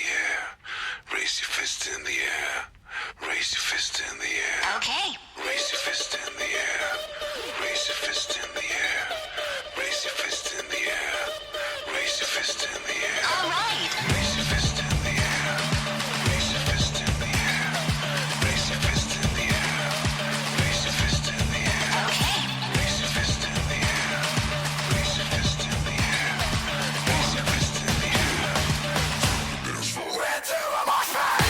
air. Raise your fist in the air. Raise your fist in the air. Okay. Raise your fist in the air. Raise your fist in the air. Raise your fist in the air. Raise your fist in the air. All right. Raise your fist in the air. Raise your fist in the air. Raise your fist in the air. Raise your fist in the air. Okay. Raise your fist in the air. Raise your fist in the air. Raise your fist in the air. Where to am I from?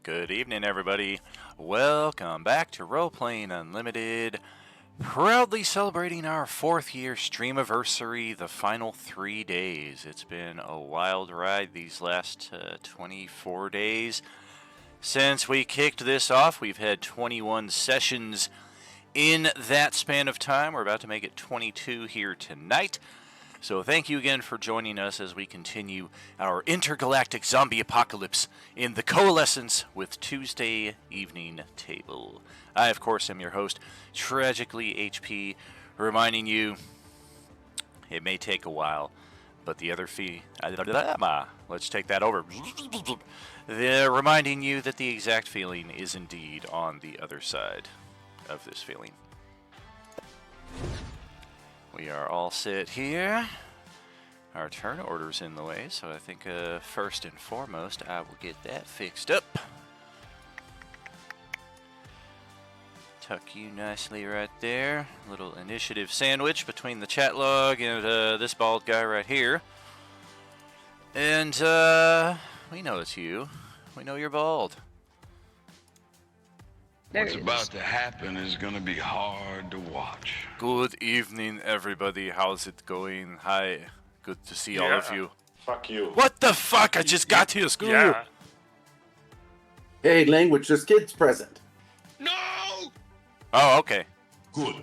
Good evening, everybody. Welcome back to Roleplaying Unlimited. Proudly celebrating our 4th year streamiversary, the final 3 days. It's been a wild ride these last 24 days. Since we kicked this off, we've had 21 sessions in that span of time. We're about to make it 22 here tonight. So thank you again for joining us as we continue our intergalactic zombie apocalypse in the Coalescence with Tuesday Evening Table. I, of course, am your host, Tragically HP, reminding you it may take a while, but the other let's take that over. Reminding you that the exact feeling is indeed on the other side of this feeling. We are all set here. Our turn order's in the way, so I think first and foremost I will get that fixed up. Tuck you nicely right there. Little initiative sandwich between the chat log and this bald guy right here. And we know it's you. We know you're bald. What's about to happen is going to be hard to watch. Good evening, everybody. How's it going? Hi. Good to see all of you. Fuck you. What the fuck? I just got here. Screw you. Yeah. Hey, language, there's kids present. No! Oh, okay. Good.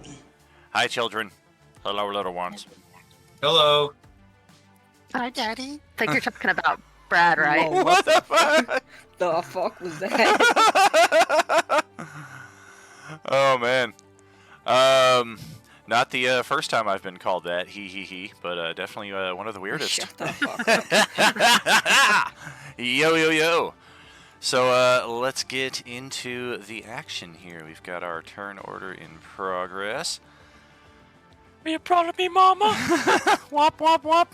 Hi, children. Hello, little ones. Hello. Hi, Daddy. I think you're talking about Brad, right? Whoa, What the fuck? the fuck was that? Oh, man. Not the first time I've been called that, he, but definitely one of the weirdest. Shut the fuck up. Yo. So let's get into the action here. We've got our turn order in progress. Are you proud of me, Mama? Wop, wop, wop.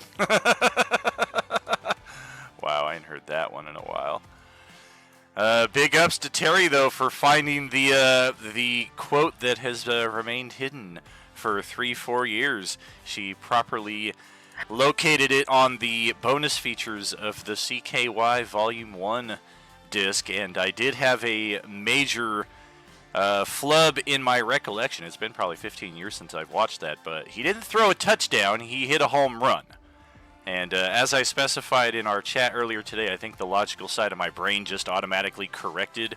Wow, I ain't heard that one in a while. Big ups to Terry, though, for finding the quote that has remained hidden for 3-4 years. She properly located it on the bonus features of the CKY Volume 1 disc, and I did have a major flub in my recollection. It's been probably 15 years since I've watched that, but he didn't throw a touchdown, he hit a home run. And as I specified in our chat earlier today, I think the logical side of my brain just automatically corrected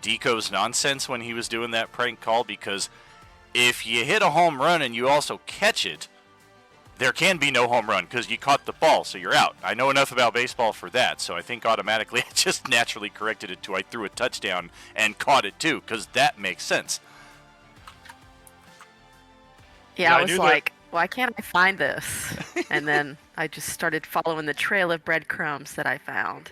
Deco's nonsense when he was doing that prank call, because if you hit a home run and you also catch it, there can be no home run because you caught the ball, so you're out. I know enough about baseball for that, so I think automatically I just naturally corrected it to I threw a touchdown and caught it too, because that makes sense. Yeah, I was like, why can't I find this? And then I just started following the trail of breadcrumbs that I found.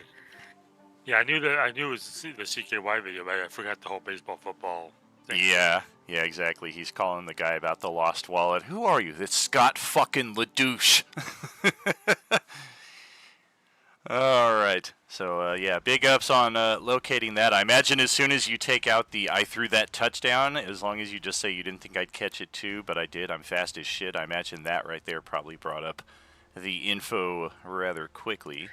Yeah, I knew it was the CKY video, but I forgot the whole baseball football thing. Yeah, exactly. He's calling the guy about the lost wallet. Who are you? It's Scott fucking LaDouche. All right. So, yeah, big ups on locating that. I imagine as soon as you take out the I threw that touchdown, as long as you just say you didn't think I'd catch it too, but I did. I'm fast as shit. I imagine that right there probably brought up the info rather quickly.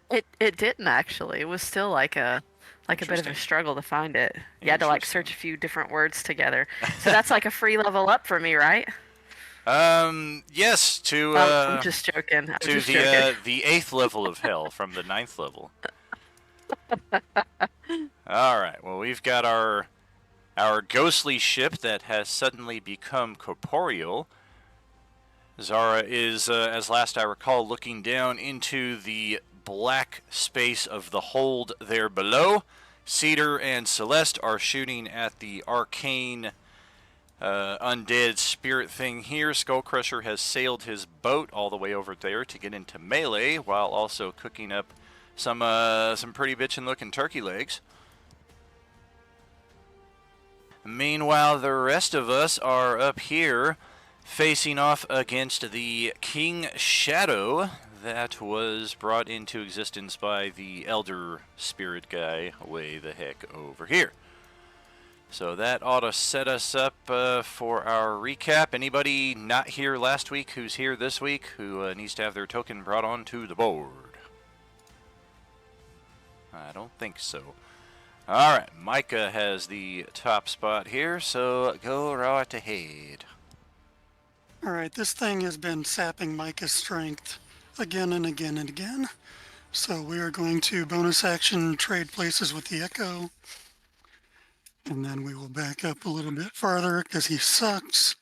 It didn't actually. It was still like a bit of a struggle to find it. You had to like search a few different words together. So that's like a free level up for me, right? Yes, to I'm just joking. the 8th level of hell from the 9th level. All right. Well, we've got our ghostly ship that has suddenly become corporeal. Zara is, as last I recall, looking down into the black space of the hold there below. Cedar and Celeste are shooting at the arcane undead spirit thing here. Skullcrusher has sailed his boat all the way over there to get into melee, while also cooking up some pretty bitchin' looking turkey legs. Meanwhile, the rest of us are up here facing off against the King Shadow that was brought into existence by the Elder Spirit guy way the heck over here. So that ought to set us up for our recap. Anybody not here last week who's here this week who needs to have their token brought onto the board? I don't think so. All right, Micah has the top spot here, so go right ahead. Alright, this thing has been sapping Micah's strength again and again and again. So we are going to bonus action trade places with the Echo. And then we will back up a little bit farther because he sucks.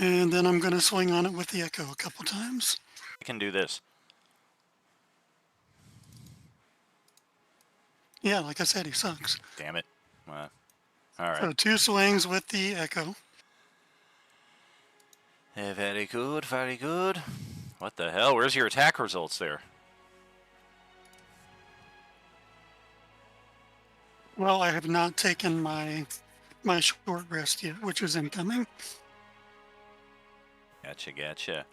And then I'm going to swing on it with the Echo a couple times. I can do this. Yeah, like I said, he sucks. Damn it. All right. So 2 swings with the Echo. Very good, very good. What the hell? Where's your attack results there? Well, I have not taken my short rest yet, which is incoming. Gotcha.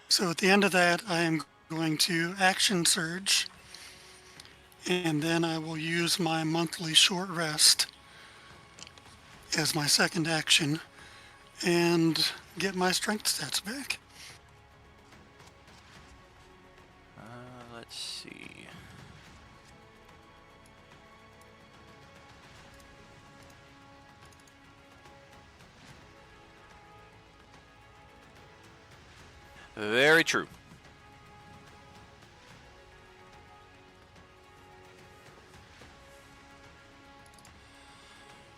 So at the end of that, I am going to action surge. And then I will use my monthly short rest as my second action and get my strength stats back. Let's see. Very true.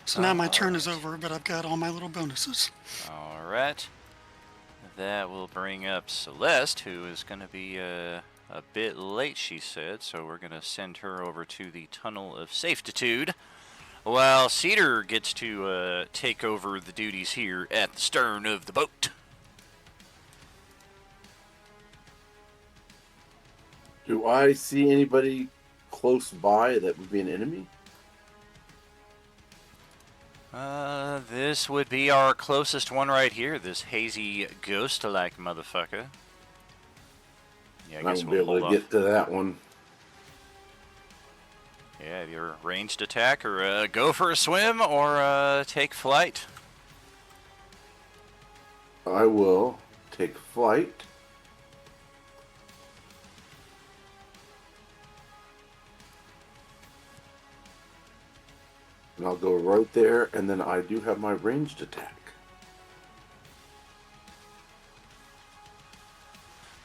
So now my turn is over, but I've got all my little bonuses. All right. That will bring up Celeste, who is going to be a bit late, she said, so we're going to send her over to the Tunnel of Safetitude, while Cedar gets to take over the duties here at the stern of the boat. Do I see anybody close by that would be an enemy? This would be our closest one right here, this hazy ghost-like motherfucker. Yeah, I I guess won't be we'll able hold to off. get to that one. Yeah, either ranged attack, or go for a swim, or take flight. I will take flight. And I'll go right there, and then I do have my ranged attack.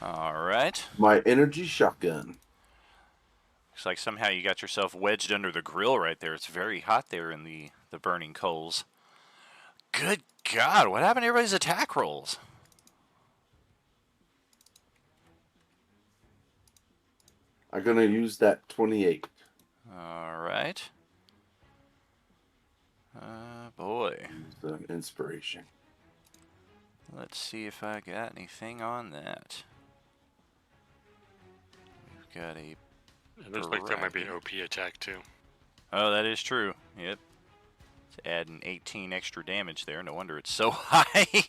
Alright. My energy shotgun. Looks like somehow you got yourself wedged under the grill right there. It's very hot there in the burning coals. Good God, what happened to everybody's attack rolls? I'm going to use that 28. Alright. Boy. Use the inspiration. Let's see if I got anything on that. We've got a... It looks like that might be an OP attack too. Oh, that is true. Yep. It's adding 18 extra damage there. No wonder it's so high.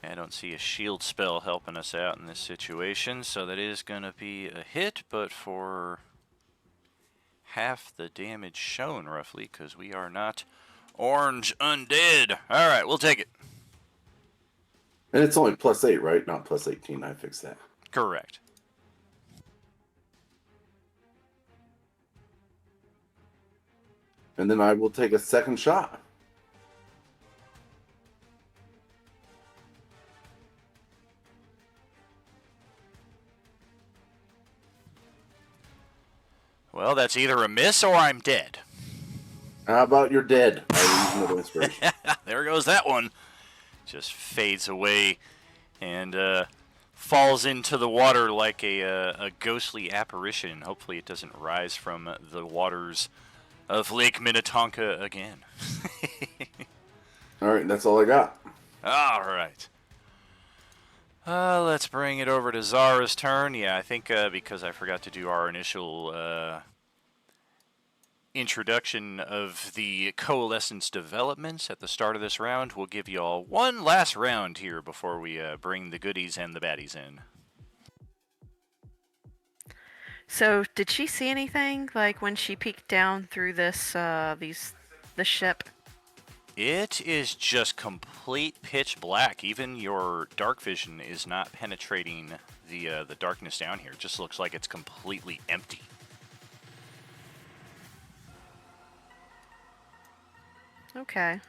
I don't see a shield spell helping us out in this situation, so that is going to be a hit, but for half the damage shown, roughly, because we are not orange undead. All right, we'll take it. And it's only +8, right? Not +18. I fixed that. Correct. And then I will take a second shot. Well, that's either a miss or I'm dead. How about you're dead? I will use another inspiration. There goes that one. Just fades away and falls into the water like a ghostly apparition. Hopefully it doesn't rise from the waters of Lake Minnetonka again. All right, that's all I got. All right. Let's bring it over to Zara's turn. Yeah, I think because I forgot to do our initial introduction of the Coalescence developments at the start of this round, we'll give you all one last round here before we bring the goodies and the baddies in. So, did she see anything like when she peeked down through this the ship? It is just complete pitch black. Even your dark vision is not penetrating the darkness down here. It just looks like it's completely empty. Okay.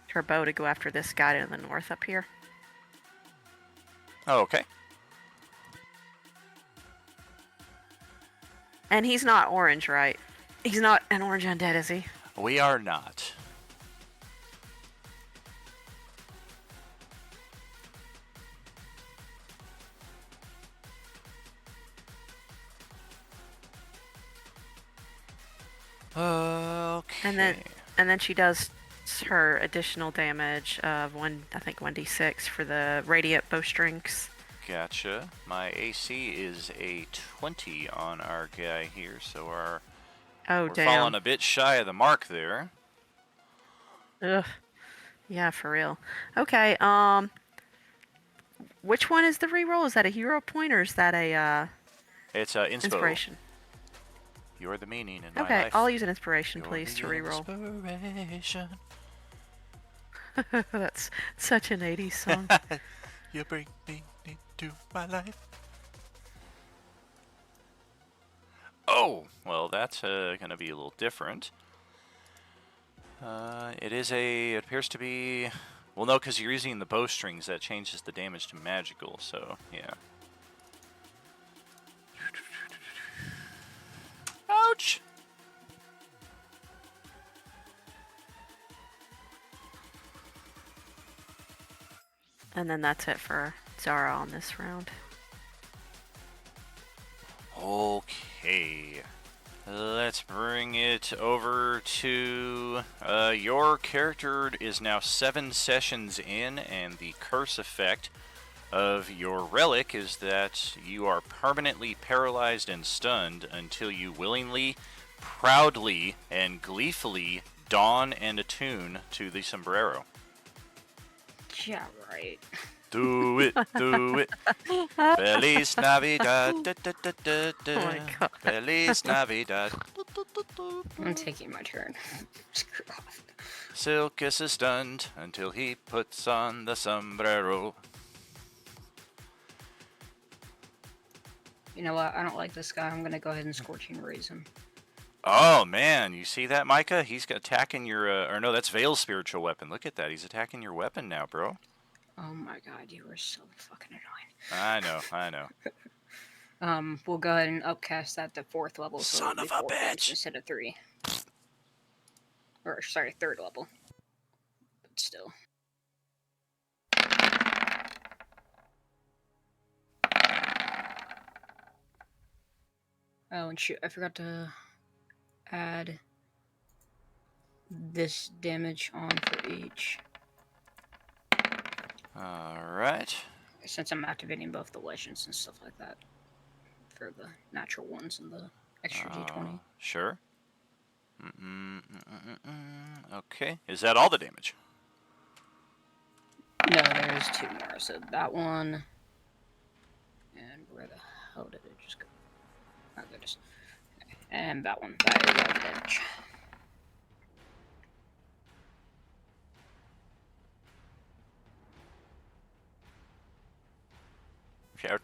Her bow to go after this guy in the north up here. Oh, okay. And he's not orange, right? He's not an orange undead, is he? We are not. Okay. And then she does her additional damage of I think 1d6 for the radiant bowstrings. Gotcha. My AC is a 20 on our guy here, so we're Damn. falling a bit shy of the mark there. Ugh. Yeah, for real. Okay, which one is the reroll? Is that a hero point or is that a It's inspo. inspiration? You're the meaning in my Okay, life. I'll use an inspiration, You're please, to the reroll. inspiration. That's such an 80s song. You bring me into my life. Oh, well, that's gonna be a little different. It appears to be, well, no, because you're using the bowstrings, that changes the damage to magical, so, yeah. Ouch! And then that's it for Zara on this round. Okay. Let's bring it over to your character is now 7 sessions in, and the curse effect of your relic is that you are permanently paralyzed and stunned until you willingly, proudly, and gleefully don and attune to the sombrero. Yeah, right. Do it, do it. Feliz Navidad. Da, da, da, da, da. Oh my God. Feliz Navidad. I'm taking my turn. Screw off. Silkus is stunned until he puts on the sombrero. You know what? I don't like this guy. I'm gonna go ahead and scorching raise him. Oh man, you see that, Micah? He's attacking your, or no, that's Vale's spiritual weapon. Look at that. He's attacking your weapon now, bro. Oh my god, you are so fucking annoying. I know. We'll go ahead and upcast that to 4th level. So Son it'll be of a 4 points bitch. instead of 3. Or sorry, 3rd level. But still. Oh, and shoot, I forgot to add this damage on for each. Alright. Since I'm activating both the legends and stuff like that. For the natural ones and the extra d20. Sure. Okay. Is that all the damage? No, there's 2 more. So that one. And where the hell did it just go? Oh, there it is. Okay. And that one. That is all the damage.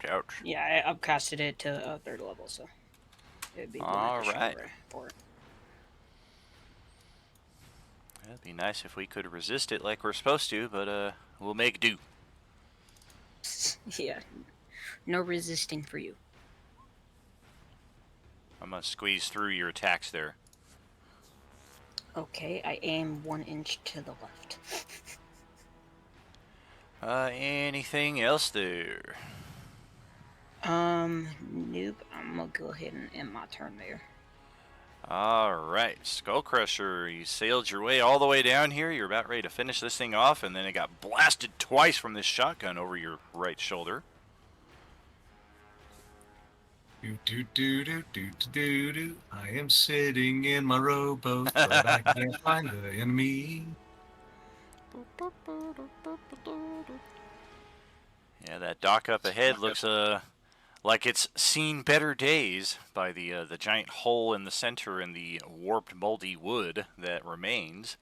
Ouch. Yeah, I upcasted it to 3rd level, so it'd be All right. for it. It'd be nice if we could resist it like we're supposed to, but we'll make do. Yeah, no resisting for you. I'm gonna squeeze through your attacks there. Okay, I aim 1 inch to the left. Anything else there? Nope. I'm gonna go ahead and end my turn there. Alright, Skull Crusher, you sailed your way all the way down here. You're about ready to finish this thing off, and then it got blasted twice from this shotgun over your right shoulder. Do. I am sitting in my rowboat, but I can't find the enemy. Yeah, that dock up ahead looks like it's seen better days by the giant hole in the center and the warped, moldy wood that remains.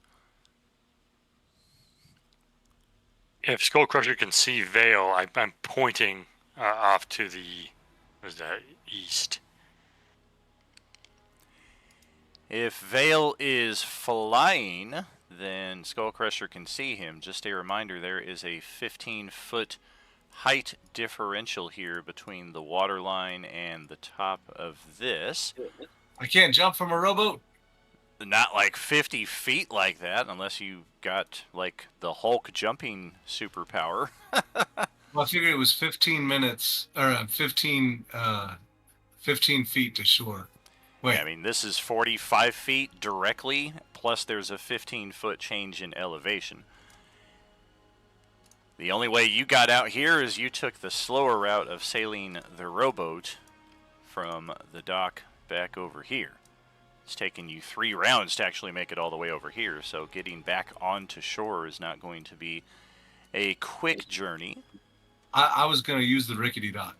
If Skullcrusher can see Vale, I'm pointing off to the, what is that, east. If Vale is flying, then Skullcrusher can see him. Just a reminder, there is a 15-foot height differential here between the water line and the top of this. I can't jump from a rowboat. Not like 50 feet like that, unless you got like the Hulk jumping superpower. Well, I figured it was 15 minutes, or 15 feet to shore. Wait, Yeah, I mean, this is 45 feet directly, plus there's a 15-foot change in elevation. The only way you got out here is you took the slower route of sailing the rowboat from the dock back over here. It's taken you 3 rounds to actually make it all the way over here, so getting back onto shore is not going to be a quick journey. I was going to use the rickety dock.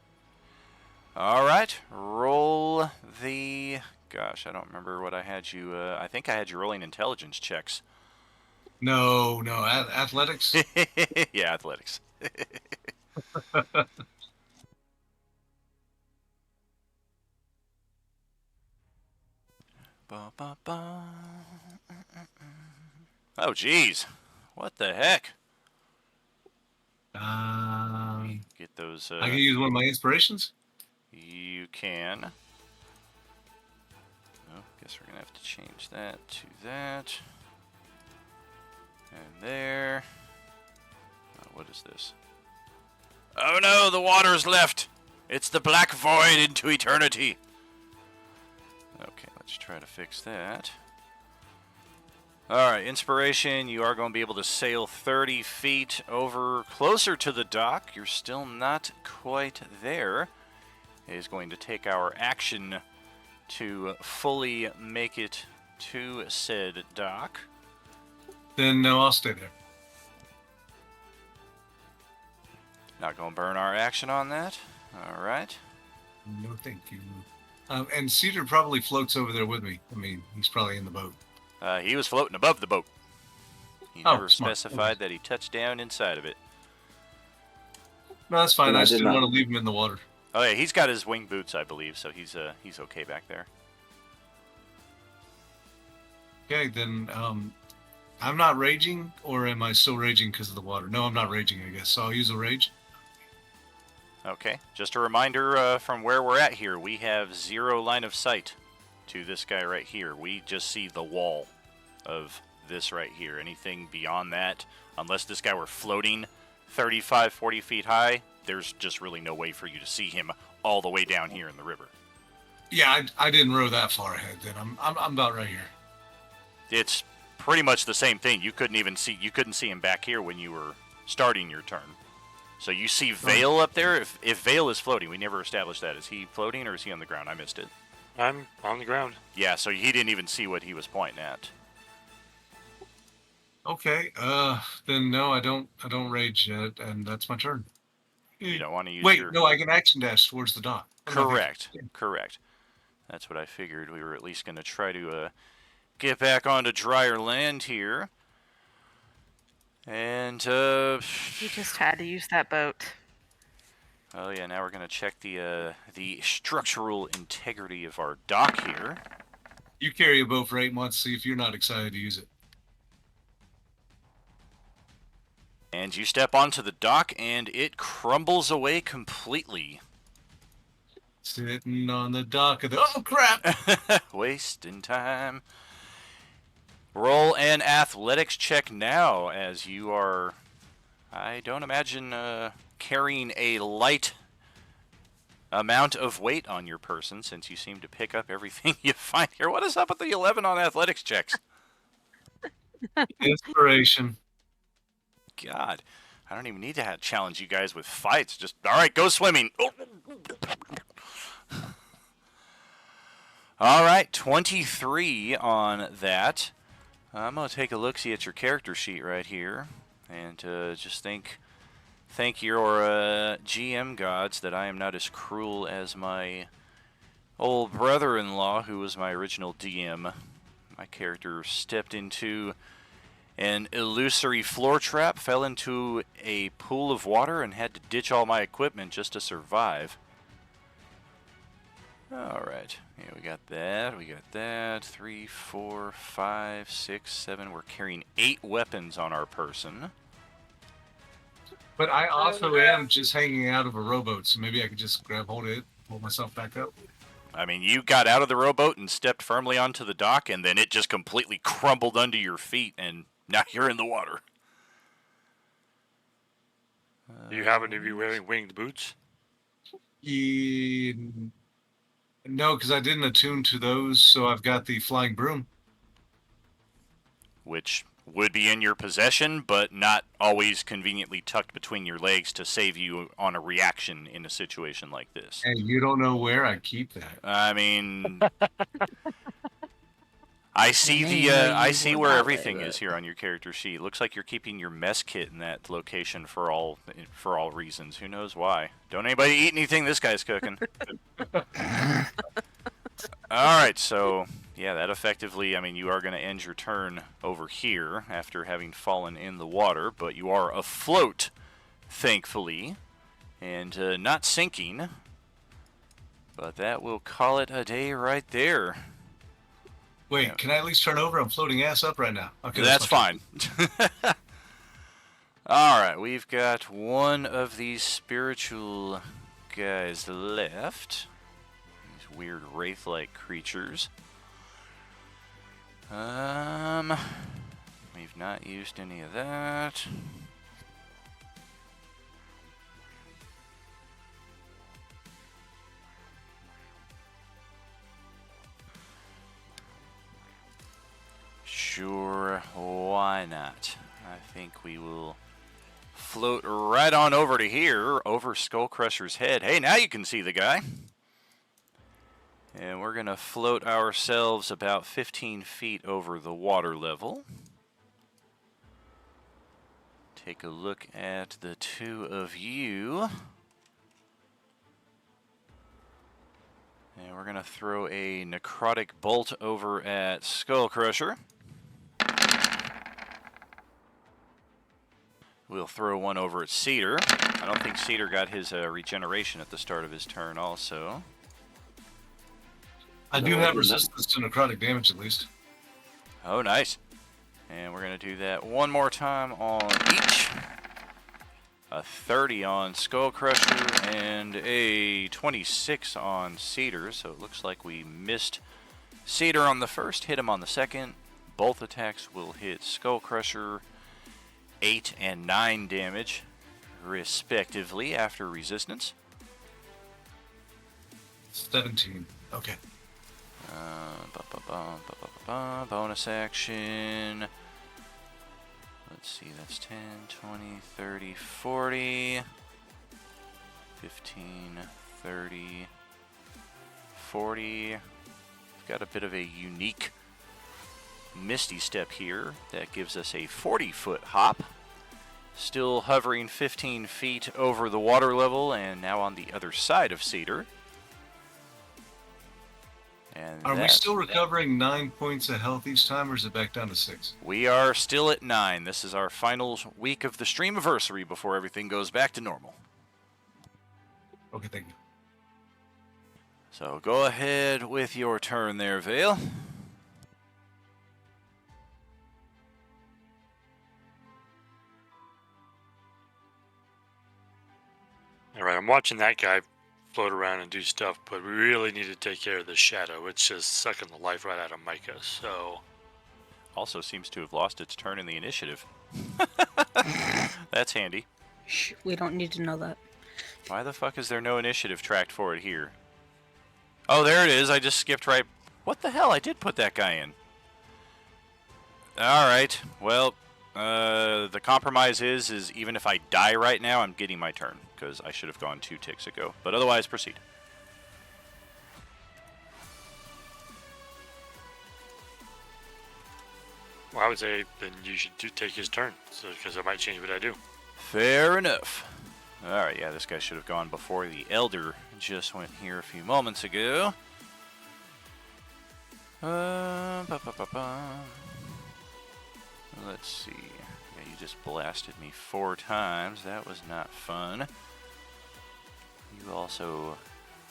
All right, roll the... Gosh, I don't remember what I had you... I think I had you rolling intelligence checks. No, athletics. Yeah, athletics. Ba, ba, ba. Oh, geez. What the heck? Get those... I can use one of my inspirations. You can. Oh, guess we're going to have to change that to that. And there. Oh, what is this? Oh no, the water's left! It's the black void into eternity! Okay, let's try to fix that. Alright, inspiration. You are going to be able to sail 30 feet over closer to the dock. You're still not quite there. It is going to take our action to fully make it to said dock. Then no, I'll stay there. Not going to burn our action on that. Alright. No, thank you. And Cedar probably floats over there with me. I mean, he's probably in the boat. He was floating above the boat. He Oh, never smart. specified that he touched down inside of it. No, that's fine. And I I just did didn't not. want to leave him in the water. Oh yeah, he's got his wing boots, I believe, so he's okay back there. Okay, then I'm not raging, or am I still raging because of the water? No, I'm not raging, I guess. So I'll use a rage. Okay, just a reminder from where we're at here, we have 0 line of sight to this guy right here. We just see the wall of this right here. Anything beyond that, unless this guy were floating 35, 40 feet high, there's just really no way for you to see him all the way down here in the river. Yeah, I didn't row that far ahead. Then I'm about right here. It's pretty much the same thing. You couldn't see him back here when you were starting your turn. So you see Vale up there. If Vale is floating, we never established that. Is he floating or is he on the ground? I missed it. I'm on the ground. Yeah, so he didn't even see what he was pointing at. Okay, then no, I don't rage yet, and that's my turn. You don't want to use Wait, your... no, I can action dash towards the dock. Correct. Correct. That's what I figured. We were at least going to try to get back onto drier land here. And, You just had to use that boat. oh yeah, now we're going to check the structural integrity of our dock here. You carry a boat for 8 months, see if you're not excited to use it. And you step onto the dock, and it crumbles away completely. Sitting on the dock of the... Oh, crap! Wasting time. Roll an athletics check now, as you are... I don't imagine carrying a light amount of weight on your person, since you seem to pick up everything you find here. What is up with the 11 on athletics checks? Inspiration. God, I don't even need to challenge you guys with fights. Just, all right, go swimming. All right, 23 on that. I'm going to take a look-see at your character sheet right here, and just think thank your GM gods that I am not as cruel as my old brother-in-law, who was my original DM. My character stepped into an illusory floor trap, fell into a pool of water, and had to ditch all my equipment just to survive. Alright, yeah, we got that. 3, 4, 5, 6, 7. We're carrying 8 weapons on our person. But I also am just hanging out of a rowboat, so maybe I could just grab hold of it, pull myself back up. I mean, you got out of the rowboat and stepped firmly onto the dock, and then it just completely crumbled under your feet, and now you're in the water. Do you happen to be wearing winged boots? No, because I didn't attune to those, so I've got the flying broom. Which would be in your possession, but not always conveniently tucked between your legs to save you on a reaction in a situation like this. And you don't know where I keep that. I mean, I see where everything is here on your character sheet. Looks like you're keeping your mess kit in that location for all reasons. Who knows why? Don't anybody eat anything this guy's cooking. All right, so yeah, that effectively, I mean, you are going to end your turn over here after having fallen in the water, but you are afloat, thankfully, and not sinking. But that will call it a day right there. Wait, can I at least turn over? I'm floating ass up right now. Okay, That's fine. All right, we've got one of these spiritual guys left. These weird wraith-like creatures. We've not used any of that. Sure, why not? I think we will float right on over to here, over Skullcrusher's head. Hey, now you can see the guy. And we're going to float ourselves about 15 feet over the water level. Take a look at the two of you. And we're going to throw a necrotic bolt over at Skullcrusher. We'll throw one over at Cedar. I don't think Cedar got his regeneration at the start of his turn also. I do have resistance to necrotic damage at least. Oh, nice. And we're going to do that one more time on each. A 30 on Skullcrusher and a 26 on Cedar. So it looks like we missed Cedar on the first, hit him on the second. Both attacks will hit Skullcrusher 8 and 9 damage, respectively, after resistance. 17. Okay. Bonus action. Let's see, that's 10, 20, 30, 40, 15, 30, 40. We've got a bit of a unique Misty Step here that gives us a 40-foot hop. Still hovering 15 feet over the water level and now on the other side of Cedar. And Are we still recovering 9 points of health each time, or is it back down to 6? We are still at 9. This is our final week of the streamiversary before everything goes back to normal. Okay, thank you. So go ahead with your turn there, Vale. All right, I'm watching that guy float around and do stuff, but we really need to take care of this shadow. It's just sucking the life right out of Micah, so... Also seems to have lost its turn in the initiative. That's handy. Shh, we don't need to know that. Why the fuck is there no initiative tracked for it here? Oh, there it is. I just skipped right... What the hell? I did put that guy in. Alright, well, the compromise is even if I die right now, I'm getting my turn, because I should have gone 2 ticks ago. But otherwise, proceed. Well, I would say then you should take his turn, so because I might change what I do. Fair enough. Alright, yeah, this guy should have gone before the Elder just went here a few moments ago. Let's see. Yeah, you just blasted me 4 times. That was not fun. You also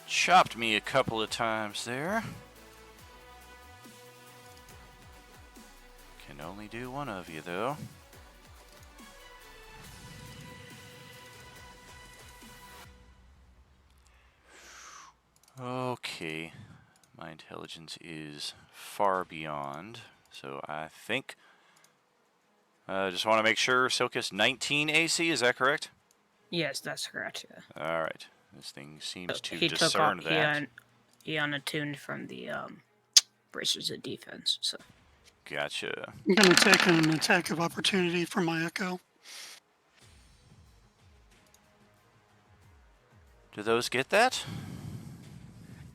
chopped me a couple of times there. Can only do one of you, though. Okay. My intelligence is far beyond, so I think... just want to make sure, Silkus 19 AC, is that correct? Yes, that's correct. Yeah. Alright. This thing seems to He took discern off. that. He unattuned from the bracers of defense. So Gotcha. I'm going to take an attack of opportunity for my Echo. Do those get that?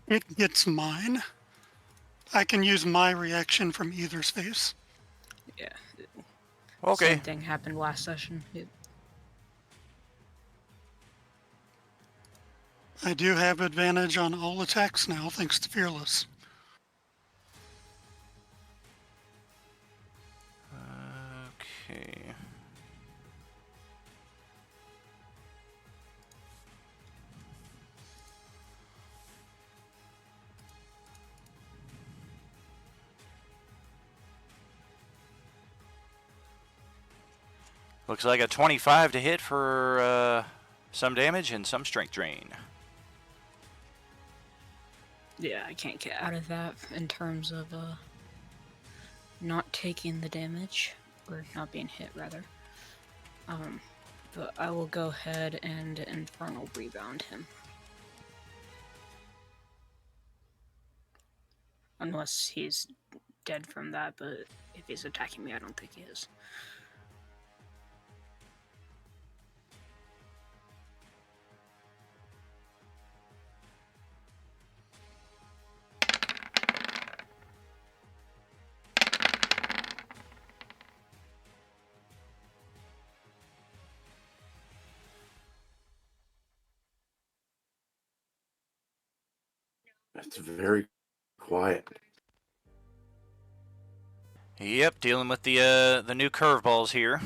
It gets mine. I can use my reaction from either space. yeah, Okay. same thing happened last session. I do have advantage on all attacks now, thanks to Fearless. Okay. Looks like a 25 to hit for some damage and some strength drain. Yeah, I can't get out of that in terms of not taking the damage or not being hit rather. But I will go ahead and Infernal Rebound him. Unless he's dead from that, but if he's attacking me, I don't think he is. It's very quiet. Yep, dealing with the new curveballs here.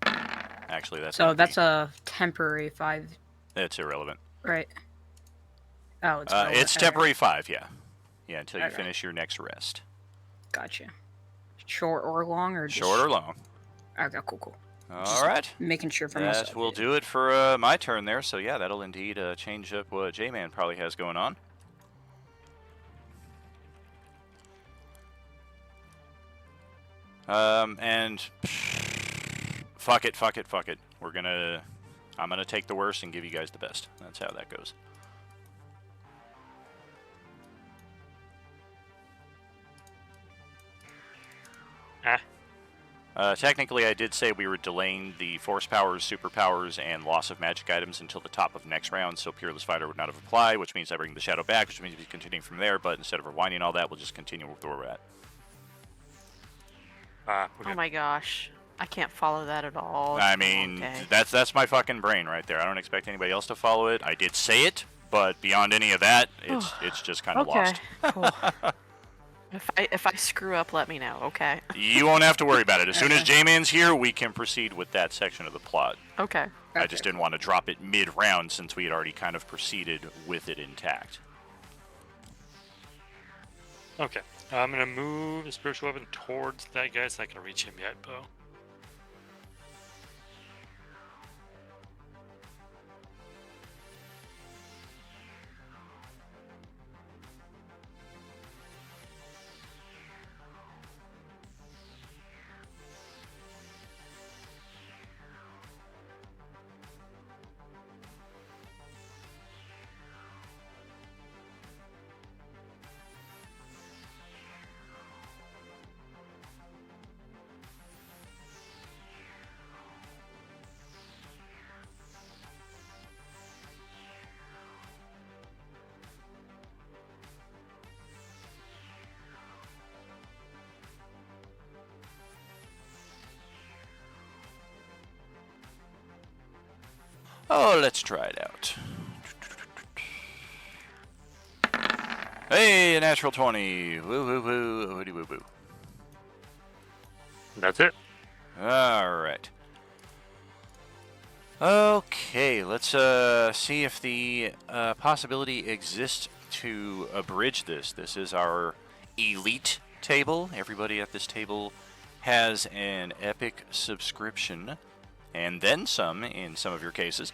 Actually, that's So that's a temporary 5, it's irrelevant. right? Oh, it's It's okay. temporary 5, yeah. Yeah, until you Okay. finish your next rest. Gotcha. Short or long, or just... Short or long. Okay, cool. All right. Making sure for That myself. will do it for my turn there. So yeah, that'll indeed change up what J-Man probably has going on. And fuck it. I'm gonna take the worst and give you guys the best. That's how that goes. Technically, I did say we were delaying the force powers, superpowers, and loss of magic items until the top of next round, so Peerless Fighter would not have applied, which means I bring the shadow back, which means we continue from there, but instead of rewinding all that, we'll just continue with where we're at. Oh my gosh. I can't follow that at all. I mean, that's my fucking brain right there. I don't expect anybody else to follow it. I did say it, but beyond any of that, it's just kind of lost. Cool. If I screw up, let me know, okay? You won't have to worry about it. As soon as J-Man's here, we can proceed with that section of the plot. Okay. I just didn't want to drop it mid-round since we had already kind of proceeded with it intact. Okay. I'm going to move the spiritual weapon towards that guy. It's not going to reach him yet, Bo. Oh, let's try it out. Hey, a natural 20. Woo, woo, woo, woody, woo, woo. That's it. All right. Okay, let's see if the possibility exists to abridge this. This is our elite table. Everybody at this table has an epic subscription, and then some in some of your cases.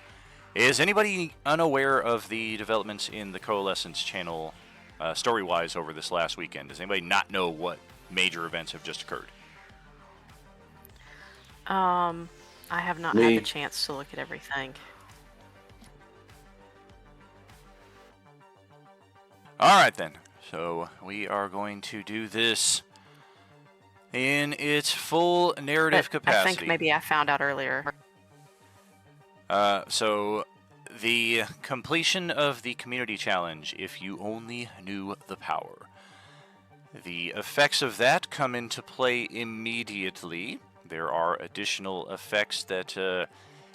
Is anybody unaware of the developments in the Coalescence channel story-wise over this last weekend? Does anybody not know what major events have just occurred? I have not Me. had the chance to look at everything. All right, then. So we are going to do this in its full narrative But capacity. I think maybe I found out earlier. So the completion of the community challenge, if you only knew the power. The effects of that come into play immediately. There are additional effects that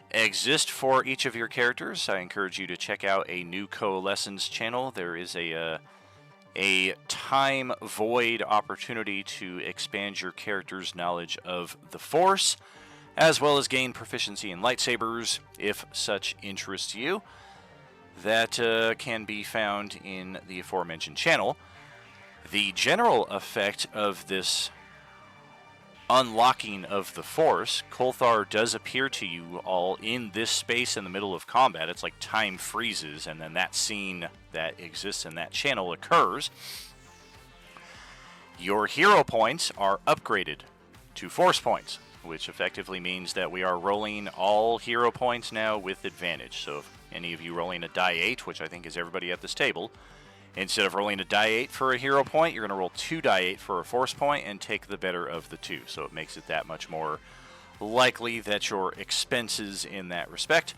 exist for each of your characters. I encourage you to check out a new Coalescence channel. There is a time void opportunity to expand your character's knowledge of the Force, as well as gain proficiency in lightsabers, if such interests you. That can be found in the aforementioned channel. The general effect of this unlocking of the Force, Kolthar does appear to you all in this space in the middle of combat. It's like time freezes, and then that scene that exists in that channel occurs. Your hero points are upgraded to Force points, which effectively means that we are rolling all hero points now with advantage. So if any of you rolling a die 8, which I think is everybody at this table, instead of rolling a die 8 for a hero point, you're going to roll 2 die 8 for a Force point and take the better of the two. So it makes it that much more likely that your expenses in that respect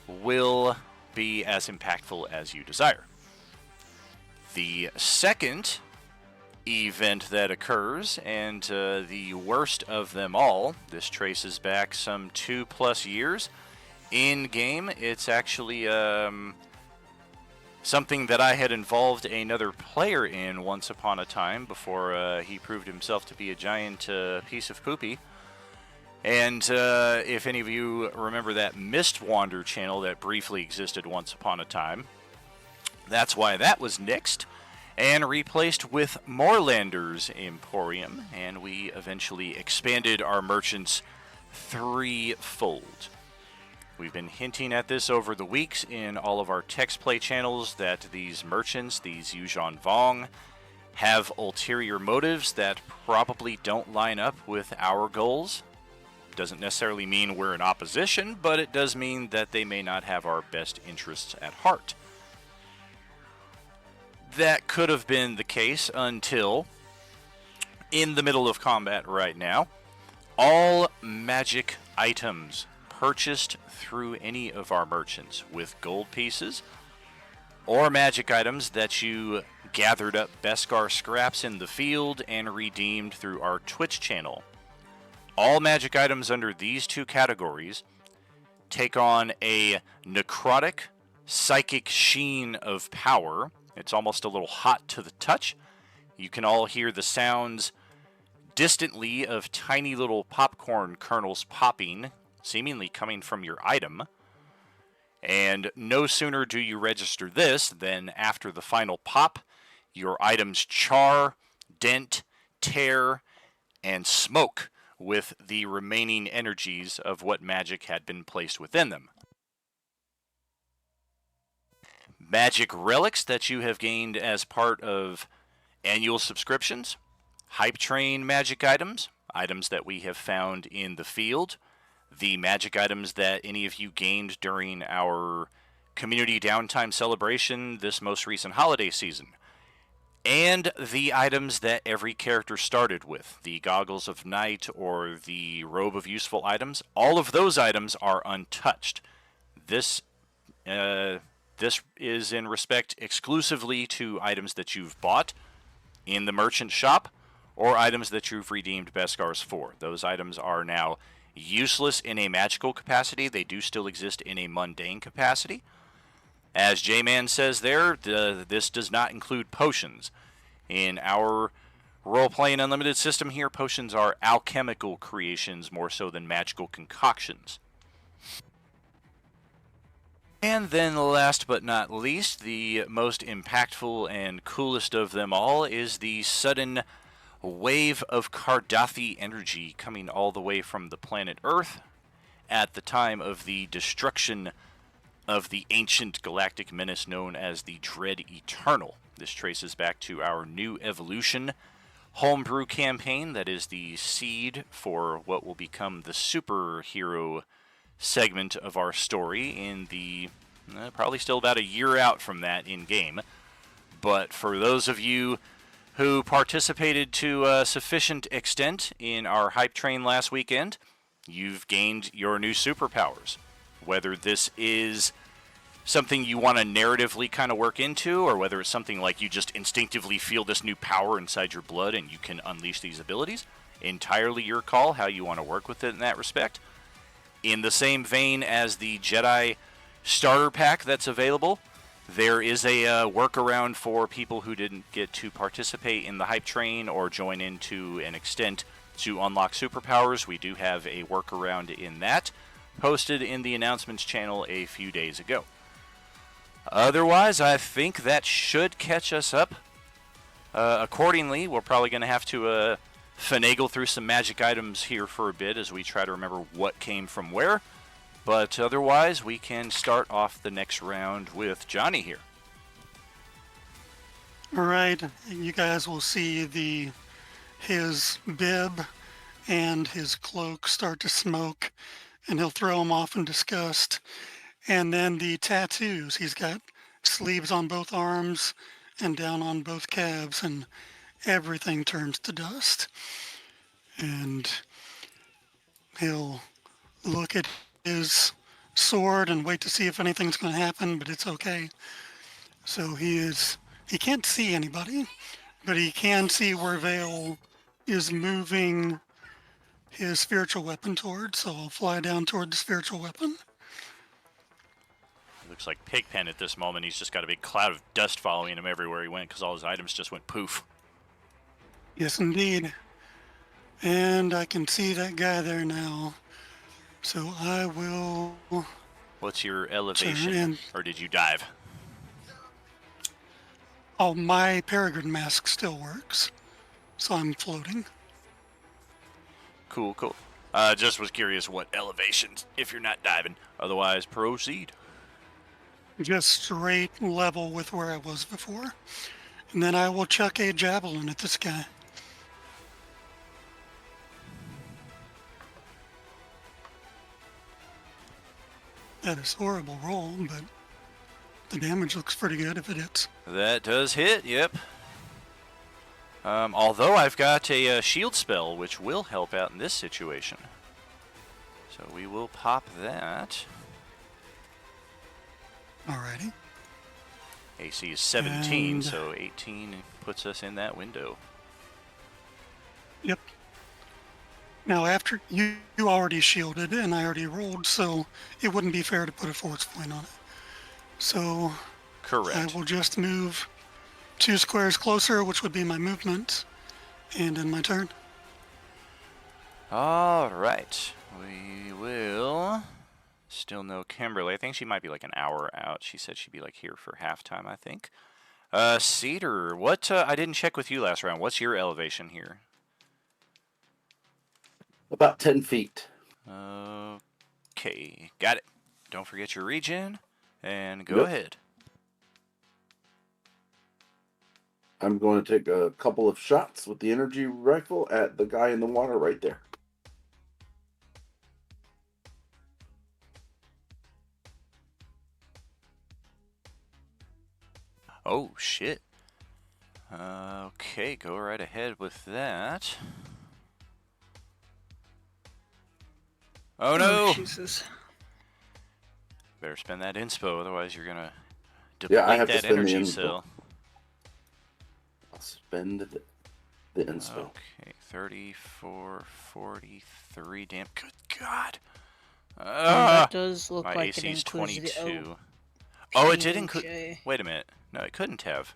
will be as impactful as you desire. The second event that occurs, and the worst of them all, this traces back some 2+ years. In game, it's actually something that I had involved another player in once upon a time before he proved himself to be a giant piece of poopy. And if any of you remember that Mistwander channel that briefly existed once upon a time, that's why that was nixed and replaced with Moorlander's Emporium, and we eventually expanded our merchants threefold. We've been hinting at this over the weeks in all of our text play channels that these merchants, these Yuuzhan Vong, have ulterior motives that probably don't line up with our goals. Doesn't necessarily mean we're in opposition, but it does mean that they may not have our best interests at heart. That could have been the case until, in the middle of combat right now, all magic items purchased through any of our merchants with gold pieces or magic items that you gathered up Beskar scraps in the field and redeemed through our Twitch channel. All magic items under these two categories take on a necrotic, psychic sheen of power. It's almost a little hot to the touch. You can all hear the sounds distantly of tiny little popcorn kernels popping, seemingly coming from your item. And no sooner do you register this than after the final pop, your items char, dent, tear, and smoke with the remaining energies of what magic had been placed within them. Magic relics that you have gained as part of annual subscriptions, hype train magic items, items that we have found in the field, the magic items that any of you gained during our community downtime celebration this most recent holiday season, and the items that every character started with, the Goggles of Night or the Robe of Useful Items. All of those items are untouched. This is in respect exclusively to items that you've bought in the merchant shop or items that you've redeemed Beskars for. Those items are now useless in a magical capacity. They do still exist in a mundane capacity. As J-Man says there, this does not include potions. In our role-playing unlimited system here, potions are alchemical creations more so than magical concoctions. And then last but not least, the most impactful and coolest of them all is the sudden wave of Cardathi energy coming all the way from the planet Earth at the time of the destruction of the ancient galactic menace known as the Dread Eternal. This traces back to our new evolution homebrew campaign that is the seed for what will become the superhero segment of our story in the probably still about a year out from that in game. But for those of you who participated to a sufficient extent in our hype train last weekend, you've gained your new superpowers. Whether this is something you want to narratively kind of work into, or whether it's something like you just instinctively feel this new power inside your blood and you can unleash these abilities, entirely your call how you want to work with it in that respect. In the same vein as the Jedi starter pack that's available, there is a workaround for people who didn't get to participate in the hype train or join in to an extent to unlock superpowers. We do have a workaround in that, posted in the announcements channel a few days ago. Otherwise, I think that should catch us up. Accordingly, we're probably going to have to finagle through some magic items here for a bit as we try to remember what came from where. But otherwise, we can start off the next round with Johnny here. All right, you guys will see his bib and his cloak start to smoke, and he'll throw them off in disgust. And then the tattoos, he's got sleeves on both arms and down on both calves, and everything turns to dust. And he'll look at his sword and wait to see if anything's going to happen, but it's okay. So he can't see anybody, but he can see where Vale is moving his spiritual weapon toward, so I'll fly down toward the spiritual weapon. Looks like Pigpen at this moment. He's just got a big cloud of dust following him everywhere he went because all his items just went poof. Yes, indeed. And I can see that guy there now. So I will... What's your elevation? Or did you dive? Oh, my peregrine mask still works. So I'm floating. Cool, cool. Just was curious what elevations if you're not diving. Otherwise, proceed. Just straight level with where I was before. And then I will chuck a javelin at this guy. That is a horrible roll, but the damage looks pretty good if it hits. That does hit, yep. Although I've got a shield spell, which will help out in this situation. So we will pop that. Alrighty. AC is 17, And... so 18 puts us in that window. Yep. Now, after you already shielded and I already rolled, so it wouldn't be fair to put a force point on it. So Correct. I will just move 2 squares closer, which would be my movement, and end my turn. All right. We will... Still no Kimberly. I think she might be like an hour out. She said she'd be like here for halftime, I think. Cedar, what... I didn't check with you last round. What's your elevation here? About 10 feet. Okay, got it. Don't forget your regen, and go Yep. ahead. I'm going to take a couple of shots with the energy rifle at the guy in the water right there. Oh, shit. Okay, go right ahead with that. Oh no! Jesus. Better spend that inspo, otherwise you're gonna Yeah, I deplete have to that spend the energy inspo. cell. I'll spend it. the insta. Okay, 34, 43. Damn, good God. That does look My like it AC's includes 22. the Oh, it did include. OPHA. Wait a minute. No, it couldn't have.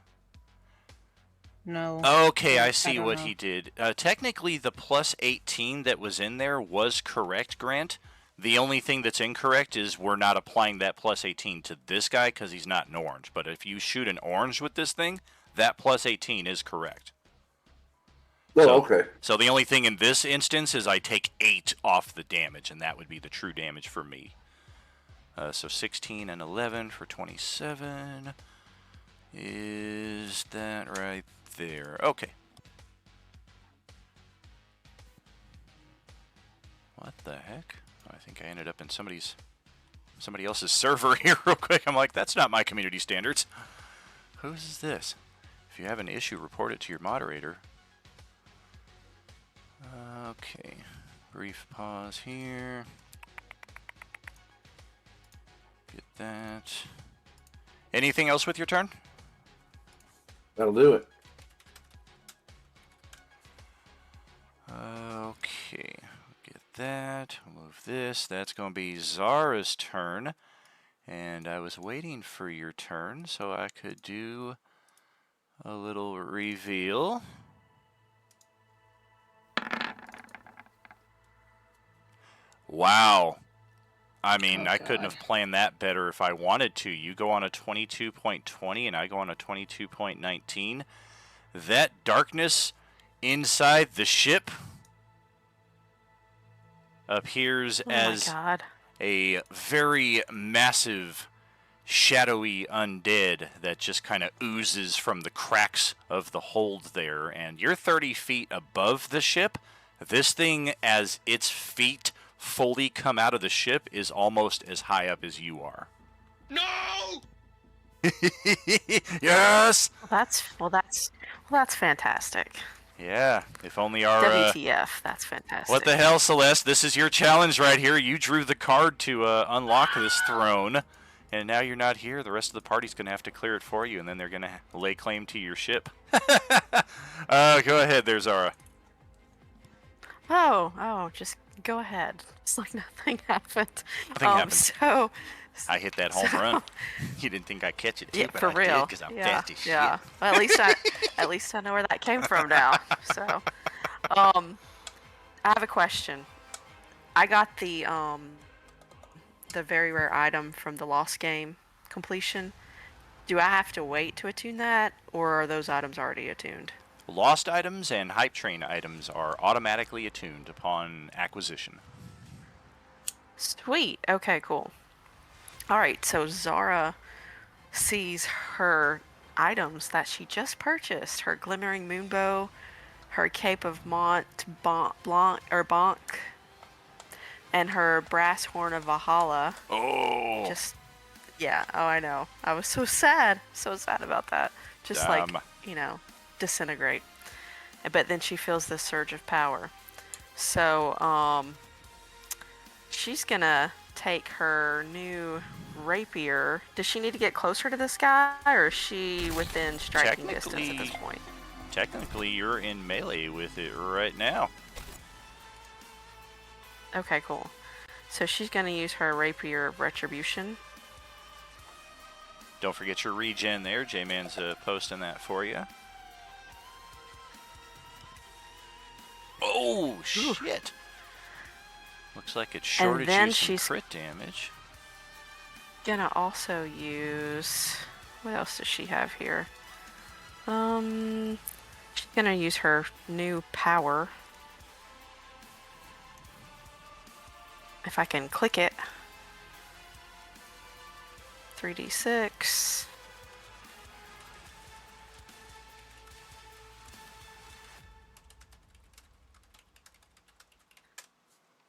No. Okay, I I see don't what know. he did. Technically, the plus 18 that was in there was correct, Grant. The only thing that's incorrect is we're not applying that plus 18 to this guy because he's not an orange. But if you shoot an orange with this thing, that plus 18 is correct. Oh, okay. So the only thing in this instance is I take 8 off the damage, and that would be the true damage for me. So 16 and 11 for 27. Is that right there? Okay. What the heck? I think I ended up in somebody else's server here real quick. I'm like, that's not my community standards. Whose is this? If you have an issue, report it to your moderator. Okay. Brief pause here. Get that. Anything else with your turn? That'll do it. Okay. Get that. Move this. That's going to be Zara's turn. And I was waiting for your turn so I could do a little reveal. Wow. I mean, Oh, I couldn't God. have planned that better if I wanted to. You go on a 22.20 and I go on a 22.19. That darkness inside the ship appears as a very massive, shadowy undead that just kind of oozes from the cracks of the hold there. And you're 30 feet above the ship. This thing, as its feet fully come out of the ship, is almost as high up as you are. No! Yes! Well, that's fantastic. Yeah, if only our... WTF, that's fantastic. What the hell, Celeste? This is your challenge right here. You drew the card to unlock this throne, and now you're not here. The rest of the party's going to have to clear it for you, and then they're going to lay claim to your ship. Go ahead there, Zara. Oh, just go ahead. It's like nothing happened. Nothing happened. So... I hit that home run. You didn't think I'd catch it too, Yeah, but for I real. did because I'm fast as Yeah. shit. Well, at least I know where that came from now. So, I have a question. I got the very rare item from the Lost game completion. Do I have to wait to attune that, or are those items already attuned? Lost items and hype train items are automatically attuned upon acquisition. Sweet. Okay, cool. All right, so Zara sees her items that she just purchased: her glimmering moonbow, her cape of Mont Blanc, and her brass horn of Valhalla. Oh. Yeah. Oh, I know. I was so sad about that. Just disintegrate. But then she feels this surge of power. So, she's gonna take her new rapier. Does she need to get closer to this guy, or is she within striking distance at this point? Technically, you're in melee with it right now. Okay, cool. So she's gonna use her rapier of retribution. Don't forget your regen there. J-Man's posting that for you. Oh, shit. Looks like it shorted you some crit damage. Gonna also use... What else does she have here? She's gonna use her new power. If I can click it. 3d6.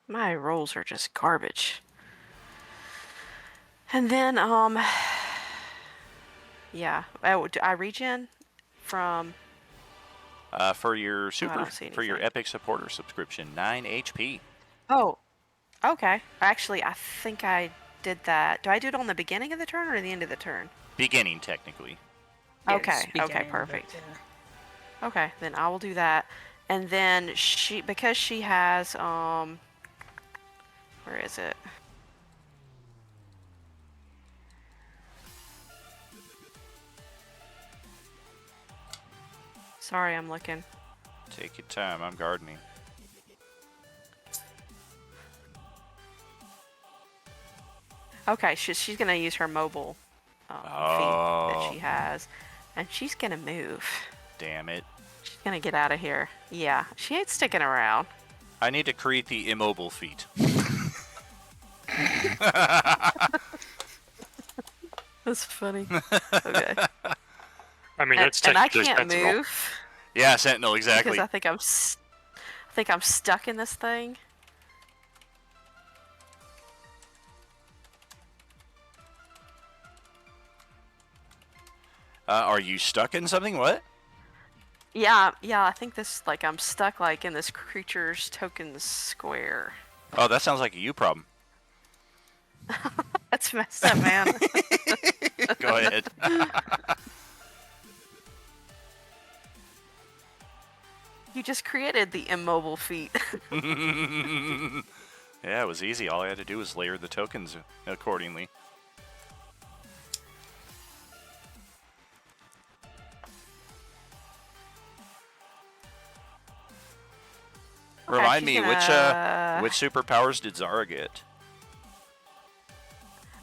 My rolls are just garbage. And then, yeah. I regen from... For your for your epic supporter subscription, 9 HP. Oh, okay. Actually, I think I did that. Do I do it on the beginning of the turn or the end of the turn? Beginning, technically. Yeah, Okay, it's okay, beginning, perfect. but, Okay, then I will do that. And then because she has, where is it? Sorry, I'm looking. Take your time. I'm gardening. Okay, she's gonna use her mobile feat that she has, and she's gonna move. Damn it. She's gonna get out of here. Yeah, she ain't sticking around. I need to create the immobile feat. That's funny. Okay. I mean, that's And I technically can't sentinel. move Yeah, Sentinel, exactly. because I think I'm stuck in this thing. Are you stuck in something? What? Yeah, I think this, like, I'm stuck, like, in this creature's token square. Oh, that sounds like a you problem. That's messed up, man. Go ahead. You just created the immobile feat. Yeah, it was easy. All I had to do was layer the tokens accordingly. Okay, Remind she's me, gonna- which superpowers did Zara get?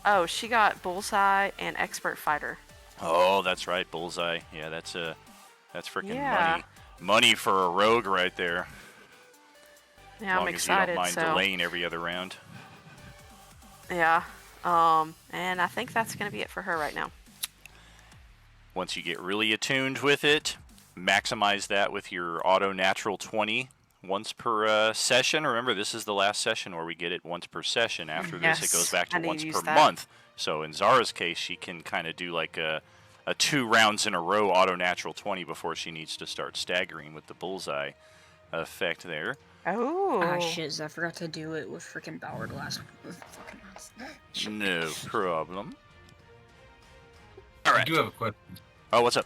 Oh, she got Bullseye and Expert Fighter. Oh, that's right, Bullseye. Yeah, that's freaking Yeah. money. Money for a rogue right there. Yeah, As I'm long excited. as you don't mind so delaying every other round. yeah, and I think that's gonna be it for her right now. Once you get really attuned with it, maximize that with your auto natural 20 once per session. Remember, this is the last session where we get it once per session. After this, it goes Yes, back to I need once to per use that. month. So in Zara's case, she can kind of do like a 2 rounds in a row auto natural 20 before she needs to start staggering with the bullseye effect there. Oh. Ah, shiz, I forgot to do it with freaking Ballard last fucking month. Shit. No problem. I do have a question. Oh, what's up?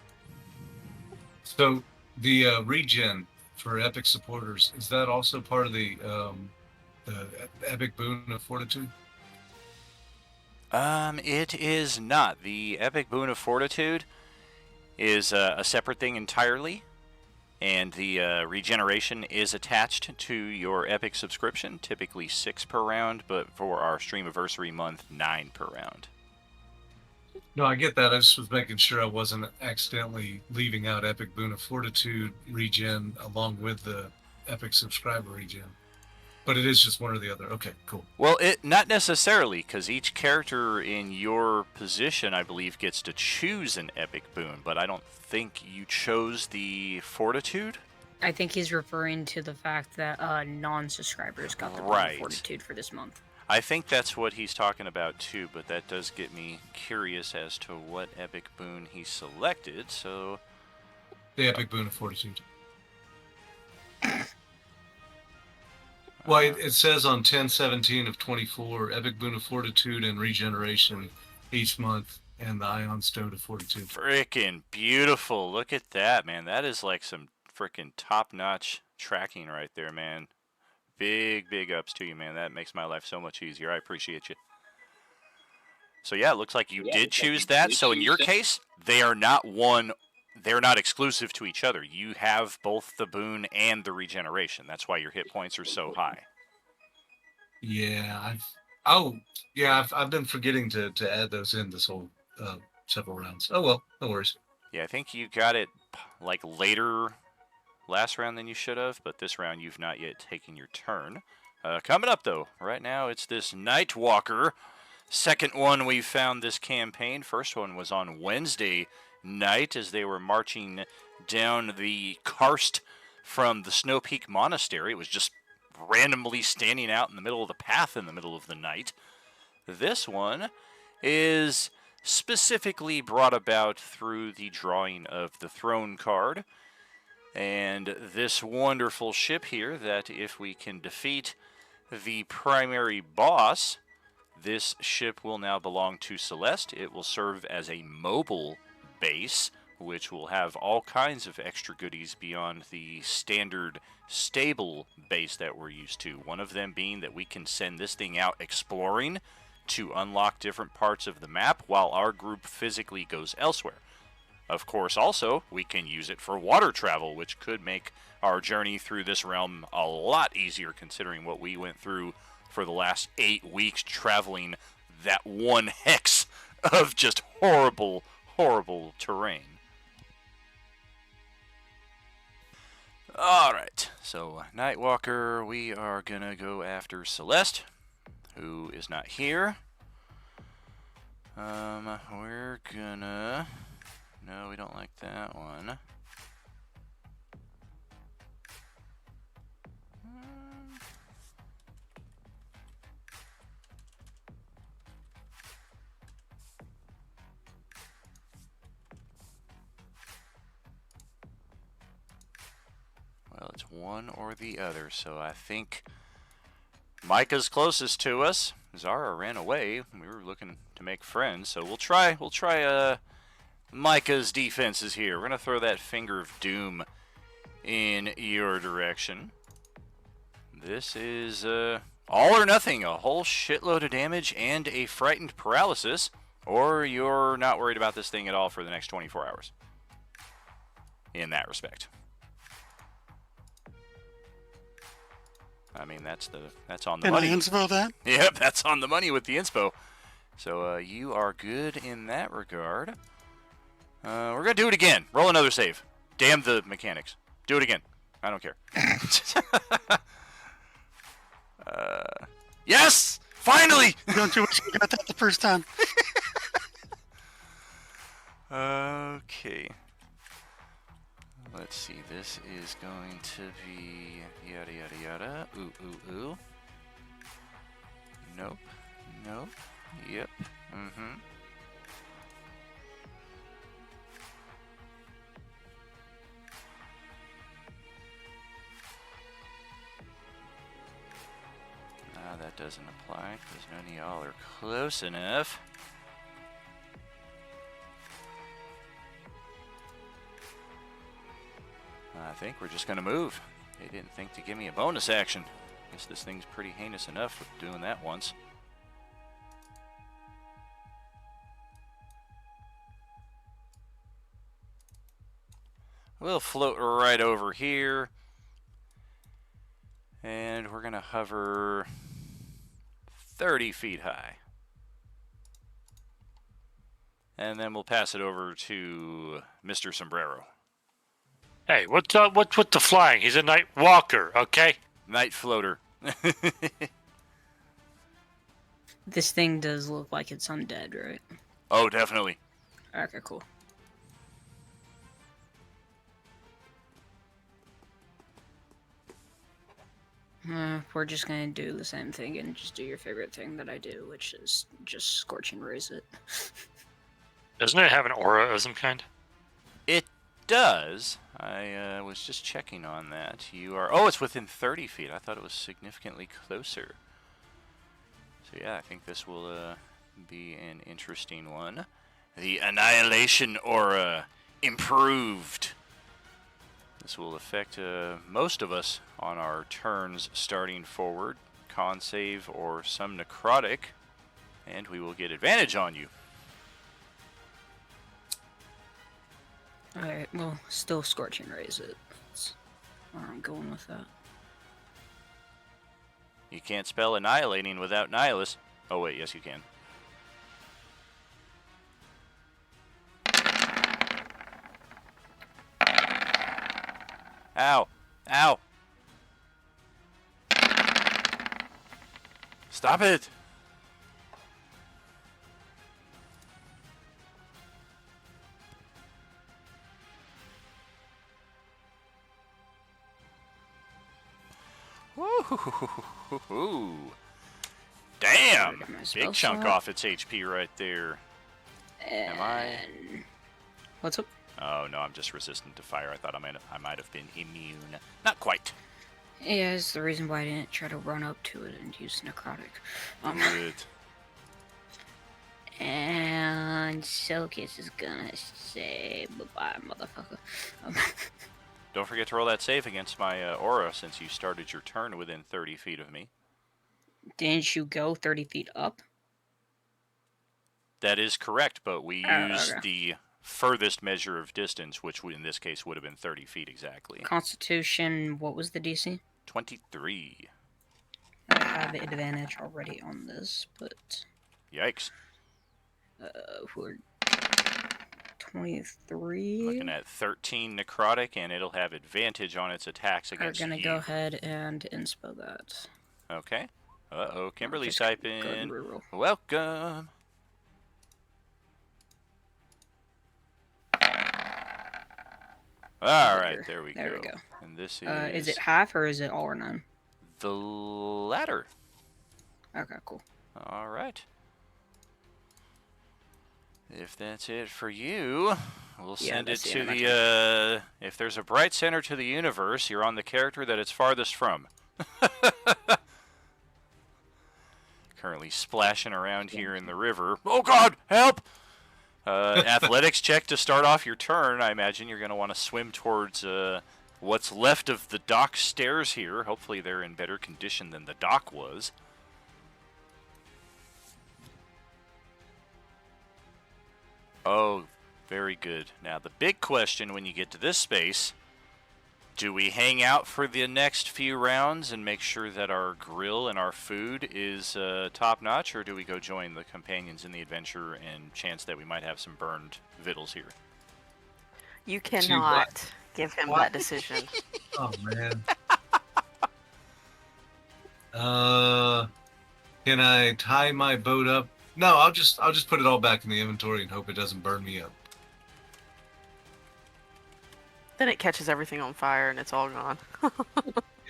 So the regen for epic supporters, is that also part of the epic boon of fortitude? It is not. The Epic Boon of Fortitude is a separate thing entirely, and the regeneration is attached to your Epic subscription, typically 6 per round, but for our Streamiversary month, 9 per round. No, I get that. I just was making sure I wasn't accidentally leaving out Epic Boon of Fortitude regen along with the Epic subscriber regen. But it is just one or the other. Okay, cool. Well, it not necessarily, because each character in your position, I believe, gets to choose an Epic Boon, but I don't think you chose the Fortitude. I think he's referring to the fact that non-subscribers got the Right. fortitude for this month. I think that's what he's talking about too, but that does get me curious as to what Epic Boon he selected, so... The Epic Boon of Fortitude. Well, it says on 10/17 of 24, Epic Boon of Fortitude and Regeneration each month, and the Ion Stone of Fortitude. Frickin' beautiful. Look at that, man. That is like some frickin' top-notch tracking right there, man. Big ups to you, man. That makes my life so much easier. I appreciate you. So yeah, it looks like you did choose that. So in your case, they are not exclusive to each other. You have both the boon and the regeneration. That's why your hit points are so high. Yeah, I've been forgetting to add those in this whole several rounds. Oh well, no worries. Yeah, I think you got it like later last round than you should have, but this round you've not yet taken your turn. Coming up though, right now it's this Nightwalker. Second one we found this campaign. First one was on Wednesday night as they were marching down the karst from the Snow Peak Monastery. It was just randomly standing out in the middle of the path in the middle of the night. This one is specifically brought about through the drawing of the throne card and this wonderful ship here that if we can defeat the primary boss, this ship will now belong to Celeste. It will serve as a mobile base which will have all kinds of extra goodies beyond the standard stable base that we're used to. One of them being that we can send this thing out exploring to unlock different parts of the map while our group physically goes elsewhere. Of course, also, we can use it for water travel, which could make our journey through this realm a lot easier, considering what we went through for the last 8 weeks traveling that one hex of just horrible, horrible terrain. Alright, so Nightwalker, we are gonna go after Celeste, who is not here. We're gonna... No, we don't like that one. Well, it's one or the other, so I think Micah's closest to us. Zara ran away. We were looking to make friends, so we'll try Micah's defenses here. We're gonna throw that finger of doom in your direction. This is all or nothing, a whole shitload of damage and a frightened paralysis, or you're not worried about this thing at all for the next 24 hours. In that respect. I mean, that's on the Can money. I inspo that? Yep, that's on the money with the inspo. So you are good in that regard. We're gonna do it again. Roll another save. Damn the mechanics. Do it again. I don't care. Yes! Finally! Don't you wish you got that the first time? Okay. Let's see. This is going to be yada yada yada. Ooh ooh ooh. Nope. Nope. Yep. Mm-hmm. That doesn't apply because none of y'all are close enough. I think we're just gonna move. They didn't think to give me a bonus action. Guess this thing's pretty heinous enough with doing that once. We'll float right over here. And we're gonna hover 30 feet high. And then we'll pass it over to Mr. Sombrero. Hey, what's up? What's with the flying? He's a night walker, okay? Night floater. This thing does look like it's undead, right? Oh, definitely. Okay, cool. We're just gonna do the same thing and just do your favorite thing that I do, which is just scorch and raise it. Doesn't it have an aura of some kind? It does. I was just checking on that. You are... Oh, it's within 30 feet. I thought it was significantly closer. So yeah, I think this will be an interesting one. The Annihilation Aura improved. This will affect most of us on our turns starting forward. Con save or some necrotic. And we will get advantage on you. Alright, well, still scorch and raise it. That's where I'm going with that. You can't spell annihilating without nihilus. Oh wait, yes you can. Ow! Ow! Stop it! Woo-hoo-hoo-hoo-hoo-hoo. Damn! Big chunk off its HP right there. Am I? And... What's up? Oh no, I'm just resistant to fire. I thought I might have been immune. Not quite. Yeah, it's the reason why I didn't try to run up to it and use necrotic. Good. And Selkis is gonna say bye-bye, motherfucker. Don't forget to roll that save against my aura since you started your turn within 30 feet of me. Didn't you go 30 feet up? That is correct, but we Oh, use okay. the furthest measure of distance, which in this case would have been 30 feet exactly. Constitution, what was the DC? 23. I have advantage already on this, but... Yikes. For 23... Looking at 13 necrotic, and it'll have advantage on its attacks We're against gonna you. go ahead and inspo that. Okay. Uh-oh, Kimberly's Just go ahead typing. and reroll. Welcome. Alright, there we go. And this Is it half or is it all or none? the latter. Okay, cool. Alright. If that's it for you, we'll send it to the, if there's a bright center to the universe, you're on the character that it's farthest from. Currently splashing around here in the river. Oh god, help! Athletics check to start off your turn. I imagine you're going to want to swim towards what's left of the dock stairs here. Hopefully they're in better condition than the dock was. Oh, very good. Now the big question when you get to this space, do we hang out for the next few rounds and make sure that our grill and our food is top-notch, or do we go join the companions in the adventure and chance that we might have some burned victuals here? You cannot give him that decision. Oh man. Can I tie my boat up? No, I'll just put it all back in the inventory and hope it doesn't burn me up. Then it catches everything on fire and it's all gone. Yeah,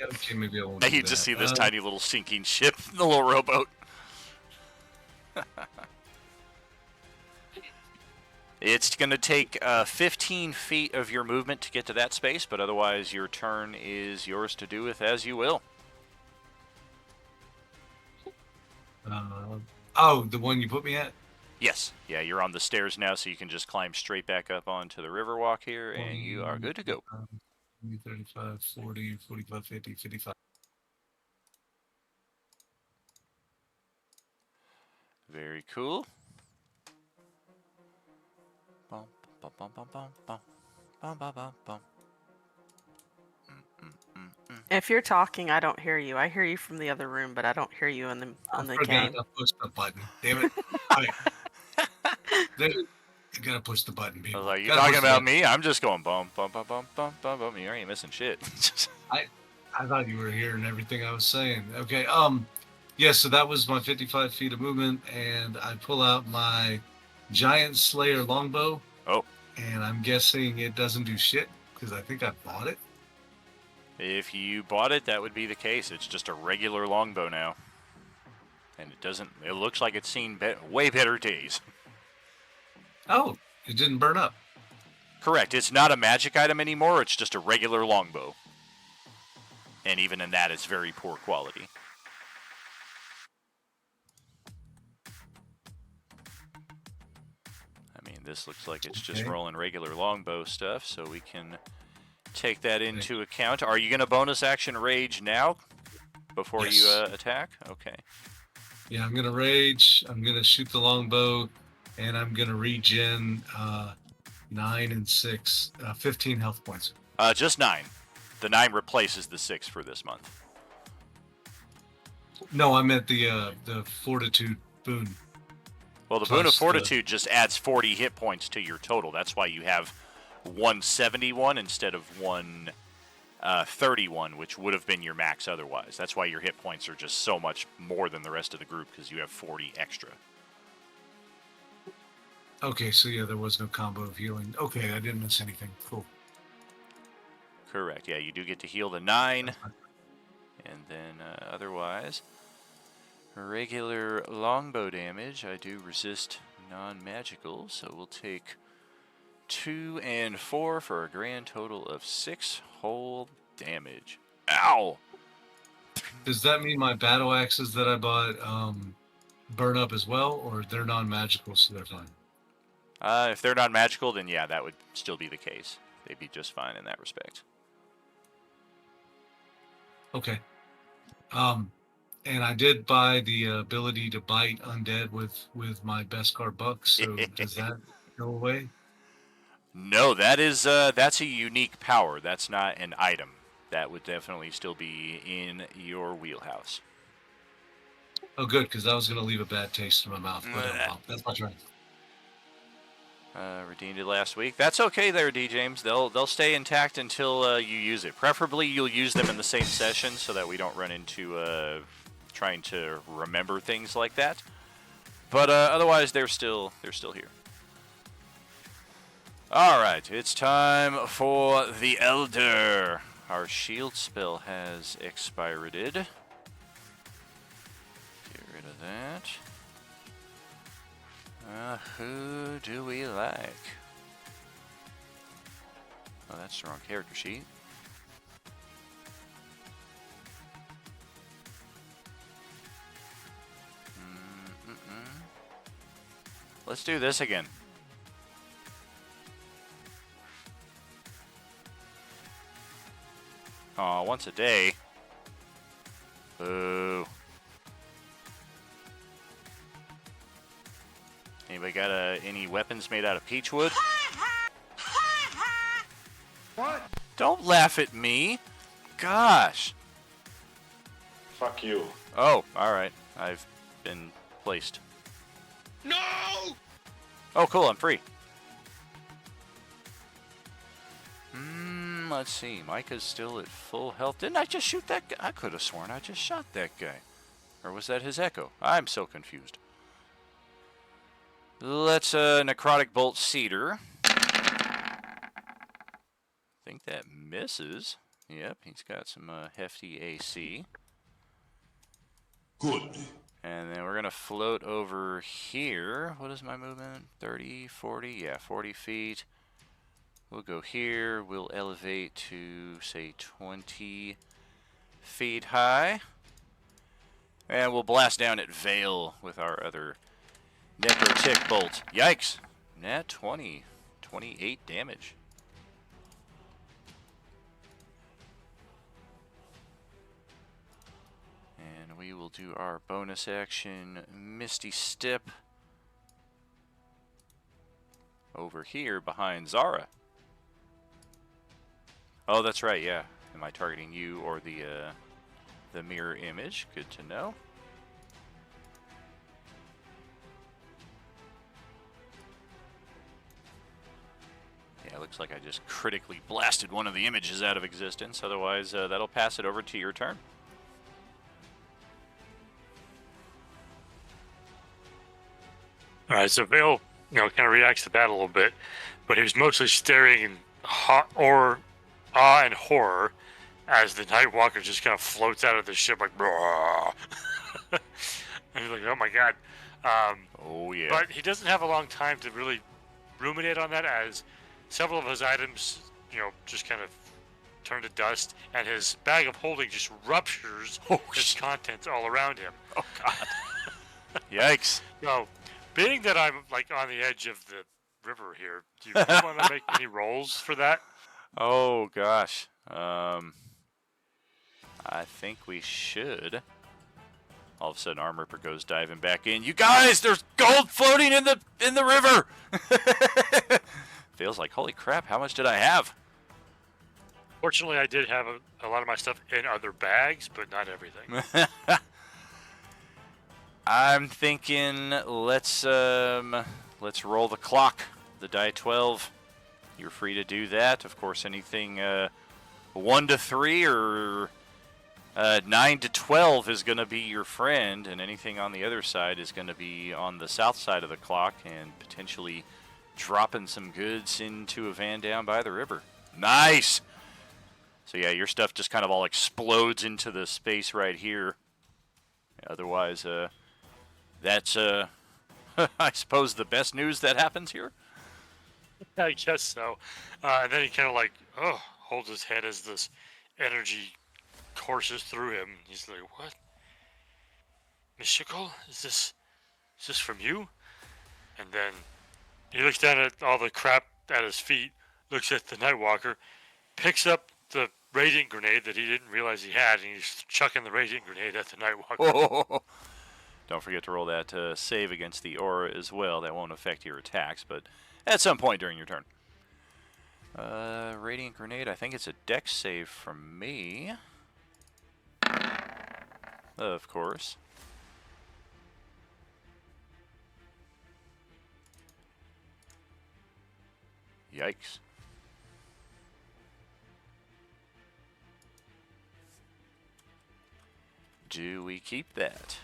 okay, maybe I won't. Now do you just that. see this tiny little sinking ship, the little rowboat. It's going to take 15 feet of your movement to get to that space, but otherwise your turn is yours to do with as you will. Oh, the one you put me at? Yes. Yeah, you're on the stairs now, so you can just climb straight back up onto the Riverwalk here, and you are good to go. 35, 40, 45, 50, 55. Very cool. Bum, bum, bum, bum, bum, bum. Bum, bum, bum, bum. If you're talking, I don't hear you. I hear you from the other room, but I don't hear you in the game. I forgot to push the button. Damn it. Right. You gotta push the button, I people. was like, you talking about me? I'm just going bum, bum, bum, bum, bum, bum, bum. You ain't missing shit. I thought you were hearing everything I was saying. Okay, yeah, so that was my 55 feet of movement, and I pull out my Giant Slayer longbow. Oh. And I'm guessing it doesn't do shit, because I think I bought it. If you bought it, that would be the case. It's just a regular longbow now. And it looks like it's seen way better days. Oh, it didn't burn up. Correct. It's not a magic item anymore. It's just a regular longbow. And even in that, it's very poor quality. I mean, this looks like it's just rolling regular longbow stuff, so we can take that into account. Are you going to bonus action rage now before you attack? Okay. Yeah, I'm going to rage. I'm going to shoot the longbow, and I'm going to regen 9 and 6, 15 health points. Just 9. The 9 replaces the 6 for this month. No, I meant the fortitude boon. Well, the boon of fortitude just adds 40 hit points to your total. That's why you have 171 instead of 131, which would have been your max otherwise. That's why your hit points are just so much more than the rest of the group, because you have 40 extra. Okay, so yeah, there was no combo of healing. Okay, I didn't miss anything. Cool. Correct. Yeah, you do get to heal the 9. And then otherwise, regular longbow damage. I do resist non-magical, so we'll take 2 and 4 for a grand total of 6 whole damage. Ow! Does that mean my battle axes that I bought burn up as well, or they're non-magical, so they're fine? If they're not magical, then yeah, that would still be the case. They'd be just fine in that respect. Okay. And I did buy the ability to bite undead with my Beskar buck. So does that go away? No, that's a unique power. That's not an item. That would definitely still be in your wheelhouse. Oh, good, because I was going to leave a bad taste in my mouth. But that's my turn. Redeemed it last week. That's okay there, D. James. They'll stay intact until you use it. Preferably, you'll use them in the same session so that we don't run into trying to remember things like that. But otherwise, they're still here. All right, it's time for the Elder. Our shield spell has expired. Get rid of that. Who do we like? Oh, that's the wrong character sheet. Let's do this again. Aw, once a day. Boo. Anybody got any weapons made out of peach wood? What? Don't laugh at me. Gosh. Fuck you. Oh, alright. I've been placed. No! Oh, cool, I'm free. Let's see. Micah's still at full health. Didn't I just shoot that guy? I could have sworn I just shot that guy. Or was that his echo? I'm so confused. Let's necrotic bolt cedar. I think that misses. Yep, he's got some hefty AC. Good. And then we're going to float over here. What is my movement? 30, 40? Yeah, 40 feet. We'll go here. We'll elevate to, say, 20 feet high. And we'll blast down at Vale with our other necrotic bolt. Yikes. Nat 20. 28 damage. And we will do our bonus action Misty Step over here behind Zara. Oh, that's right, yeah. Am I targeting you or the mirror image? Good to know. Yeah, it looks like I just critically blasted one of the images out of existence. Otherwise, that'll pass it over to your turn. All right, so Vale, kind of reacts to that a little bit, but he was mostly staring in awe and horror as the Nightwalker just kind of floats out of the ship like, "Bruh." And he's like, oh my god. Oh, yeah. But he doesn't have a long time to really ruminate on that, as several of his items, just kind of turn to dust, and his bag of holding just ruptures its contents all around him. Oh, God. Yikes. No, being that I'm like on the edge of the river here, do you want to make any rolls for that? Oh, gosh. I think we should. All of a sudden, Arm Ripper goes diving back in. You guys, there's gold floating in the river. Feels like, holy crap, how much did I have? Fortunately, I did have a lot of my stuff in other bags, but not everything. I'm thinking let's roll the clock. The die 12. You're free to do that. Of course, anything 1 to 3 or 9 to 12 is going to be your friend, and anything on the other side is going to be on the south side of the clock and potentially dropping some goods into a van down by the river. Nice! So yeah, your stuff just kind of all explodes into the space right here. Otherwise, that's, I suppose, the best news that happens here? I guess so. And then he kind of holds his head as this energy courses through him. He's like, what? Mystical? Is this Is this from you? And then he looks down at all the crap at his feet, looks at the Nightwalker, picks up the radiant grenade that he didn't realize he had, and he's chucking the radiant grenade at the Nightwalker. Don't forget to roll that save against the aura as well. That won't affect your attacks, but at some point during your turn. Radiant grenade, I think it's a dex save from me. Of course. Yikes. Do we keep that?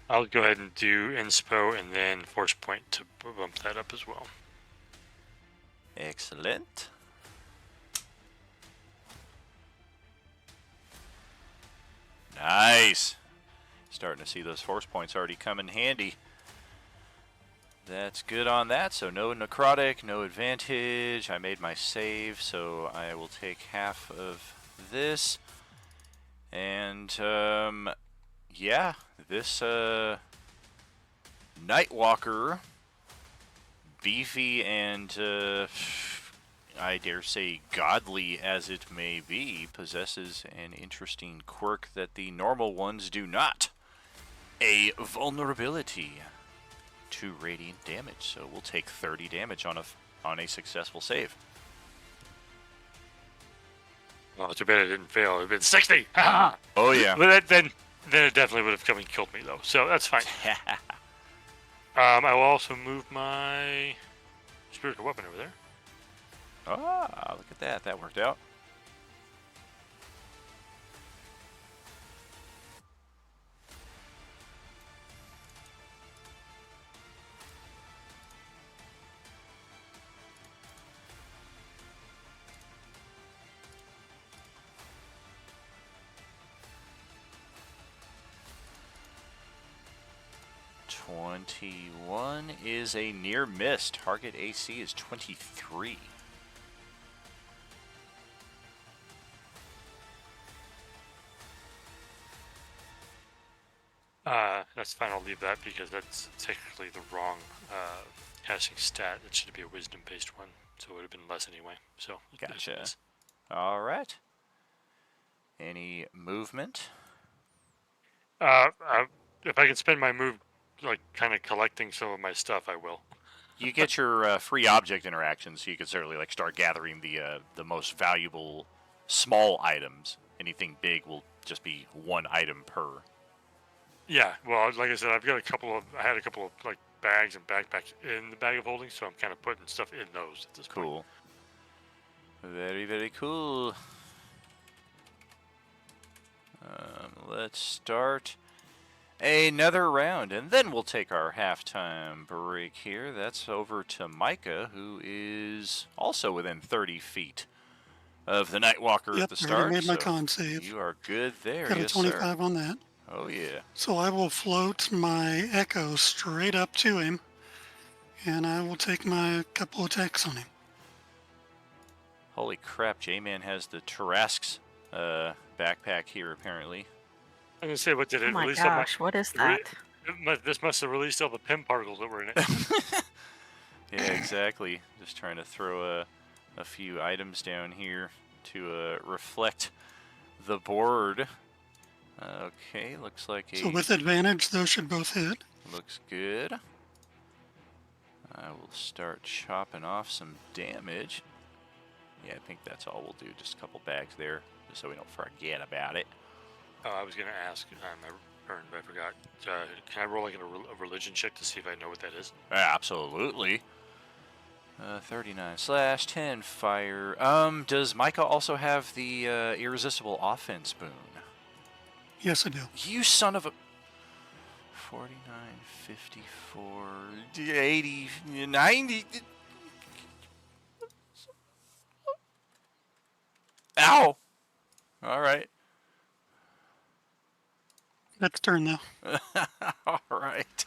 I'll go ahead and do inspo and then force point to bump that up as well. Excellent. Nice. Starting to see those force points already come in handy. That's good on that. So no necrotic, no advantage. I made my save, so I will take half of this. And yeah, this Nightwalker, beefy and I dare say godly as it may be, possesses an interesting quirk that the normal ones do not. A vulnerability to radiant damage. So we'll take 30 damage on a successful save. Well, too bad it didn't fail. It'd been 60. Oh yeah. But then it definitely would have come and killed me though. So that's fine. I will also move my spiritual weapon over there. Ah, look at that. That worked out. $21 is a near miss. Target AC is 23. That's fine. I'll leave that because that's technically the wrong casting stat. It should be a wisdom-based one, so it would have been less anyway. So Gotcha. All right. Any movement? If I can spend my move, like kind of collecting some of my stuff, I will. You get your free object interactions, so you can certainly like start gathering the most valuable small items. Anything big will just be one item per. Yeah, well, like I said, I had a couple of like bags and backpacks in the bag of holding, so I'm kind of putting stuff in those at this point. Cool. Very, very cool. Let's start another round, and then we'll take our halftime break here. That's over to Micah, who is also within 30 feet of the Nightwalker at the start. I made my so con save. You are good there. Got yes, a 25 sir. on that. Oh, yeah. So I will float my Echo straight up to him, and I will take my couple attacks on him. Holy crap, J-Man has the Tarrasque's backpack here, apparently. I'm going to say, what did it Oh my release? gosh, what is that? This must have released all the PIM particles that were in it. Yeah, exactly. Just trying to throw a few items down here to reflect the board. Okay, looks like So with advantage, those should both hit. Looks good. I will start chopping off some damage. Yeah, I think that's all we'll do. Just a couple bags there, just so we don't forget about it. Oh, I was going to ask on my turn, but I forgot. Can I roll like a religion check to see if I know what that is? Absolutely. 39 slash 10 fire. Does Micah also have the irresistible offense boon? Yes, I do. You son of a... 49, 54, 80, 90... Ow! Alright. That's turn, though. Alright.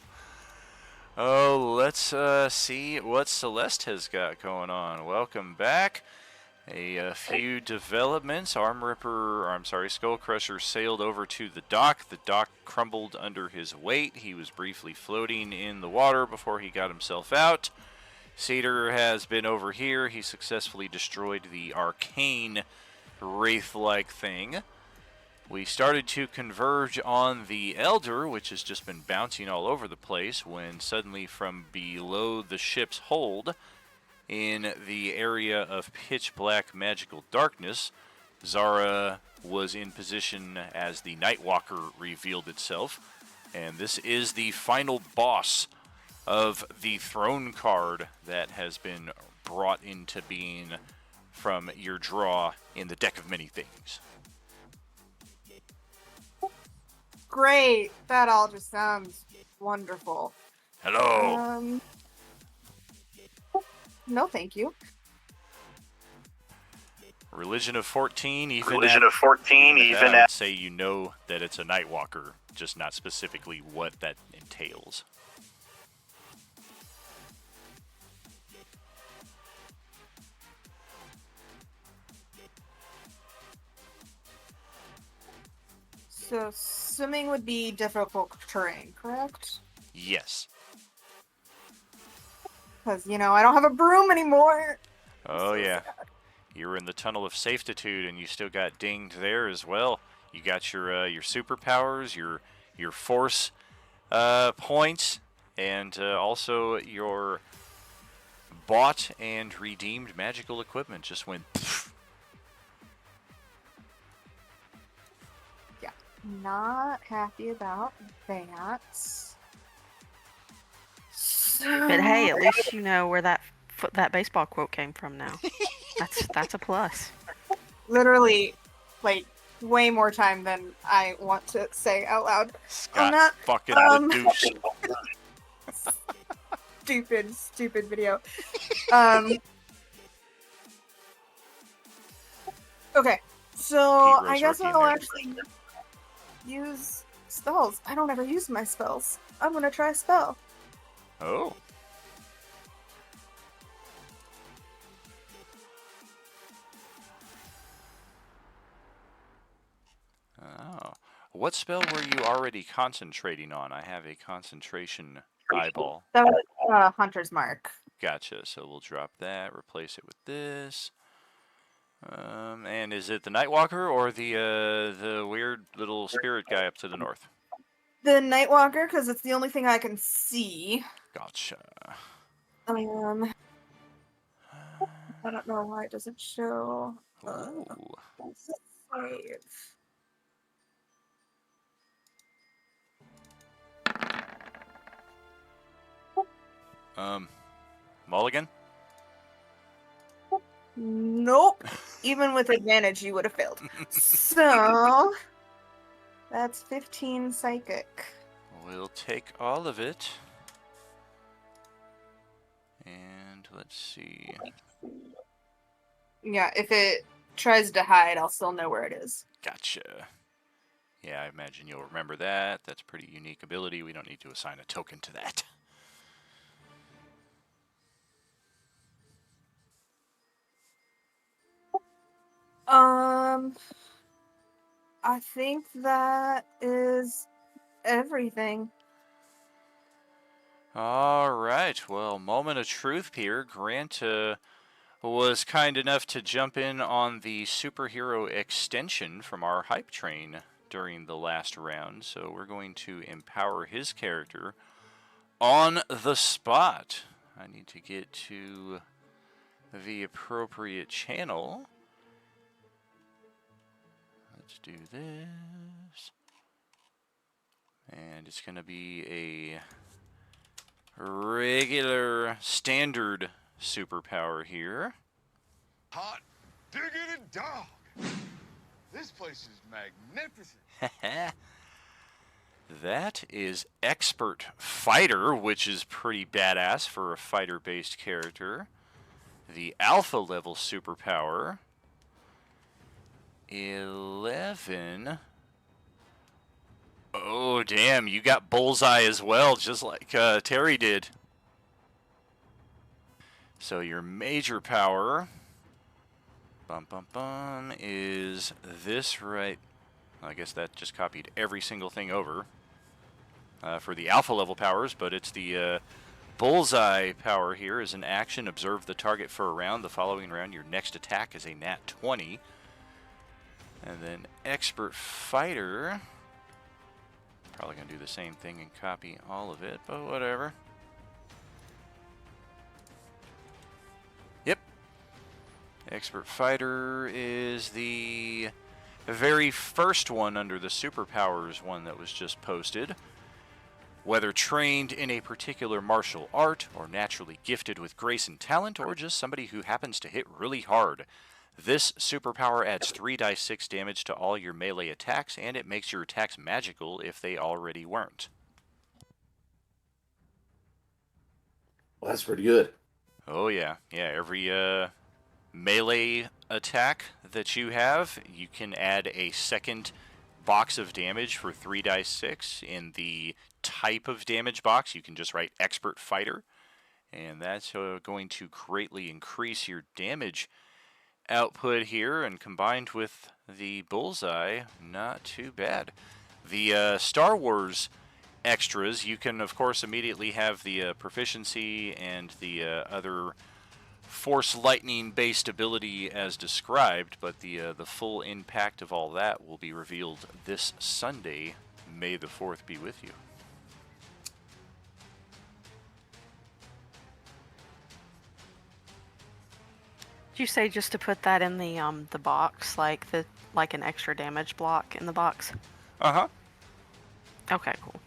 Oh, let's see what Celeste has got going on. Welcome back A few developments. Skull Crusher sailed over to the dock. The dock crumbled under his weight. He was briefly floating in the water before he got himself out. Satyr has been over here. He successfully destroyed the arcane wraith-like thing. We started to converge on the Elder, which has just been bouncing all over the place, when suddenly from below the ship's hold, in the area of pitch black magical darkness, Zara was in position as the Nightwalker revealed itself. And this is the final boss of the throne card that has been brought into being from your draw in the deck of many things. Great. That all just sounds wonderful. Hello. No, thank you. Religion of 14, even Religion of 14, even I would at say you know that it's a Nightwalker, just not specifically what that entails. So swimming would be difficult terrain, correct? Yes. Because, I don't have a broom anymore. Oh, yeah. You're in the Tunnel of Safetitude, and you still got dinged there as well. You got your superpowers, your force points, and also your bought and redeemed magical equipment just went pfft. Yeah, not happy about that. But hey, at least you know where that baseball quote came from now. That's a plus. Literally, like, way more time than I want to say out loud. Scott that, fucking the douche. Stupid video. Okay, so I guess I'll actually use spells. I don't ever use my spells. I'm gonna try a spell. Oh. Oh. What spell were you already concentrating on? I have a concentration eyeball. That was Hunter's Mark. Gotcha. So we'll drop that, replace it with this. And is it the Nightwalker or the weird little spirit guy up to the north? The Nightwalker, because it's the only thing I can see. Gotcha. I don't know why it doesn't show. Save. Mulligan? Nope. Even with advantage, you would have failed. So, that's 15 psychic. We'll take all of it. And let's see. Yeah, if it tries to hide, I'll still know where it is. Gotcha. Yeah, I imagine you'll remember that. That's a pretty unique ability. We don't need to assign a token to that. I think that is everything. All right. Well, moment of truth here. Grant was kind enough to jump in on the superhero extension from our hype train during the last round, so we're going to empower his character on the spot. I need to get to the appropriate channel. Let's do this. And it's going to be a regular standard superpower here. Hot diggity dog. This place is magnificent. That is Expert Fighter, which is pretty badass for a fighter-based character. The alpha level superpower, 11. Oh, damn, you got Bullseye as well, just like Terry did. So your major power Bum bum bum is this right? I guess that just copied every single thing over for the alpha level powers, but it's the bullseye power here is an action. Observe the target for a round. The following round, your next attack is a nat 20. And then expert fighter. Probably going to do the same thing and copy all of it, but whatever. Yep. Expert fighter is the very first one under the superpowers one that was just posted. Whether trained in a particular martial art, or naturally gifted with grace and talent, or just somebody who happens to hit really hard, this superpower adds 3 dice 6 damage to all your melee attacks, and it makes your attacks magical if they already weren't. Well, that's pretty good. Oh yeah, every melee attack that you have, you can add a second box of damage for 3 dice 6. In the type of damage box, you can just write expert fighter, and that's going to greatly increase your damage output here, and combined with the bullseye, not too bad. The Star Wars extras, you can of course immediately have the proficiency and the other force lightning based ability as described, but the full impact of all that will be revealed this Sunday. May the 4th be with you. Did you say just to put that in the box, like an extra damage block in the box? Uh-huh. Okay, cool.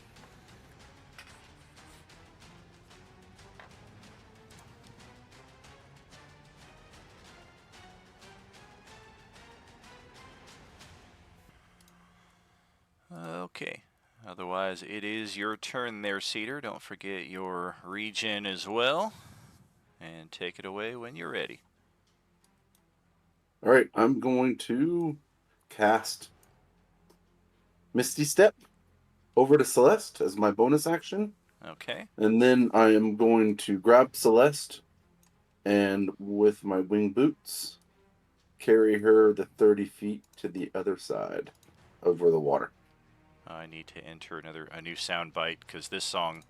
Okay. Otherwise, it is your turn there, Cedar. Don't forget your regen as well. And take it away when you're ready. All right, I'm going to cast Misty Step over to Celeste as my bonus action. Okay. And then I am going to grab Celeste and with my wing boots, carry her the 30 feet to the other side over the water. I need to enter a new sound bite because this song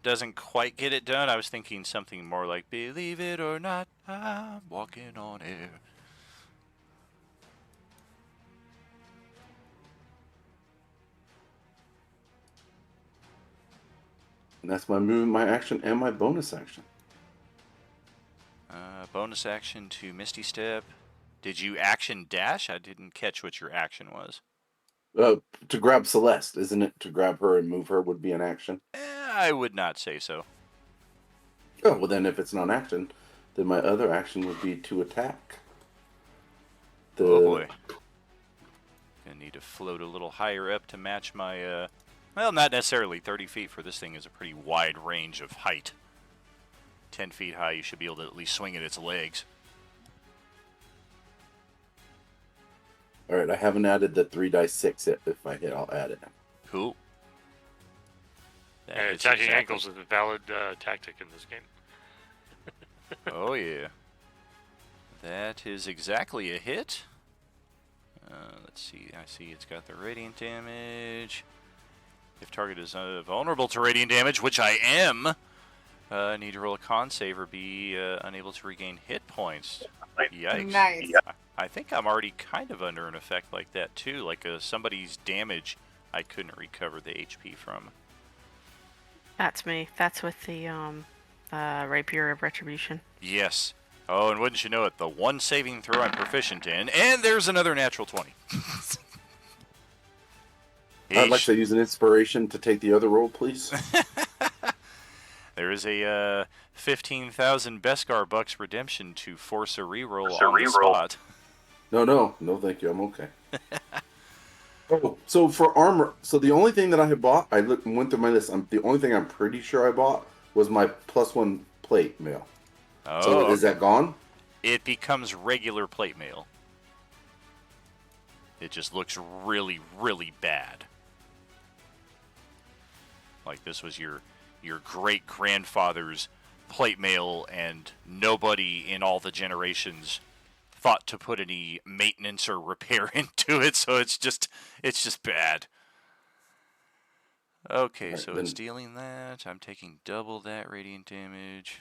doesn't quite get it done. I was thinking something more like, believe it or not, I'm walking on air. And that's my move, my action, and my bonus action. Bonus action to Misty Step. Did you action dash? I didn't catch what your action was. To grab Celeste, isn't it? To grab her and move her would be an action. I would not say so. Oh, well then if it's not action, then my other action would be to attack. Oh boy. Gonna need to float a little higher up to match my, well, not necessarily 30 feet, for this thing is a pretty wide range of height. 10 feet high, you should be able to at least swing at its legs. Alright, I haven't added the 3 dice 6 yet. If I hit, I'll add it. Cool. And attacking ankles is a valid tactic in this game. Oh yeah. That is exactly a hit. Let's see. I see it's got the radiant damage. If target is vulnerable to radiant damage, which I am, need to roll a con save or be unable to regain hit points. Yikes. Nice. I think I'm already kind of under an effect like that too, like somebody's damage I couldn't recover the HP from. That's me. That's with the Rapier of Retribution. Yes. Oh, and wouldn't you know it, the one saving throw I'm proficient in, and there's another natural 20. I'd like to use an inspiration to take the other roll, please. There is a 15,000 Beskar Bucks redemption to force a reroll on the spot. No, thank you. I'm okay. Oh, so for armor, so the only thing that I had bought, I went through my list. The only thing I'm pretty sure I bought was my +1 plate mail. Oh, so is that gone? It becomes regular plate mail. It just looks really, really bad. Like this was your great grandfather's plate mail, and nobody in all the generations thought to put any maintenance or repair into it, so it's just bad. Okay, Right, so then- it's dealing that. I'm taking double that radiant damage.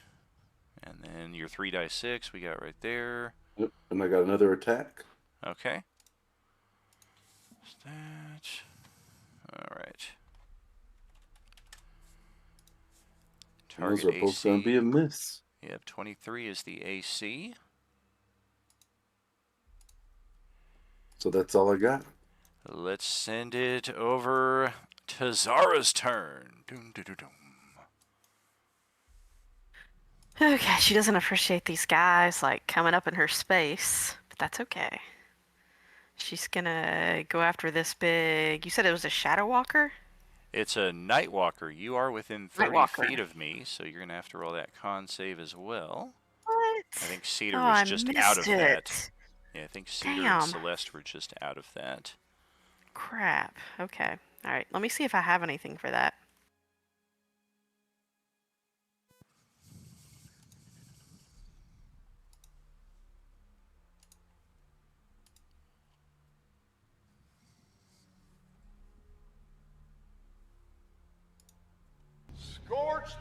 And then your 3d6 we got right there. Yep, and I got another attack. Okay. That. Alright. And those Target are both going to be a miss. Yep, 23 is the AC. So that's all I got. Let's send it over to Zara's turn. Doom, doom, doom, doom. Okay, she doesn't appreciate these guys like coming up in her space, but that's okay. She's gonna go after this big. You said it was a Shadow Walker? It's a Nightwalker. You are within 30 Nightwalker. feet of me, so you're going to have to roll that con save as well. What? I think Cedar Oh, was I just missed out of it. that. Yeah, I think Cedar Damn. and Celeste were just out of that. Crap. Okay. All right. Let me see if I have anything for that. Scorched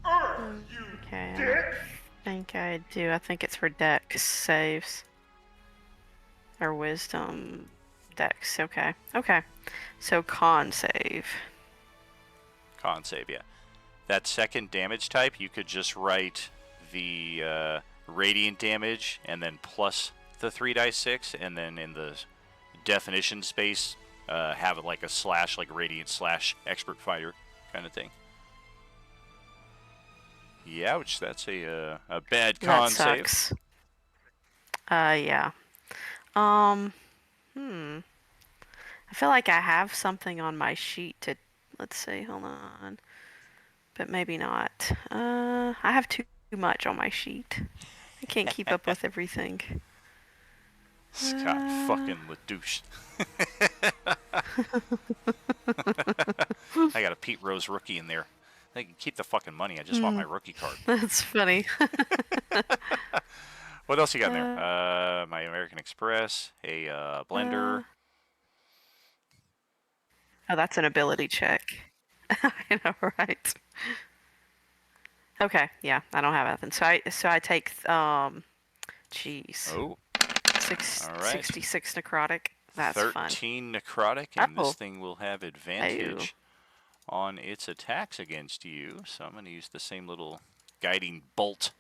earth, you Okay. dick! I think I do. I think it's for Dex saves. Or Wisdom. Dex. Okay. Okay. So con save. Con save, yeah. That second damage type, you could just write the radiant damage and then plus the 3d6, and then in the definition space, have it like a slash, like radiant slash expert fighter kind of thing. Yeah, which that's a bad con That save. sucks. Yeah. I feel like I have something on my sheet to. Let's see. Hold on. But maybe not. I have too much on my sheet. I can't keep up with everything. Scott fucking LaDouche. I got a Pete Rose rookie in there. They can keep the fucking money. I just want my rookie card. That's funny. What else you got in there? My American Express, a blender. Oh, that's an ability check. I know, right? Okay, yeah, I don't have nothing. So I take jeez. Oh, all right. 66 necrotic. That's 13 fun. necrotic, and Oh. this thing will have advantage on its attacks against you. So I'm going to use the same little guiding bolt.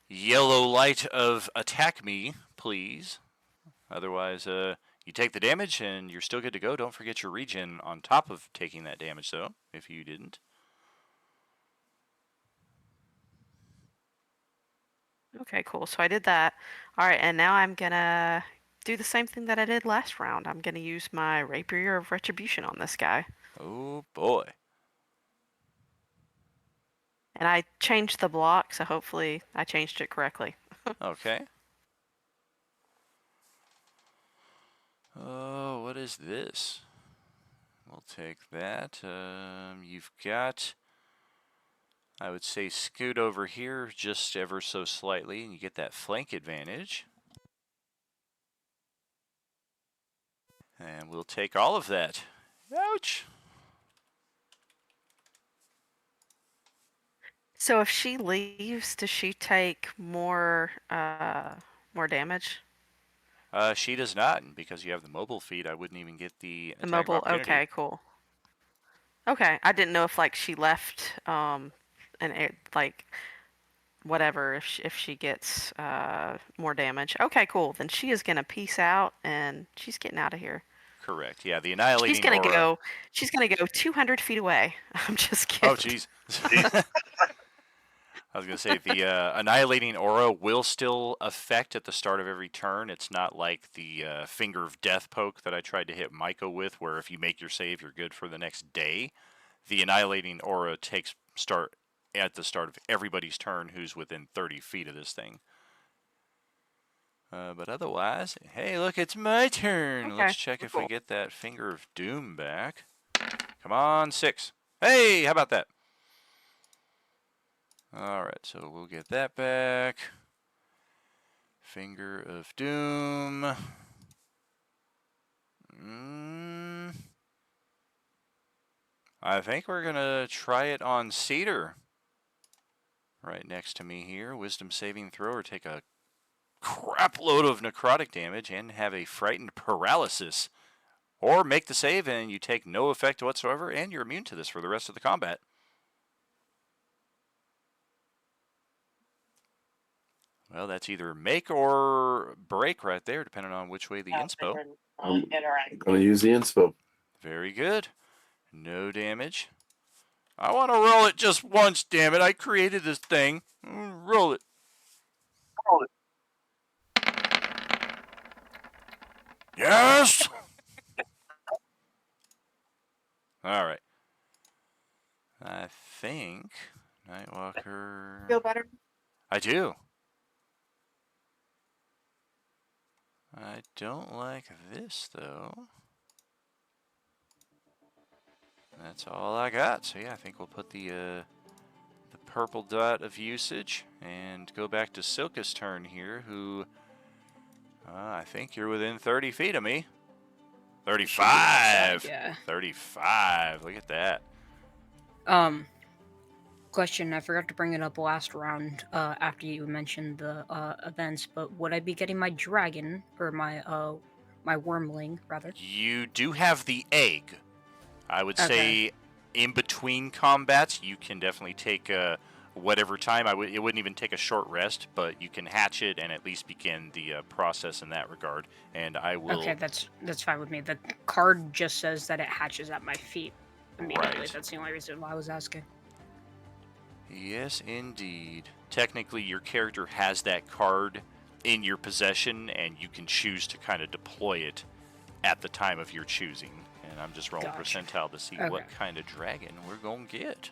Yellow light of attack me, please. Otherwise, you take the damage and you're still good to go. Don't forget your regen on top of taking that damage, though, if you didn't. Okay, cool. So I did that. All right, and now I'm gonna do the same thing that I did last round. I'm gonna use my Rapier of Retribution on this guy. Oh, boy. And I changed the block, so hopefully I changed it correctly. Okay. Oh, what is this? We'll take that. You've got, I would say, scoot over here just ever so slightly, and you get that flank advantage. And we'll take all of that. Ouch! So if she leaves, does she take more damage? She does not, and because you have the mobile feed, I wouldn't even get the The attack of mobile. opportunity. Okay, cool. Okay, I didn't know if like she left and it like whatever if she gets more damage. Okay, cool. Then she is gonna peace out and she's getting out of here. Correct. Yeah, the annihilating She's gonna aura. go. She's gonna go 200 feet away. I'm just kidding. Oh, jeez. I was going to say, the annihilating aura will still affect at the start of every turn. It's not like the finger of death poke that I tried to hit Micah with, where if you make your save, you're good for the next day. The annihilating aura takes start at the start of everybody's turn who's within 30 feet of this thing. But otherwise, hey, look, it's my turn. Okay, Let's check if we cool. get that finger of doom back. Come on, 6. Hey, how about that? Alright, so we'll get that back. Finger of Doom. I think we're going to try it on Cedar. Right next to me here. Wisdom saving throw or take a crap load of necrotic damage and have a frightened paralysis. Or make the save and you take no effect whatsoever and you're immune to this for the rest of the combat. Well, that's either make or break right there, depending on which way the inspo. I'm going to use the inspo. Very good. No damage. I want to roll it just once, damn it. I created this thing. Roll it. Roll it. Yes! Alright. I think Nightwalker... Feel better? I do. I don't like this, though. That's all I got. So yeah, I think we'll put the purple dot of usage and go back to Silka's turn here, who I think you're within 30 feet of me. 35! Yeah. 35, look at that. Question, I forgot to bring it up last round after you mentioned the events, but would I be getting my dragon, or my wormling, rather? You do have the egg. I would Okay. say in between combats, you can definitely take whatever time. It wouldn't even take a short rest, but you can hatch it and at least begin the process in that regard. And I will. Okay, that's fine with me. The card just says that it hatches at my feet immediately. Right. That's the only reason why I was asking. Yes, indeed. Technically, your character has that card in your possession, and you can choose to kind of deploy it at the time of your choosing. And I'm just rolling Gotcha. percentile to see Okay. what kind of dragon we're going to get.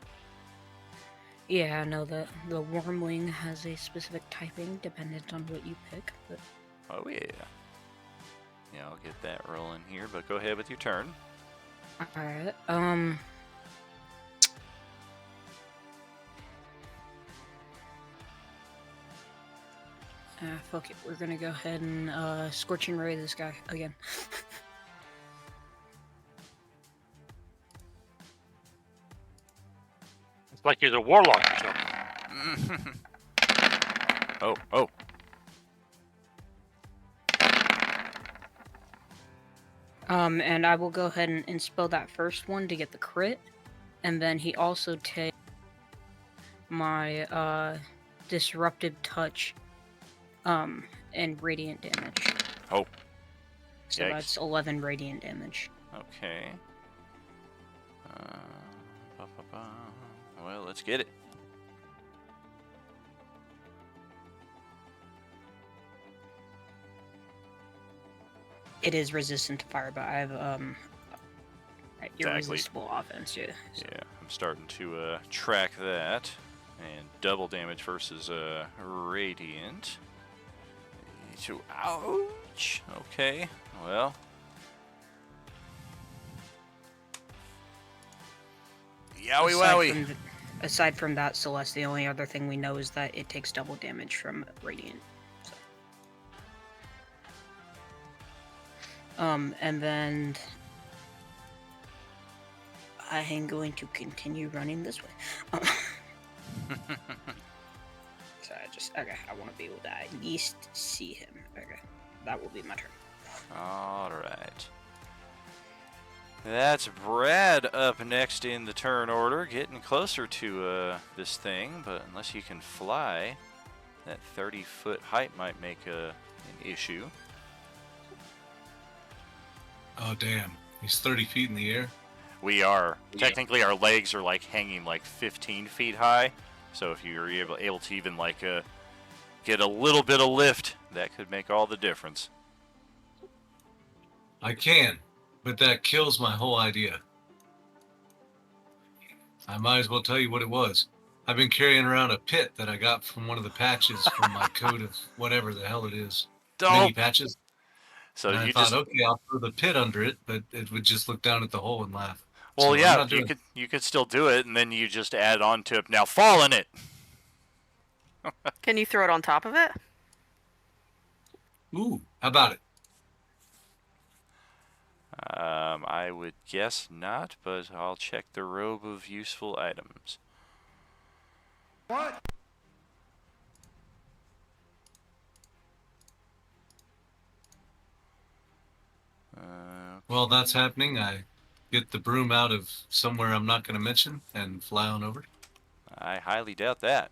Yeah, I know that the wormling has a specific typing dependent on what you pick, but... Oh, yeah. Yeah, I'll get that rolling here, but go ahead with your turn. Alright, fuck it. We're gonna go ahead and Scorching Ray this guy again. It's like you're the warlock or something. Oh. And I will go ahead and inspel that first one to get the crit, and then he also takes my Disruptive Touch and Radiant damage. Oh. So Yikes. that's 11 Radiant damage. Okay. Well, let's get it. It is resistant to fire, but I have Exactly. irresistible offense, yeah. So. Yeah, I'm starting to track that. And double damage versus Radiant. So, ouch! Okay, well. Yowie wowie! Aside from that, Celeste, the only other thing we know is that it takes double damage from Radiant. So. And then I am going to continue running this way. So I want to be able to at least see him. Okay, that will be my turn. Alright. That's Brad up next in the turn order, getting closer to this thing, but unless you can fly, that 30-foot height might make an issue. Oh, damn. He's 30 feet in the air. We are. Technically, our legs are like hanging like 15 feet high, so if you're able to even like get a little bit of lift, that could make all the difference. I can, but that kills my whole idea. I might as well tell you what it was. I've been carrying around a pit that I got from one of the patches from my coat of whatever the hell it is. Mini patches. So and I thought, okay, I'll throw the pit under it, but it would just look down at the hole and laugh. Well, so yeah, you could still do it, and then you just add on to it. Now fall in it. Can you throw it on top of it? Ooh, how about it? I would guess not, but I'll check the robe of useful items. What? While that's happening, I get the broom out of somewhere I'm not going to mention and fly on over. I highly doubt that.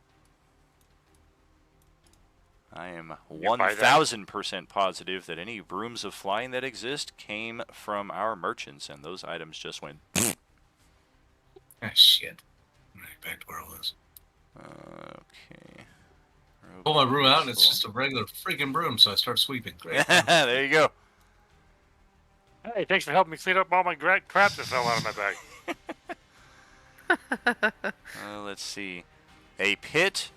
I am You buy that? 1000% positive that any brooms of flying that exist came from our merchants, and those items just went. Ah, shit. Right, back to where I was. Okay. Pull my broom out, and it's just a regular freaking broom, so I start sweeping. Great. There you go. Hey, thanks for helping me clean up all my crap that fell out of my bag. Let's see. A pit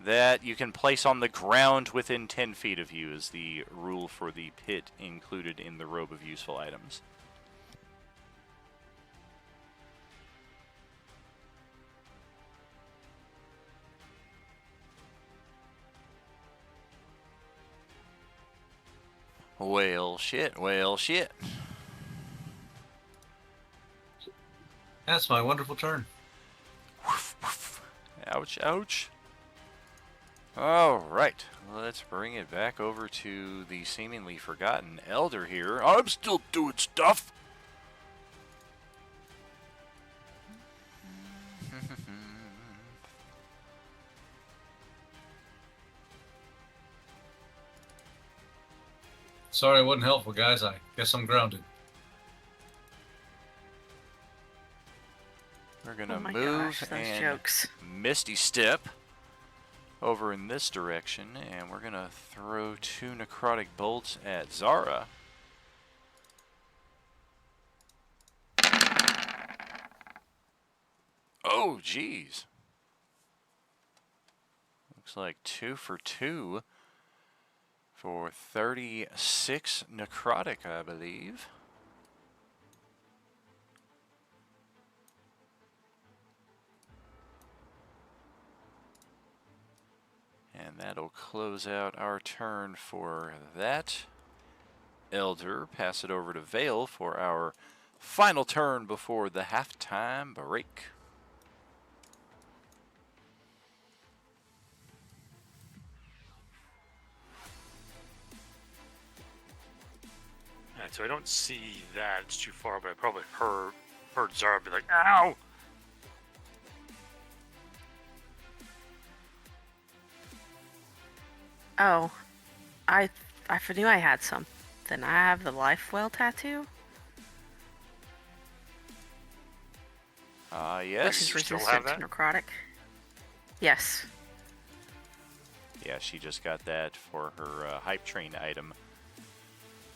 that you can place on the ground within 10 feet of you is the rule for the pit included in the robe of useful items. Well, shit. Well, shit. That's my wonderful turn. Ouch, ouch. Alright, let's bring it back over to the seemingly forgotten elder here. I'm still doing stuff! Sorry I wasn't helpful, guys. I guess I'm grounded. We're gonna Oh my move gosh, those and jokes. Misty Step over in this direction, and we're gonna throw 2 necrotic bolts at Zara. Oh, geez. Looks like 2 for 2 for 36 necrotic, I believe. And that'll close out our turn for that elder. Pass it over to Vale for our final turn before the halftime break. Alright, so I don't see that. It's too far, but I probably heard Zara be like, ow! Oh, I knew I had something. I have the life well tattoo, which Yes. is You still resistant have to that? necrotic. Yes. Yeah, she just got that for her hype train item.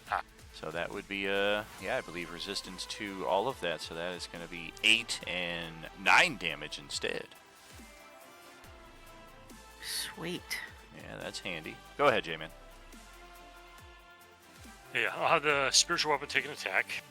Ah. So that would be, yeah, I believe resistance to all of that. So that is going to be 8 and 9 damage instead. Sweet. Yeah, that's handy. Go ahead, J-Man. Yeah, I'll have the spiritual weapon take an attack.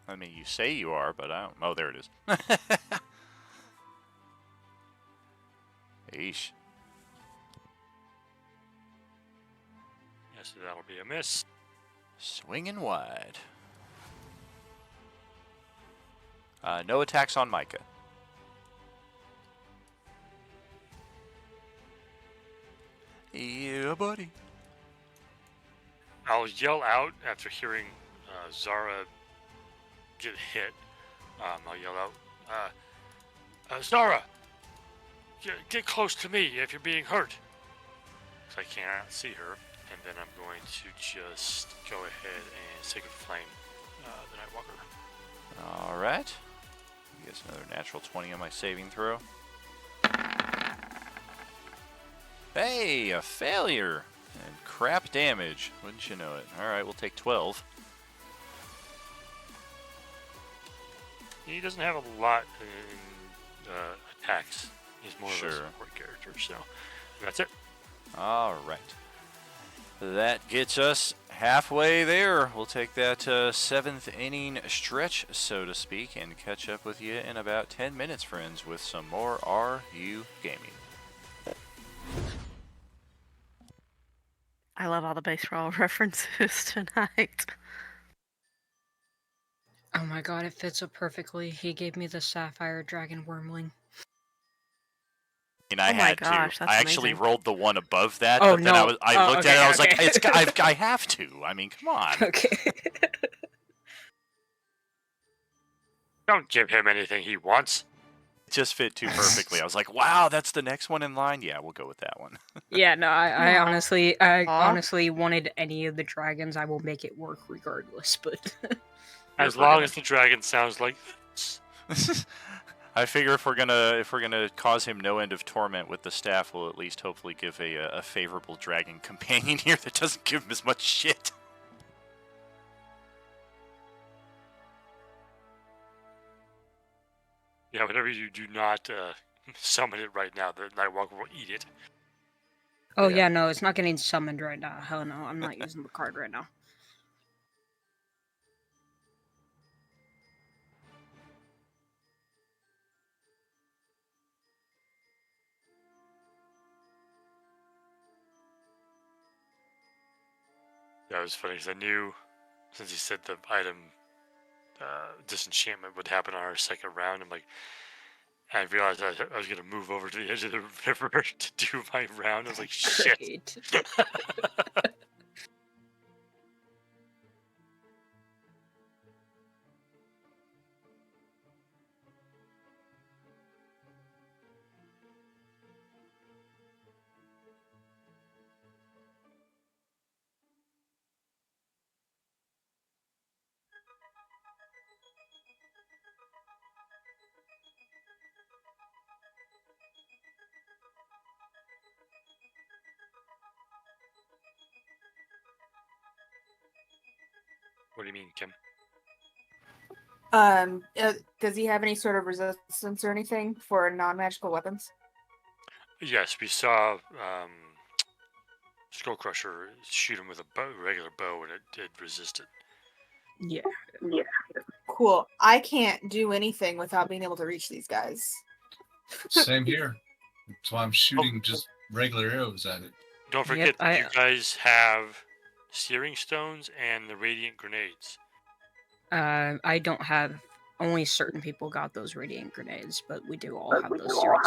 I mean, you say you are, but I don't. Oh, there it is. Eesh. Yeah, so that'll be a miss. Swinging wide. No attacks on Micah. Yeah, buddy. I'll yell out after hearing Zara get hit. I'll yell out, Zara, get close to me if you're being hurt. Because I cannot see her. And then I'm going to just go ahead and Sacred Flame the Nightwalker. All right. I guess another natural 20 on my saving throw. Hey, a failure. And crap damage. Wouldn't you know it? Alright, we'll take 12. He doesn't have a lot in attacks. He's more of a support character, so that's it. Alright. That gets us halfway there. We'll take that 7th inning stretch, so to speak, and catch up with you in about 10 minutes, friends, with some more Are You Gaming? I love all the baseball references tonight. Oh my god, it fits so perfectly. He gave me the Sapphire Dragon Wormling. And I my had gosh, to. that's I actually amazing. rolled the one above that, Oh, but then no. I looked at it, I was okay. like, I have to. I mean, come on. Okay. Don't give him anything he wants. It just fit too perfectly. I was like, wow, that's the next one in line. Yeah, we'll go with that one. Yeah, no, I Aw. honestly wanted any of the dragons. I will make it work regardless, but As long as the dragon sounds like this. I figure if we're gonna cause him no end of torment with the staff, we'll at least hopefully give a favorable dragon companion here that doesn't give him as much shit. Yeah, whenever you do not summon it right now, the Nightwalker will eat it. oh yeah, no, it's not getting summoned right now. Hell no, I'm not using the card right now. That was funny because I knew, since he said the item disenchantment would happen on our second round, I realized I was going to move over to the edge of the river to do my round. I was like, shit. Great. What do you mean, Kim? Does he have any sort of resistance or anything for non-magical weapons? Yes, we saw Skull Crusher shoot him with a regular bow, and it did resist it. Yeah. Yeah. Cool. I can't do anything without being able to reach these guys. Same here. That's why I'm shooting just regular arrows at it. Don't forget that you guys have Searing Stones and the Radiant Grenades. I don't have. Only certain people got those radiant grenades, but we do all have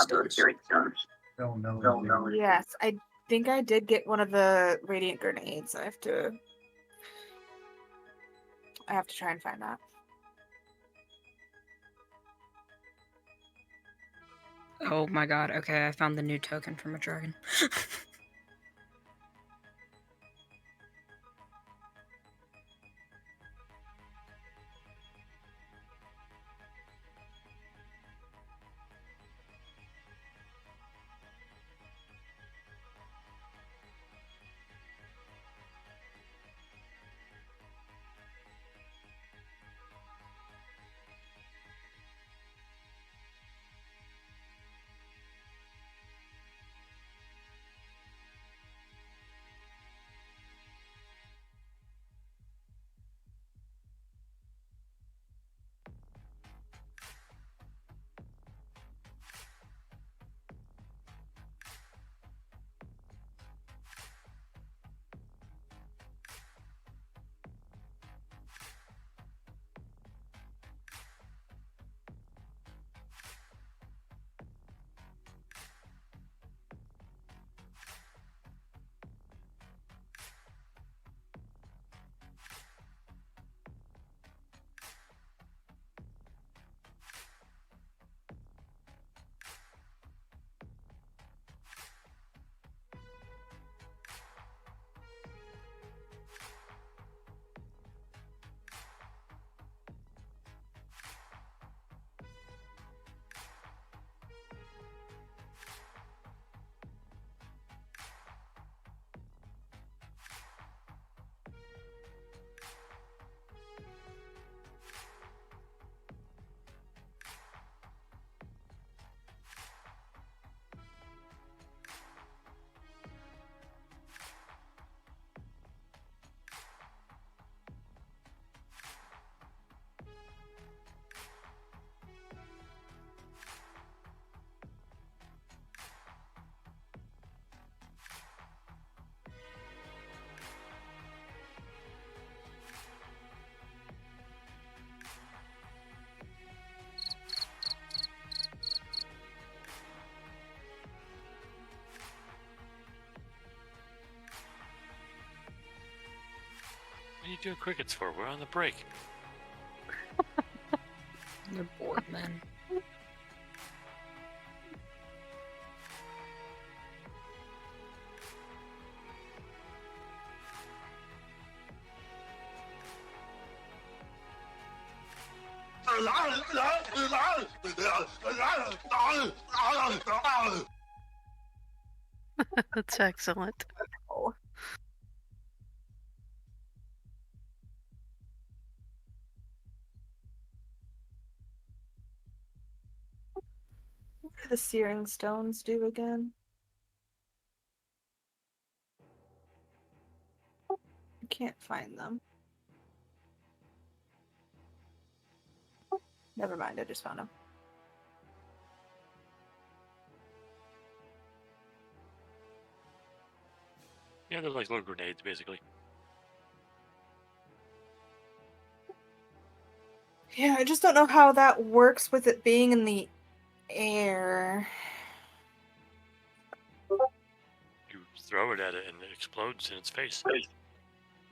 those searing stones. No. Yes, I think I did get one of the radiant grenades. I have to try and find that. Oh my god, okay, I found the new token from a dragon. doing crickets for? We're on the break. They're bored, man. That's excellent. Oh. What do the searing stones do again? I can't find them. Never mind, I just found them. Yeah, they're like little grenades, basically. Yeah, I just don't know how that works with it being in the air. You throw it at it and it explodes in its face.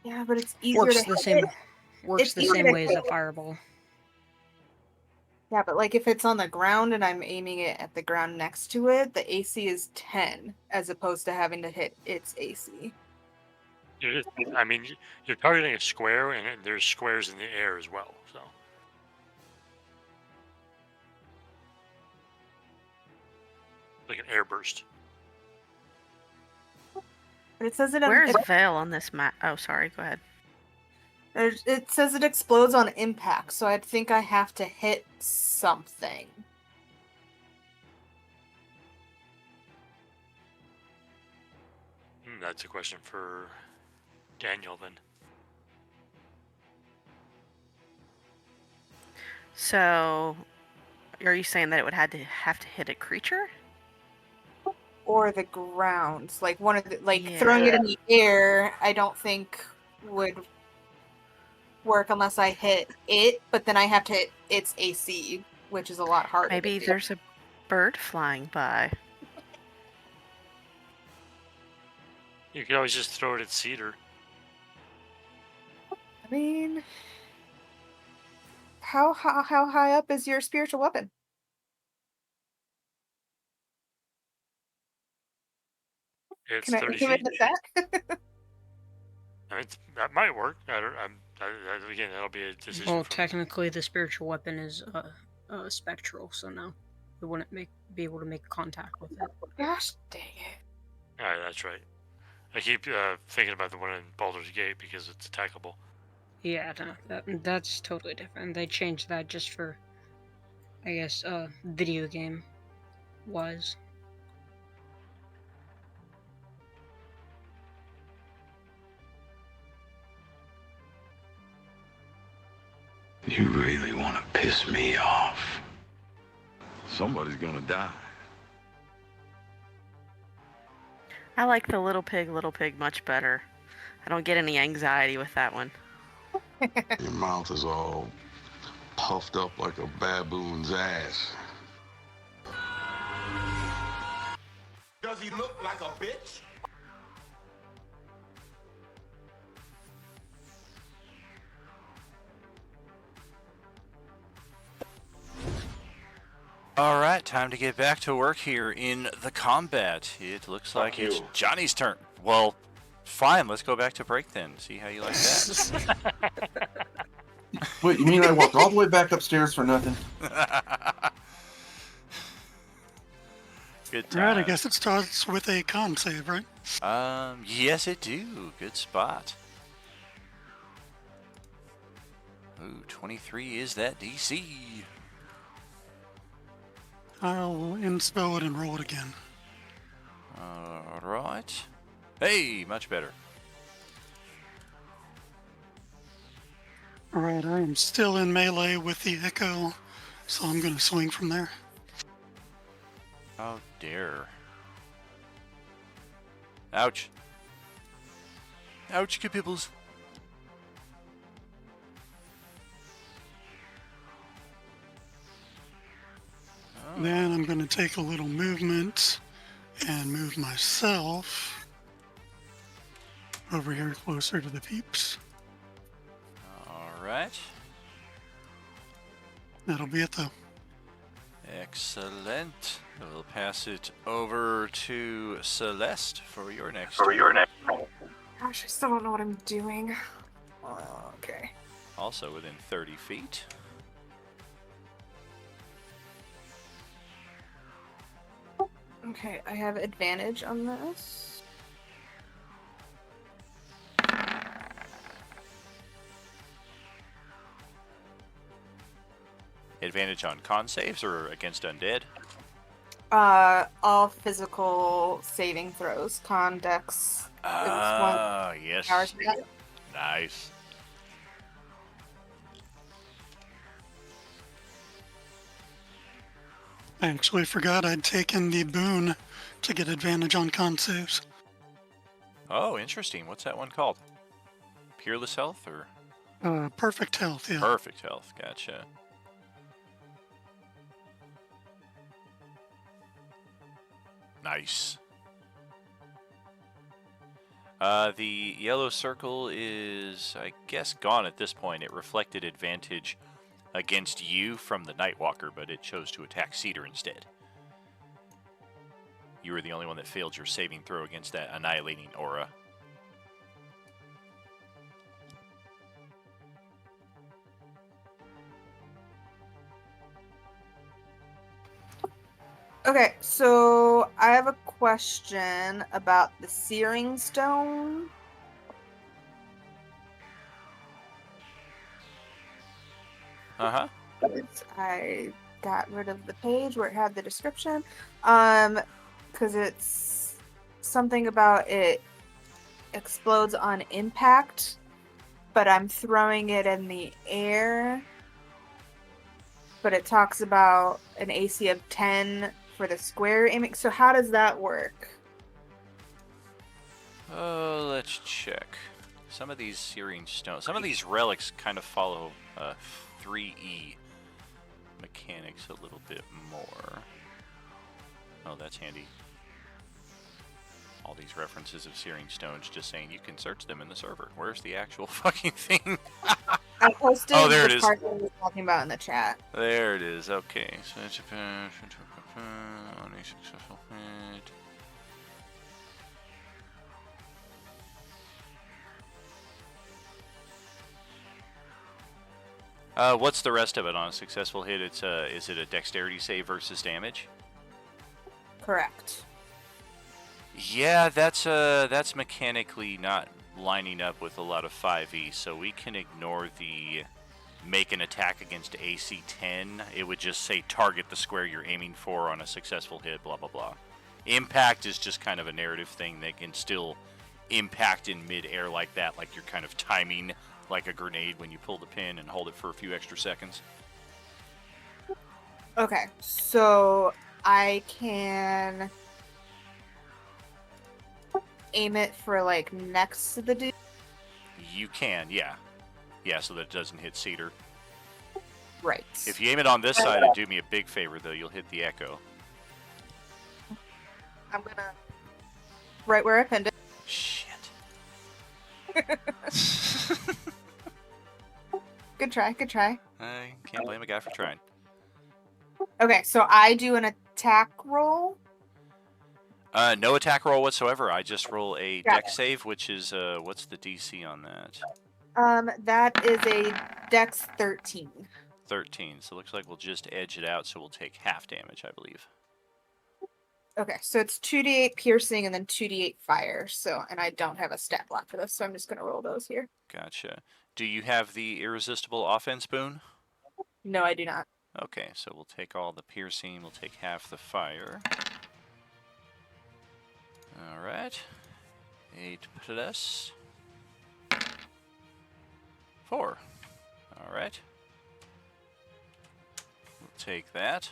Yeah, but it's easier Works to the hit same. it. Works It's the easier same to way as hit a fireball. Yeah, but like if it's on the ground and I'm aiming it at the ground next to it, the AC is 10 as opposed to having to hit its AC. I mean, you're targeting a square, and there's squares in the air as well. So, like an airburst. But it says it. Where is Vale on this map? Oh, sorry. Go ahead. It says it explodes on impact, so I think I have to hit something. That's a question for Daniel then. So, are you saying that it would have to hit a creature? Or the ground, like one of the throwing it in the air. I don't think would work unless I hit it, but then I have to hit its AC, which is a lot harder. Maybe there's a bird flying by. You could always just throw it at Cedar. I mean, how high up is your spiritual weapon? It's Can I 30 give it feet. a set? I mean, that might work. Again, that'll be a decision. Well, technically, the spiritual weapon is spectral, so no, we wouldn't be able to make contact with it. Gosh dang it! All right, that's right. I keep thinking about the one in Baldur's Gate because it's attackable. Yeah, no, that's totally different. They changed that just for, I guess, video game wise. You really want to piss me off. Somebody's gonna die. I like the little pig much better. I don't get any anxiety with that one. Your mouth is all puffed up like a baboon's ass. Does he look like a bitch? Alright, time to get back to work here in the combat. It looks like it's Johnny's turn. Well, fine, let's go back to break then. See how you like that. Wait, you mean I walked all the way back upstairs for nothing? Good Right, I time. guess it starts with a con save, right? Yes it do. Good spot. Ooh, 23 is that DC. I'll inspell it and roll it again. Alright. Hey, much better. Alright, I am still in melee with the echo, so I'm going to swing from there. Oh dear. Ouch. Ouch, Kipibbles. Then I'm going to take a little movement and move myself over here closer to the peeps. right. That'll be it, though. Excellent. We'll pass it over to Celeste for your next Gosh, I still don't know what I'm doing. Okay. Also within 30 feet. Okay, I have advantage on this. Advantage on con saves or against undead? All physical saving throws, con, dex. Ah, yes. Powers. Nice. I actually forgot I'd taken the boon to get advantage on con saves. Oh, interesting. What's that one called? Peerless health or Perfect health, yeah. perfect health? Gotcha. Nice. The yellow circle is, I guess, gone at this point. It reflected advantage against you from the Nightwalker, but it chose to attack Cedar instead. You were the only one that failed your saving throw against that annihilating aura. Okay, so I have a question about the Searing Stone. Uh-huh. I got rid of the page where it had the description. Because it's something about it explodes on impact, but I'm throwing it in the air. But it talks about an AC of 10 for the square aiming. So how does that work? Oh, let's check. Some of these searing stones, some of these relics kind of follow 3E mechanics a little bit more. Oh, that's handy. All these references of searing stones just saying you can search them in the server. Where's the actual fucking thing? I posted Oh, there it the is. part that we were talking about in the chat. There it is. Okay. So it's on a successful hit. What's the rest of it on a successful hit? It's is it a dexterity save versus damage? Correct. Yeah, that's mechanically not lining up with a lot of 5e, so we can ignore the make an attack against AC 10. It would just say target the square you're aiming for on a successful hit, blah blah blah. Impact is just kind of a narrative thing that can still impact in mid-air like that, like you're kind of timing like a grenade when you pull the pin and hold it for a few extra seconds. Okay, so I can aim it for like next to the dude. You can, yeah. Yeah, so that it doesn't hit Cedar. Right. If you aim it on this side and do me a big favor, though, you'll hit the Echo. I'm gonna right where I pinned it. Shit. Good try, good try. I can't blame a guy for trying. Okay, so I do an attack roll. No attack roll whatsoever. I just roll a Got dex save, which is, what's the DC on that? That is a Dex 13. 13. So it looks like we'll just edge it out, so we'll take half damage, I believe. Okay, so it's 2d8 piercing and then 2d8 fire. So, and I don't have a stat block for this, so I'm just gonna roll those here. Gotcha. Do you have the irresistible offense boon? No, I do not. Okay, so we'll take all the piercing, we'll take half the fire. Alright. 8 plus 4. Alright. We'll take that.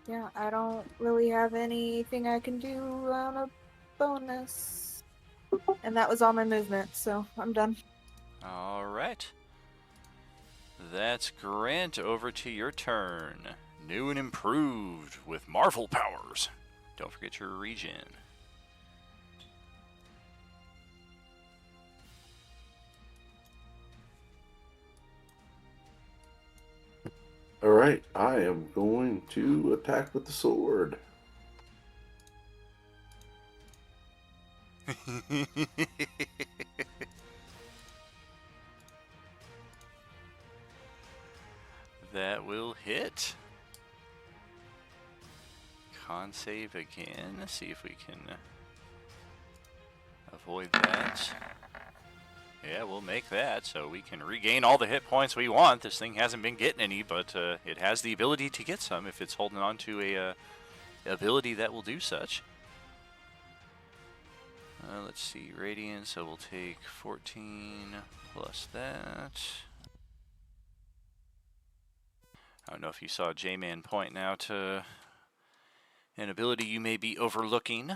Yeah, I don't really have anything I can do on a bonus. And that was all my movement, so I'm done. Alright. That's Grant. Over to your turn. New and improved with Marvel powers. Don't forget your regen. Alright, I am going to attack with the sword. That will hit. Con save again. Let's see if we can avoid that. Yeah, we'll make that so we can regain all the hit points we want. This thing hasn't been getting any, but it has the ability to get some if it's holding on to a ability that will do such. Let's see, Radiant, so we'll take 14 plus that. I don't know if you saw J-Man point now to an ability you may be overlooking.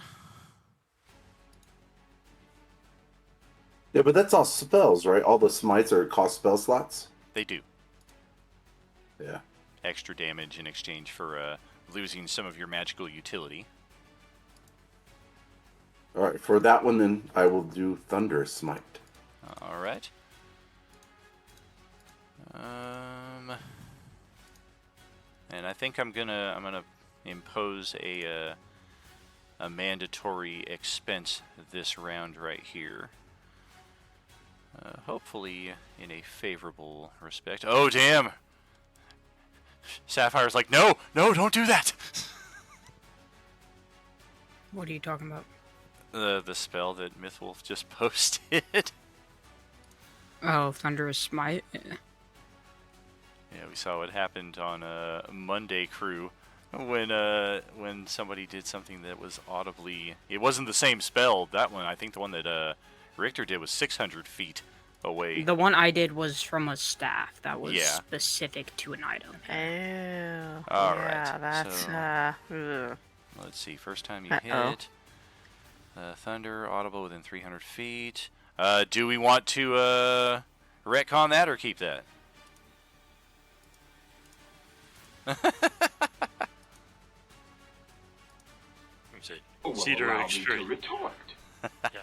Yeah, but that's all spells, right? All the smites are cost spell slots? They do. Yeah. Extra damage in exchange for losing some of your magical utility. Alright, for that one then, I will do Thunder Smite. Alright. And I think I'm gonna impose a mandatory expense this round right here. Hopefully in a favorable respect. Oh, damn! Sapphire's like, no, don't do that! What are you talking about? The spell that Mythwolf just posted. Oh, Thunderous Smite? Yeah, we saw what happened on Monday Crew when somebody did something that was audibly... It wasn't the same spell. That one, I think the one that Richter did was 600 feet away. The one I did was from a staff that was Yeah. specific to an item. Oh. All yeah, right, that's so- Let's see, first time you Uh-oh. hit. Thunder, audible within 300 feet. Do we want to retcon that or keep that? Let me see.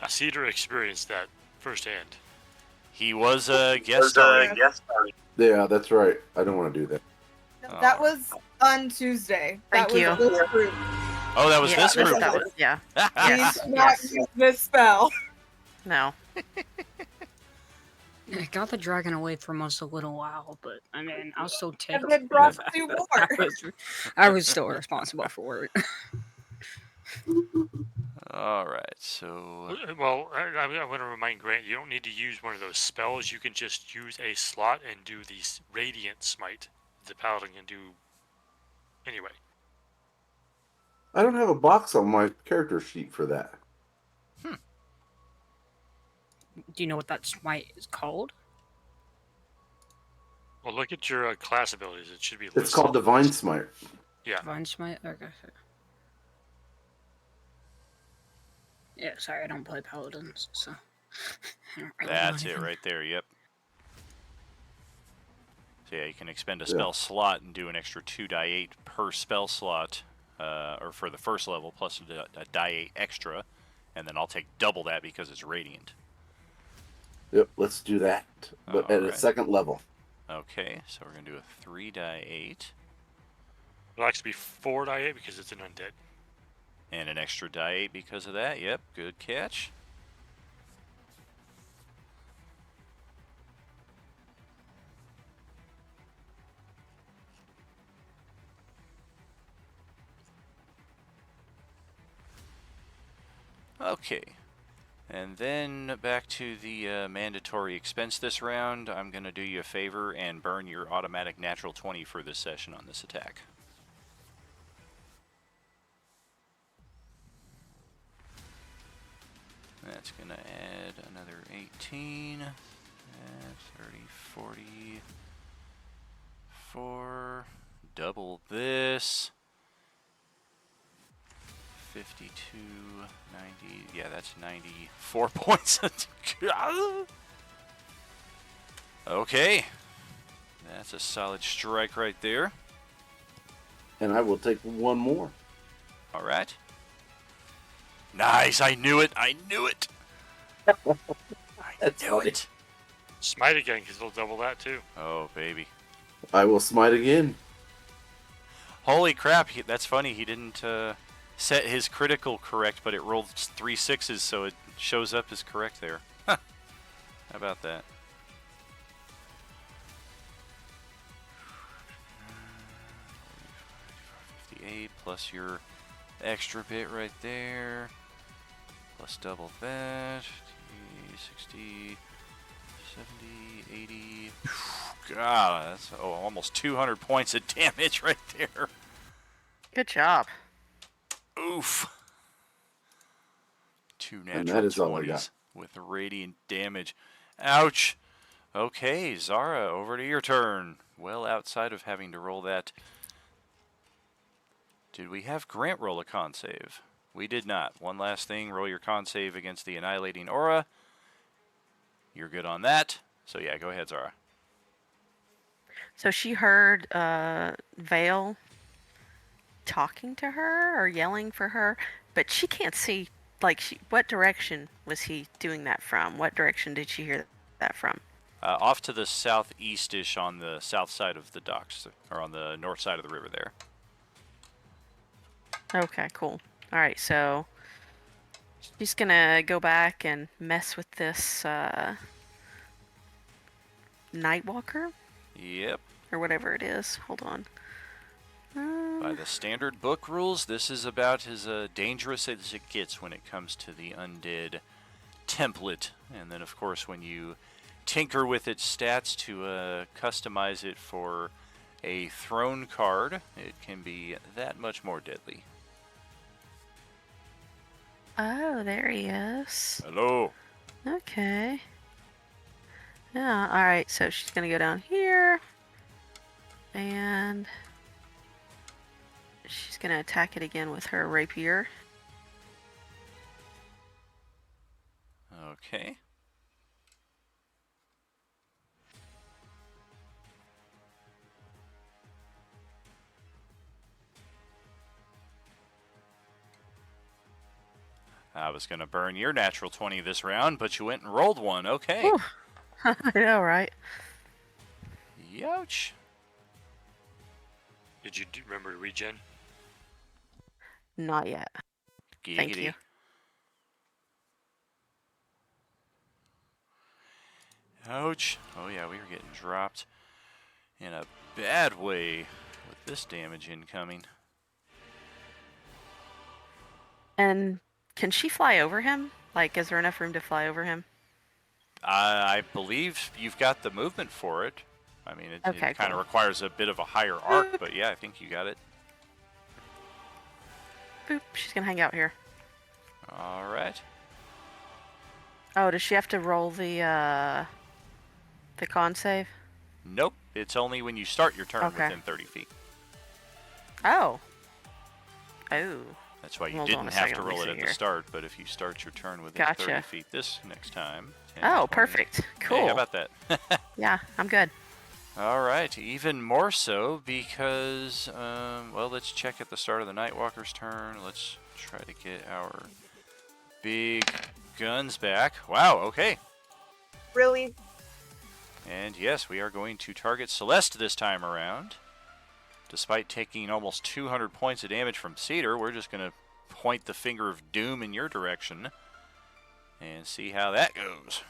Cedar experienced that firsthand. He was guest starring. Yeah, that's right. I don't want to do that. That was on Tuesday. Thank that you. Was this group. Oh, that was Yeah, this group. that was, yeah. Please do not use this spell. No. It got the dragon away from us a little while, but I mean, I'll still take And then brought 2 more. I was still responsible for it. All right, so Well, I'm going to remind Grant, you don't need to use one of those spells. You can just use a slot and do the Radiant Smite. The Paladin can do anyway. I don't have a box on my character sheet for that. Do you know what that smite is called? Well, look at your class abilities. It should be It's listed. called Divine Smite. Yeah. Divine smite? Okay. Yeah, sorry, I don't play paladins, so... I don't really know that's it anything. right there, yep. So yeah, you can expend a spell slot and do an extra 2 die 8 per spell slot, or for the first level, plus a die 8 extra, and then I'll take double that because it's Radiant. Yep, let's do that. But at a Alright. second level. Okay, so we're going to do a 3 die 8, It'll actually be 4 die 8 because it's an undead. and an extra die 8 because of that. Yep, good catch. Okay, and then back to the mandatory expense this round. I'm going to do you a favor and burn your automatic natural 20 for this session on this attack. That's going to add another 18, 30, 40, 4, double this. 52, 90, yeah, that's 94 points. Okay, that's a solid strike right there. and I will take one more. All right. Nice. I knew it. I knew it. I That's knew funny. it. Smite again, because it'll double that too. Oh, baby. I will smite again. Holy crap. That's funny. He didn't set his critical correct, but it rolled 3 6s, so it shows up as correct there. Huh. How about that? $58 plus your extra bit right there. Plus double that. 60, 70, 80. God, that's almost 200 points of damage right there. Good job. Oof. 2 And natural that is all I 20s got. with radiant damage. Ouch. Okay, Zara, over to your turn. Well outside of having to roll that. Did we have Grant roll a con save? We did not. One last thing, roll your con save against the Annihilating Aura. You're good on that. So yeah, go ahead, Zara. So she heard Vale talking to her or yelling for her, but she can't see. Like, what direction was he doing that from? What direction did she hear that from? Off to the southeast-ish on the south side of the docks, or on the north side of the river there. Okay, cool. All right, so she's gonna go back and mess with this Nightwalker Yep. or whatever it is. Hold on. By the standard book rules, this is about as dangerous as it gets when it comes to the undead template. And then, of course, when you tinker with its stats to customize it for a throne card, it can be that much more deadly. Oh, there he is. Hello. Okay. Yeah, alright, so she's gonna go down here. And she's gonna attack it again with her rapier. Okay. I was going to burn your natural 20 this round, but you went and rolled one. Okay. I know, right? Youch. Did you remember to regen? Not yet. Giggity. Thank you. Ouch. Oh yeah, we were getting dropped in a bad way with this damage incoming. And can she fly over him? Like, is there enough room to fly over him? I believe you've got the movement for it. I mean, it Okay, kind of cool. requires a bit of a higher arc, but yeah, I think you got it. Boop, she's gonna hang out here. All right. Oh, does she have to roll the con save? Nope. It's only when you start your turn Okay. within 30 feet. Oh. Oh. That's why you Hold on didn't a have second, to let me roll it see at here. the start, but if you start your turn within 30 Gotcha. feet this next time. 10, Oh, 20. perfect. Cool. Hey, how about that? Yeah, I'm good. All right, even more so because, well, let's check at the start of the Nightwalker's turn. Let's try to get our big guns back. Wow, okay. Really? And yes, we are going to target Celeste this time around. Despite taking almost 200 points of damage from Cedar, we're just going to point the finger of doom in your direction and see how that goes.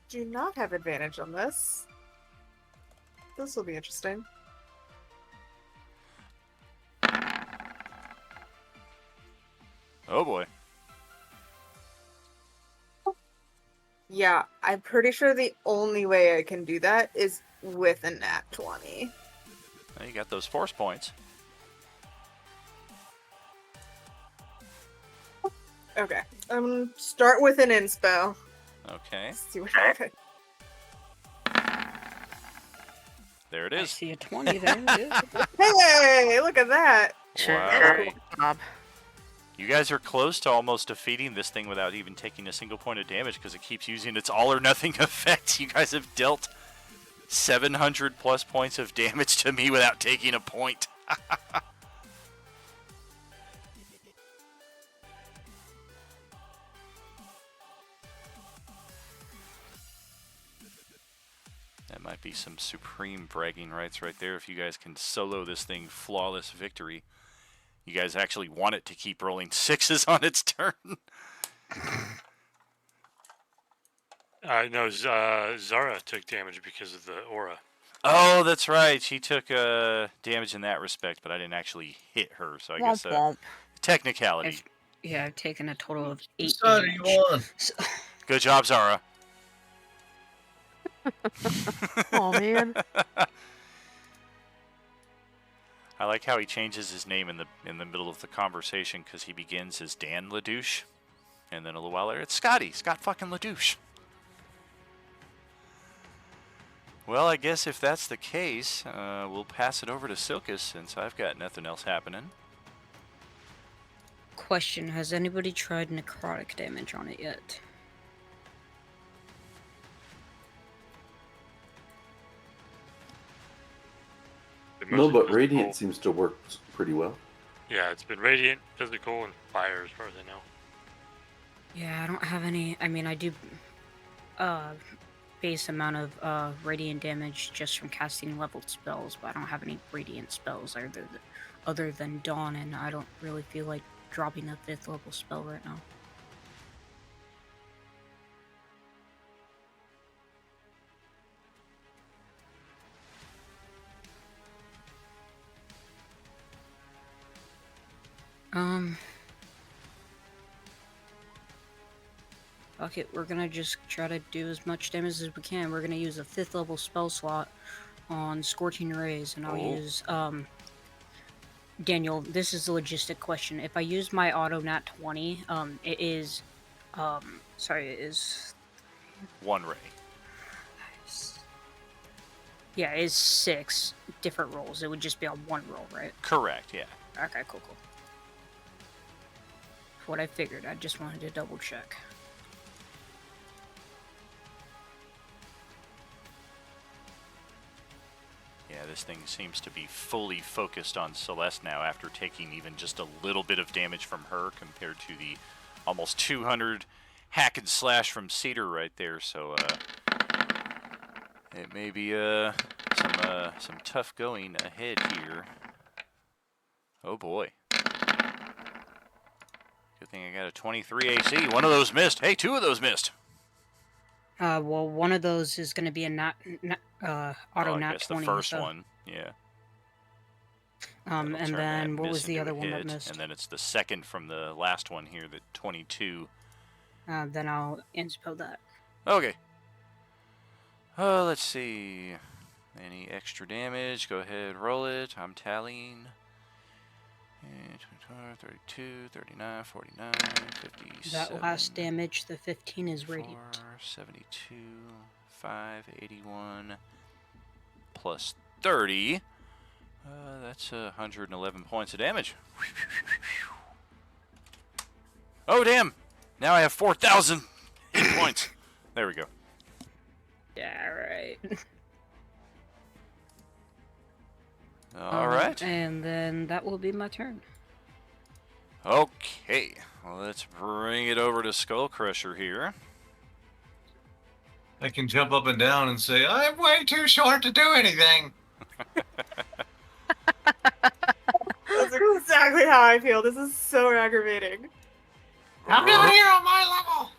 Do not have advantage on this. This will be interesting. Oh boy. Yeah, I'm pretty sure the only way I can do that is with a nat 20. Well, you got those force points. Okay, start with an inspo. Okay, See what happens. there it I is. see a 20 there. Good. Hey, look at that! Wow. Good job. You guys are close to almost defeating this thing without even taking a single point of damage because it keeps using its all or nothing effect. You guys have dealt 700 plus points of damage to me without taking a point. That might be some supreme bragging rights right there. If you guys can solo this thing flawless victory. You guys actually want it to keep rolling 6s on its turn. No, Zara took damage because of the aura. Oh, that's right. She took damage in that respect, but I didn't actually hit her, so I guess technicality. I've taken a total of 8 side are damage. you on? So, Good job, Zara. Oh man. I like how he changes his name in the middle of the conversation because he begins as Dan LaDouche, and then a little while later it's Scott fucking LaDouche. Well, I guess if that's the case, we'll pass it over to Silkus since I've got nothing else happening. question, has anybody tried necrotic damage on it yet? No, but Radiant seems to work pretty well. Yeah, it's been Radiant, Physical, and Fire as far as I know. Yeah, I don't have any. I mean, I do base amount of radiant damage just from casting leveled spells, but I don't have any radiant spells other than Dawn, and I don't really feel like dropping a 5th level spell right now. Fuck it, we're gonna just try to do as much damage as we can. We're gonna use a 5th level spell slot on Scorching Rays, and I'll use, Daniel, this is a logistic question. If I use my auto nat 20, it is, it is... 1 ray. Yeah, it is 6 different rolls. It would just be on 1 roll, right? Correct, yeah. Okay, cool. What I figured, I just wanted to double check. Yeah, this thing seems to be fully focused on Celeste now after taking even just a little bit of damage from her compared to the almost 200 hack and slash from Cedar right there. So it may be some tough going ahead here. Oh boy. Good thing I got a 23 AC. One of those missed. Hey, 2 of those missed. Well, one of those is going to be a auto nat 20. The first one, yeah. And then what was the other one that missed? And then it's the second from the last one here, the 22. Then I'll inspel that. Okay. Let's see. Any extra damage? Go ahead, roll it. I'm tallying. 32, 39, 49, 57. That last damage, the 15 is radiant. 72, 5, 81, plus 30. That's 111 points of damage. Oh, damn! Now I have 4,000 hit points. There we go. Yeah, right. All right. And then that will be my turn. Okay. Well, let's bring it over to Skull Crusher here. I can jump up and down and say, I'm way too short to do anything. That's exactly how I feel. This is so aggravating. I'm not here on my level.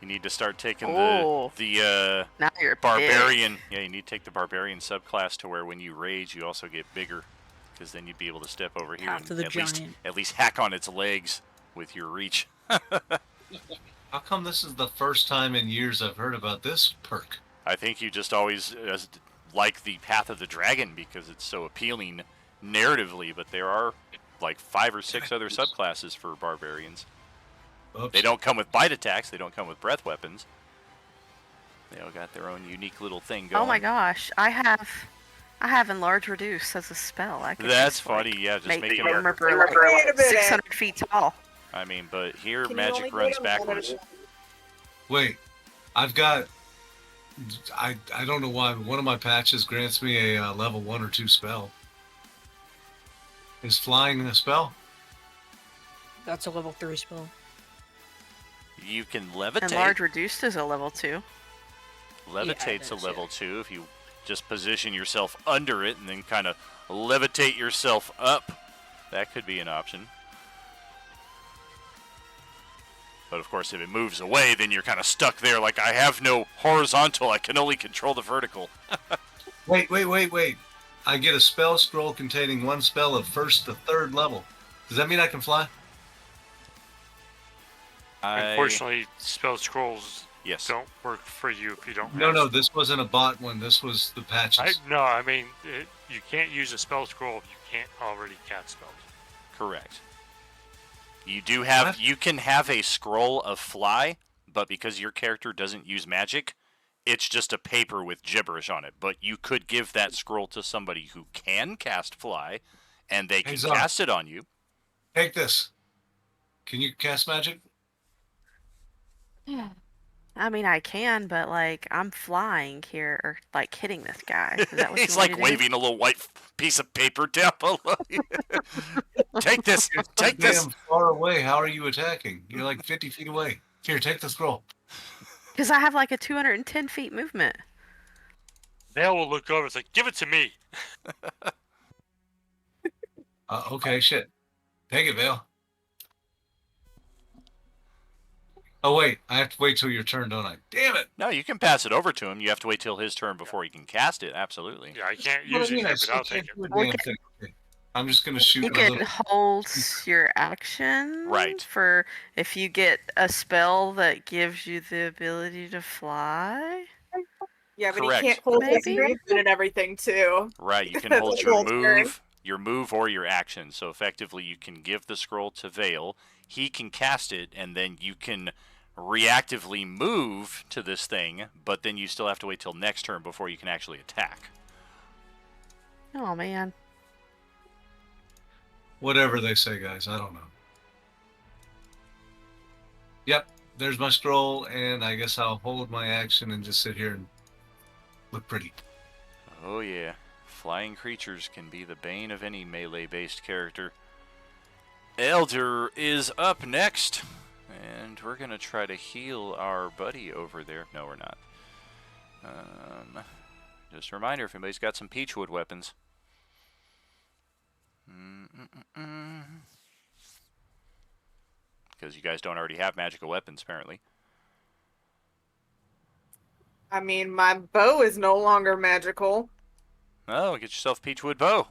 You need to start taking Oh. the Now you're barbarian. big. Yeah, you need to take the barbarian subclass to where when you rage, you also get bigger, because then you'd be able to step over here Path and of the at least hack on its legs with your reach. How come this is the first time in years I've heard about this perk? I think you just always like the Path of the Dragon because it's so appealing narratively, but there are like 5 or 6 other subclasses for barbarians. Oops. They don't come with bite attacks. They don't come with breath weapons. They all got their own unique little thing going. Oh my gosh, I have enlarge reduce as a spell. I could That's just, like, funny. Yeah, just make make the it. armor Wait a minute. 600 feet tall. I mean, but here Can you only magic go runs to backwards. Wait, I've got I don't know why, but one of my patches grants me a level 1 or 2 spell. Is flying a spell? That's a level 3 spell. You can levitate. Enlarge reduced is a level 2. Levitate's Yeah, a level 2 if you just position yourself under it and then kind of levitate yourself up. That could be an option. But of course, if it moves away, then you're kind of stuck there like, I have no horizontal, I can only control the vertical. Wait. I get a spell scroll containing 1 spell of 1st to 3rd level. Does that mean I can fly? Unfortunately, spell scrolls Yes. don't work for you if you don't. No, this wasn't a bot one. This was the patches. I mean, you can't use a spell scroll if you can't already cast spells. Correct. You do have, What? you can have a scroll of fly, but because your character doesn't use magic, it's just a paper with gibberish on it. But you could give that scroll to somebody who can cast fly, and they can Zara. cast it on you. Take this. Can you cast magic? I mean, I can, but like I'm flying here, or like hitting this guy. Is that what He's you want like me to do? waving a little white piece of paper down below you. Take this. Take this. Damn far away. How are you attacking? You're like 50 feet away. Here, take the scroll. Because I have like a 210 feet movement. Vale will look over and say, "Give it to me." Okay, shit. Take it, Vale. Oh, wait. I have to wait till your turn, don't I? Damn it. No, you can pass it over to him. You have to wait till his turn before he can cast it. Absolutely. Yeah, I can't What use do you it mean? I here, but still I'll can't take it. do a damn thing. Okay. I'm just going to shoot You my can little... hold your action Right. for if you get a spell that gives you the ability to fly. Yeah, but Correct. he can't hold his Maybe? movement and everything too. Right, you can That's hold a your whole turn. move or your action. So effectively, you can give the scroll to Vale. He can cast it, and then you can reactively move to this thing. But then you still have to wait till next turn before you can actually attack. Oh man. Whatever they say, guys. I don't know. Yep, there's my scroll, and I guess I'll hold my action and just sit here and look pretty. Oh yeah, flying creatures can be the bane of any melee-based character. Elder is up next, and we're gonna try to heal our buddy over there. No, we're not. Just a reminder, if anybody's got some peachwood weapons. Because you guys don't already have magical weapons, apparently. I mean, my bow is no longer magical. Oh, get yourself a peachwood bow.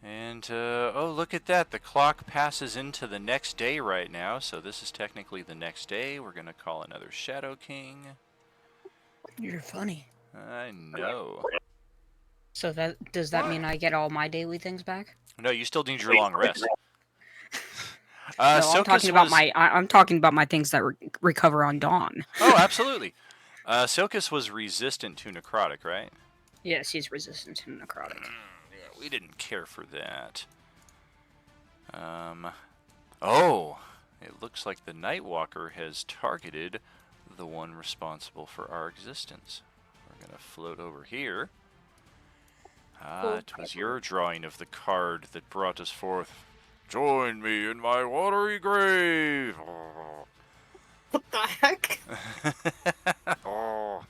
And, oh, look at that. The clock passes into the next day right now, so this is technically the next day. We're going to call another Shadow King. You're funny. I know. So does that mean I get all my daily things back? No, you still need your long rest. No, I'm talking about my things that recover on dawn. Oh, absolutely. Silkus was resistant to necrotic, right? Yes, he's resistant to necrotic. Yeah, we didn't care for that. Oh, it looks like the Nightwalker has targeted the one responsible for our existence. We're gonna float over here. It was your drawing of the card that brought us forth. Join me in my watery grave. Oh. What the heck? Oh.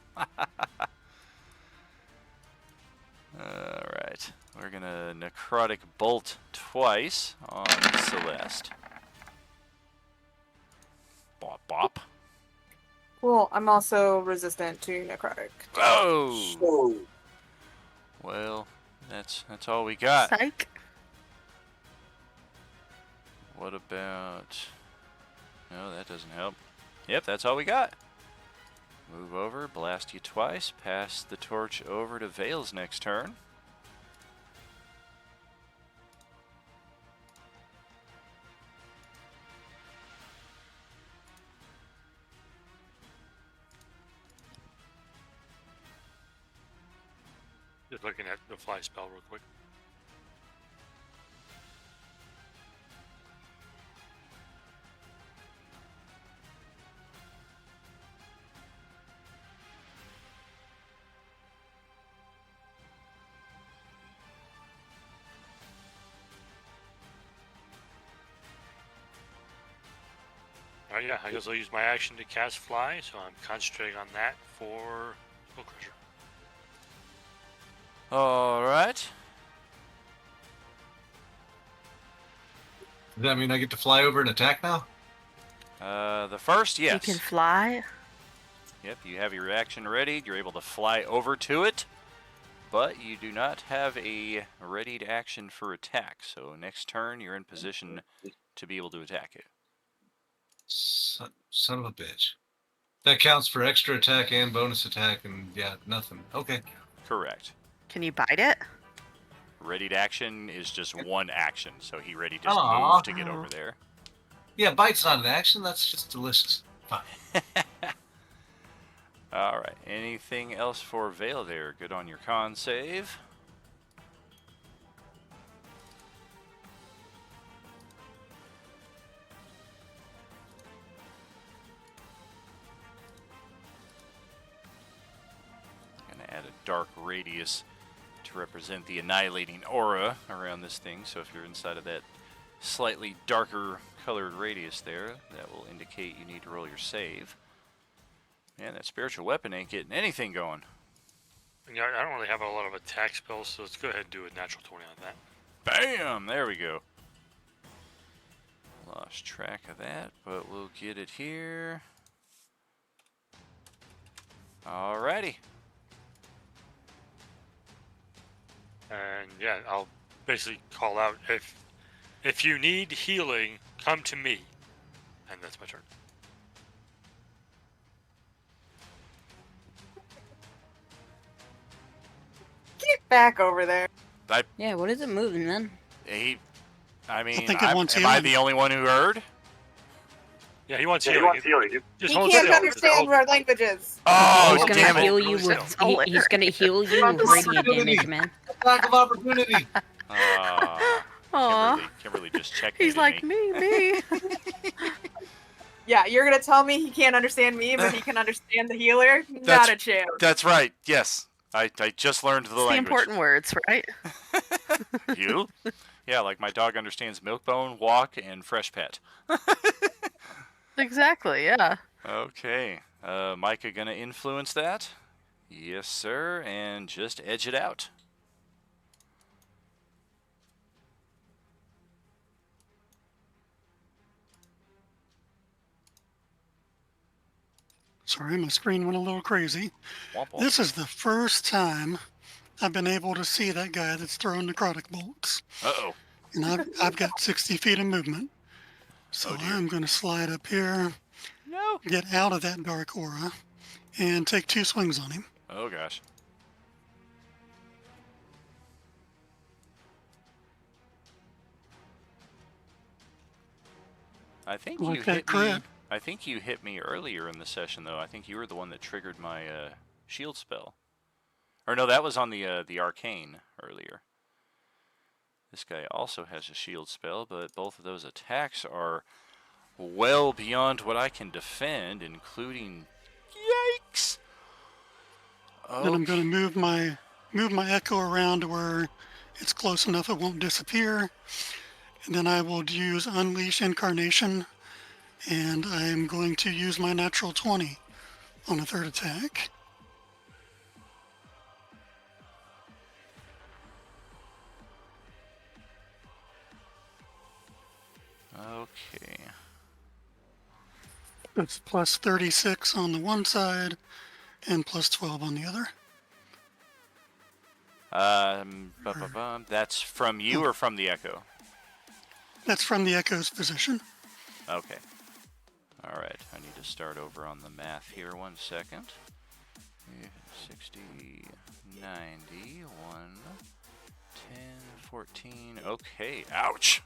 Alright. We're gonna necrotic bolt twice on Celeste. Bop bop. Well, I'm also resistant to necrotic. Oh! Well, that's all we got. Psych. What about... No, that doesn't help. Yep, that's all we got. Move over, blast you twice, pass the torch over to Vale's next turn. Just looking at the fly spell real quick. Alright, yeah, I guess I'll use my action to cast Fly, so I'm concentrating on that for Skull Crusher. Alright. Does that mean I get to fly over and attack now? The first, yes. You can fly. Yep, you have your action ready. You're able to fly over to it, but you do not have a readied action for attack. So next turn, you're in position to be able to attack it. Son of a bitch. That counts for extra attack and bonus attack, and yeah, nothing. Okay. Correct. Can you bite it? Readied action is just one action, so he ready just Aw. move to get over there. Yeah, bite's not an action. That's just delicious. Fine. All right. Anything else for Vale there? Good on your con save. Gonna add a dark radius to represent the annihilating aura around this thing. So if you're inside of that slightly darker colored radius there, that will indicate you need to roll your save. Man, that spiritual weapon ain't getting anything going. Yeah, I don't really have a lot of attack spells, so let's go ahead and do a natural 20 on that. Bam! There we go. Lost track of that, but we'll get it here. Alrighty. And yeah, I'll basically call out, if you need healing, come to me. And that's my turn. Get back over there. Yeah, what is it moving then? I mean, think it wants am I healing. the only one who heard? Yeah, he wants healing. Just He hold can't still. understand our languages. Oh, He's gonna damn it. heal you with. He's gonna heal you with radiant damage, man. Lack of opportunity. Aw. Kimberly just checked. He's like, me. Yeah, you're gonna tell me he can't understand me, but he can understand the healer? Not a chance. That's right. Yes. I just learned the It's the language. important words, right? You? Yeah, like my dog understands milk bone, walk, and fresh pet. Exactly, yeah. Okay. Micah gonna influence that? Yes, sir. And just edge it out. Sorry, my screen went a little crazy. Womp womp. This is the first time I've been able to see that guy that's throwing necrotic bolts. Uh-oh. And I've got 60 feet of movement. So Oh, dear. I'm going to slide up here, No. get out of that dark aura, and take 2 swings on him. Oh, gosh. I think Like you that hit me. crit. I think you hit me earlier in the session, though. I think you were the one that triggered my shield spell. Or no, that was on the arcane earlier. This guy also has a shield spell, but both of those attacks are well beyond what I can defend, including yikes. Then I'm going to move my echo around to where it's close enough it won't disappear. And then I will use Unleash Incarnation, and I'm going to use my natural 20 on a 3rd attack. Okay. It's plus 36 on the one side and plus 12 on the other. That's from you or from the echo? That's from the echo's position. Okay. All right. I need to start over on the math here. 1 second. 60, 90, 1, 10, 14. Okay. Ouch.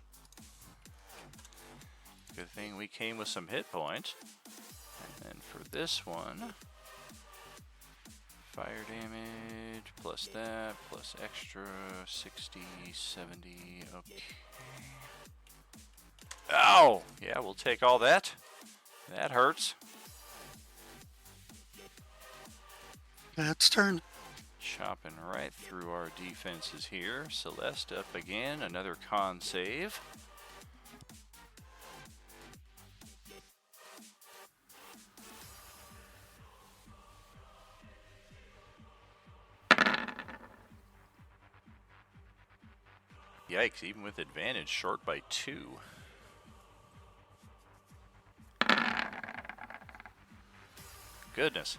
Good thing we came with some hit points. And then for this one, fire damage plus that plus extra 60, 70. Okay. Ow! Yeah, we'll take all that. That hurts. That's turn. Chopping right through our defenses here. Celeste up again. Another con save. Yikes, even with advantage, short by 2. Goodness.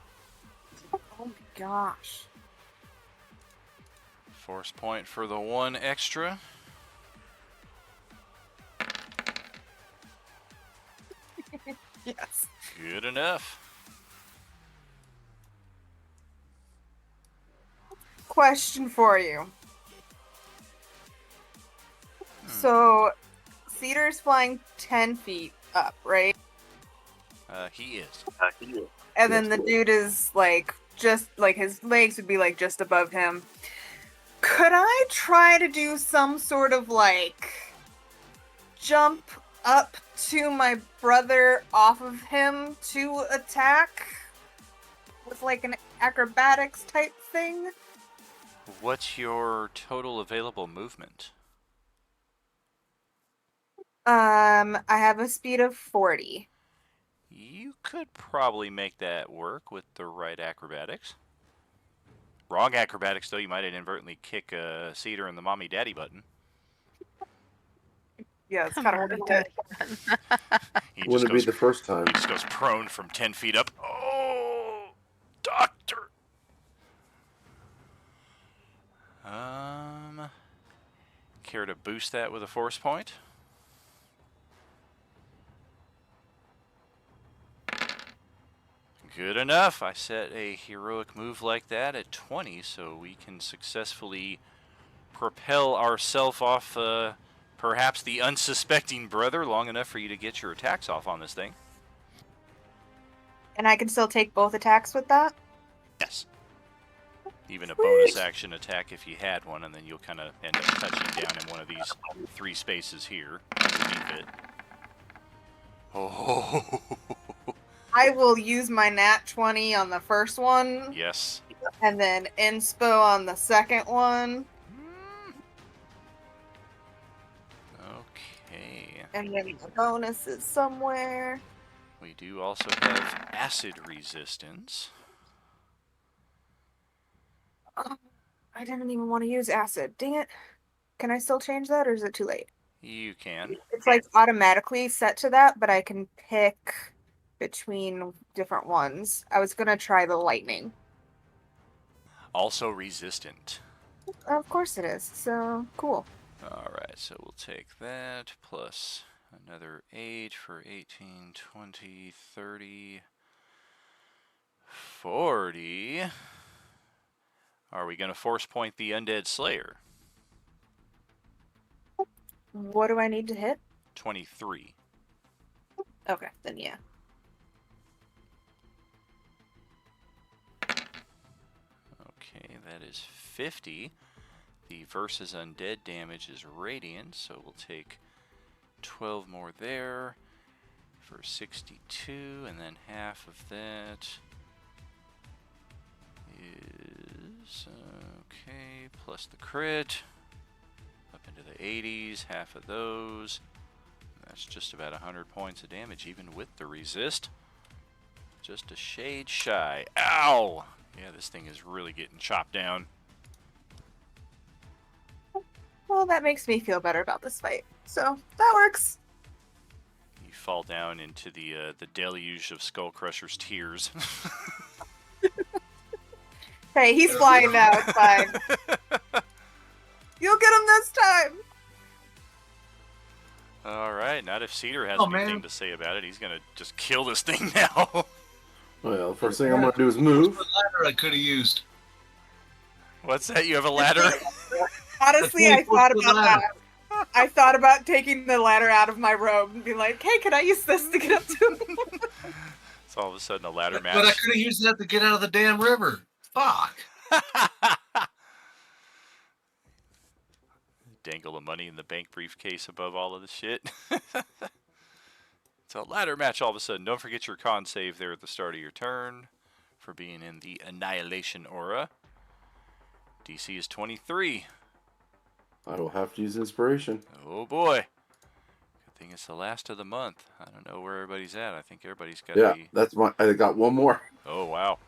Oh my gosh. Force point for the 1 extra. Yes. Good enough. Question for you. So, Cedar's flying 10 feet up, right? He is. And then the dude is like, just like his legs would be like just above him. Could I try to do some sort of like jump up to my brother off of him to attack with like an acrobatics type thing? What's your total available movement? I have a speed of 40. You could probably make that work with the right acrobatics. Wrong acrobatics, though, you might inadvertently kick Cedar in the mommy daddy button. Yeah, it's kind of hard to Mommy He just Wouldn't it be goes, the first time? he just goes prone from 10 feet up. Oh, doctor. Care to boost that with a force point? Good enough. I set a heroic move like that at 20, so we can successfully propel ourselves off perhaps the unsuspecting brother long enough for you to get your attacks off on this thing. And I can still take both attacks with that? Yes. Even a bonus action attack if you had one, and then you'll kind of end up touching down in one of these 3 spaces here underneath it. Oh. I will use my nat 20 on the first one. Yes. And then inspo on the second one. Okay. And then the bonus is somewhere. We do also have acid resistance. Oh, I didn't even want to use acid. Dang it. Can I still change that or is it too late? You can. It's like automatically set to that, but I can pick between different ones. I was going to try the lightning. Also resistant. Of course it is. So, cool. Alright, so we'll take that plus another 8 for 18, 20, 30, 40. Are we going to force point the Undead Slayer? What do I need to hit? 23. Okay, then yeah. Okay, that is 50. The versus undead damage is radiant, so we'll take 12 more there for 62, and then half of that is okay, plus the crit up into the 80s, half of those. That's just about 100 points of damage, even with the resist. Just a shade shy. Ow! Yeah, this thing is really getting chopped down. Well, that makes me feel better about this fight. So, that works. You fall down into the deluge of Skullcrusher's tears. Hey, he's flying now. It's fine. You'll get him this time. Alright, not if Cedar has Oh, anything man. to say about it. He's gonna just kill this thing now. Well, the first thing I'm going to do is move. The ladder I could have used. What's that? You have a ladder? Honestly, I 24 thought foot about ladder. that. I thought about taking the ladder out of my robe and be like, hey, can I use this to get up to him? It's all of a sudden a ladder But I match. could have used that to get out of the damn river. Fuck. Dangle the money in the bank briefcase above all of the shit. It's a ladder match all of a sudden. Don't forget your con save there at the start of your turn for being in the Annihilation Aura. DC is 23. I will have to use inspiration. Oh boy. Good thing it's the last of the month. I don't know where everybody's at. I think everybody's got Yeah, the... that's my. I got one more. Oh, wow.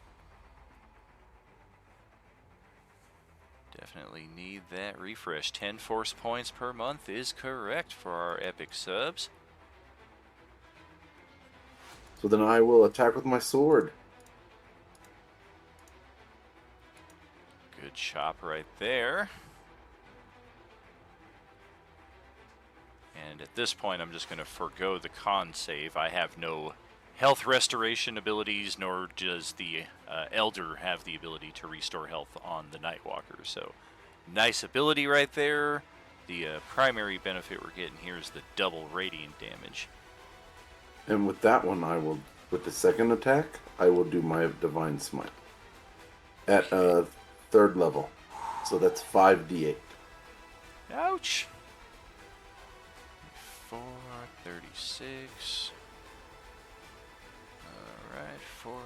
Definitely need that refresh. 10 force points per month is correct for our epic subs. So then I will attack with my sword. Good chop right there. And at this point, I'm just going to forego the con save. I have no health restoration abilities, nor does the Elder have the ability to restore health on the Nightwalker. So, nice ability right there. The primary benefit we're getting here is the double radiant damage. And with that one, with the second attack, I will do my Divine Smite. At 3rd level. So that's 5d8. Ouch! 4, 36. Alright, 40,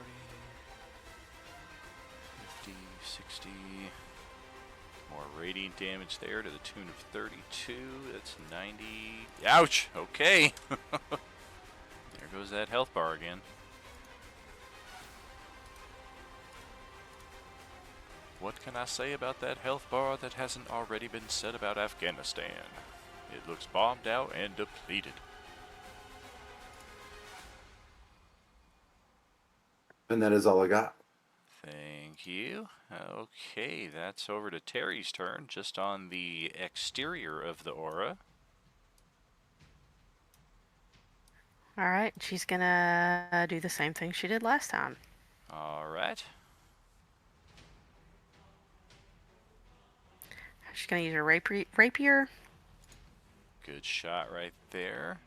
50, 60. More radiant damage there to the tune of 32. That's 90. Ouch! Okay. There goes that health bar again. What can I say about that health bar that hasn't already been said about Afghanistan? It looks bombed out and depleted. And that is all I got. Thank you. Okay, that's over to Terry's turn, just on the exterior of the aura. Alright, she's gonna do the same thing she did last time. Alright. She's gonna use her rapier. Good shot right there.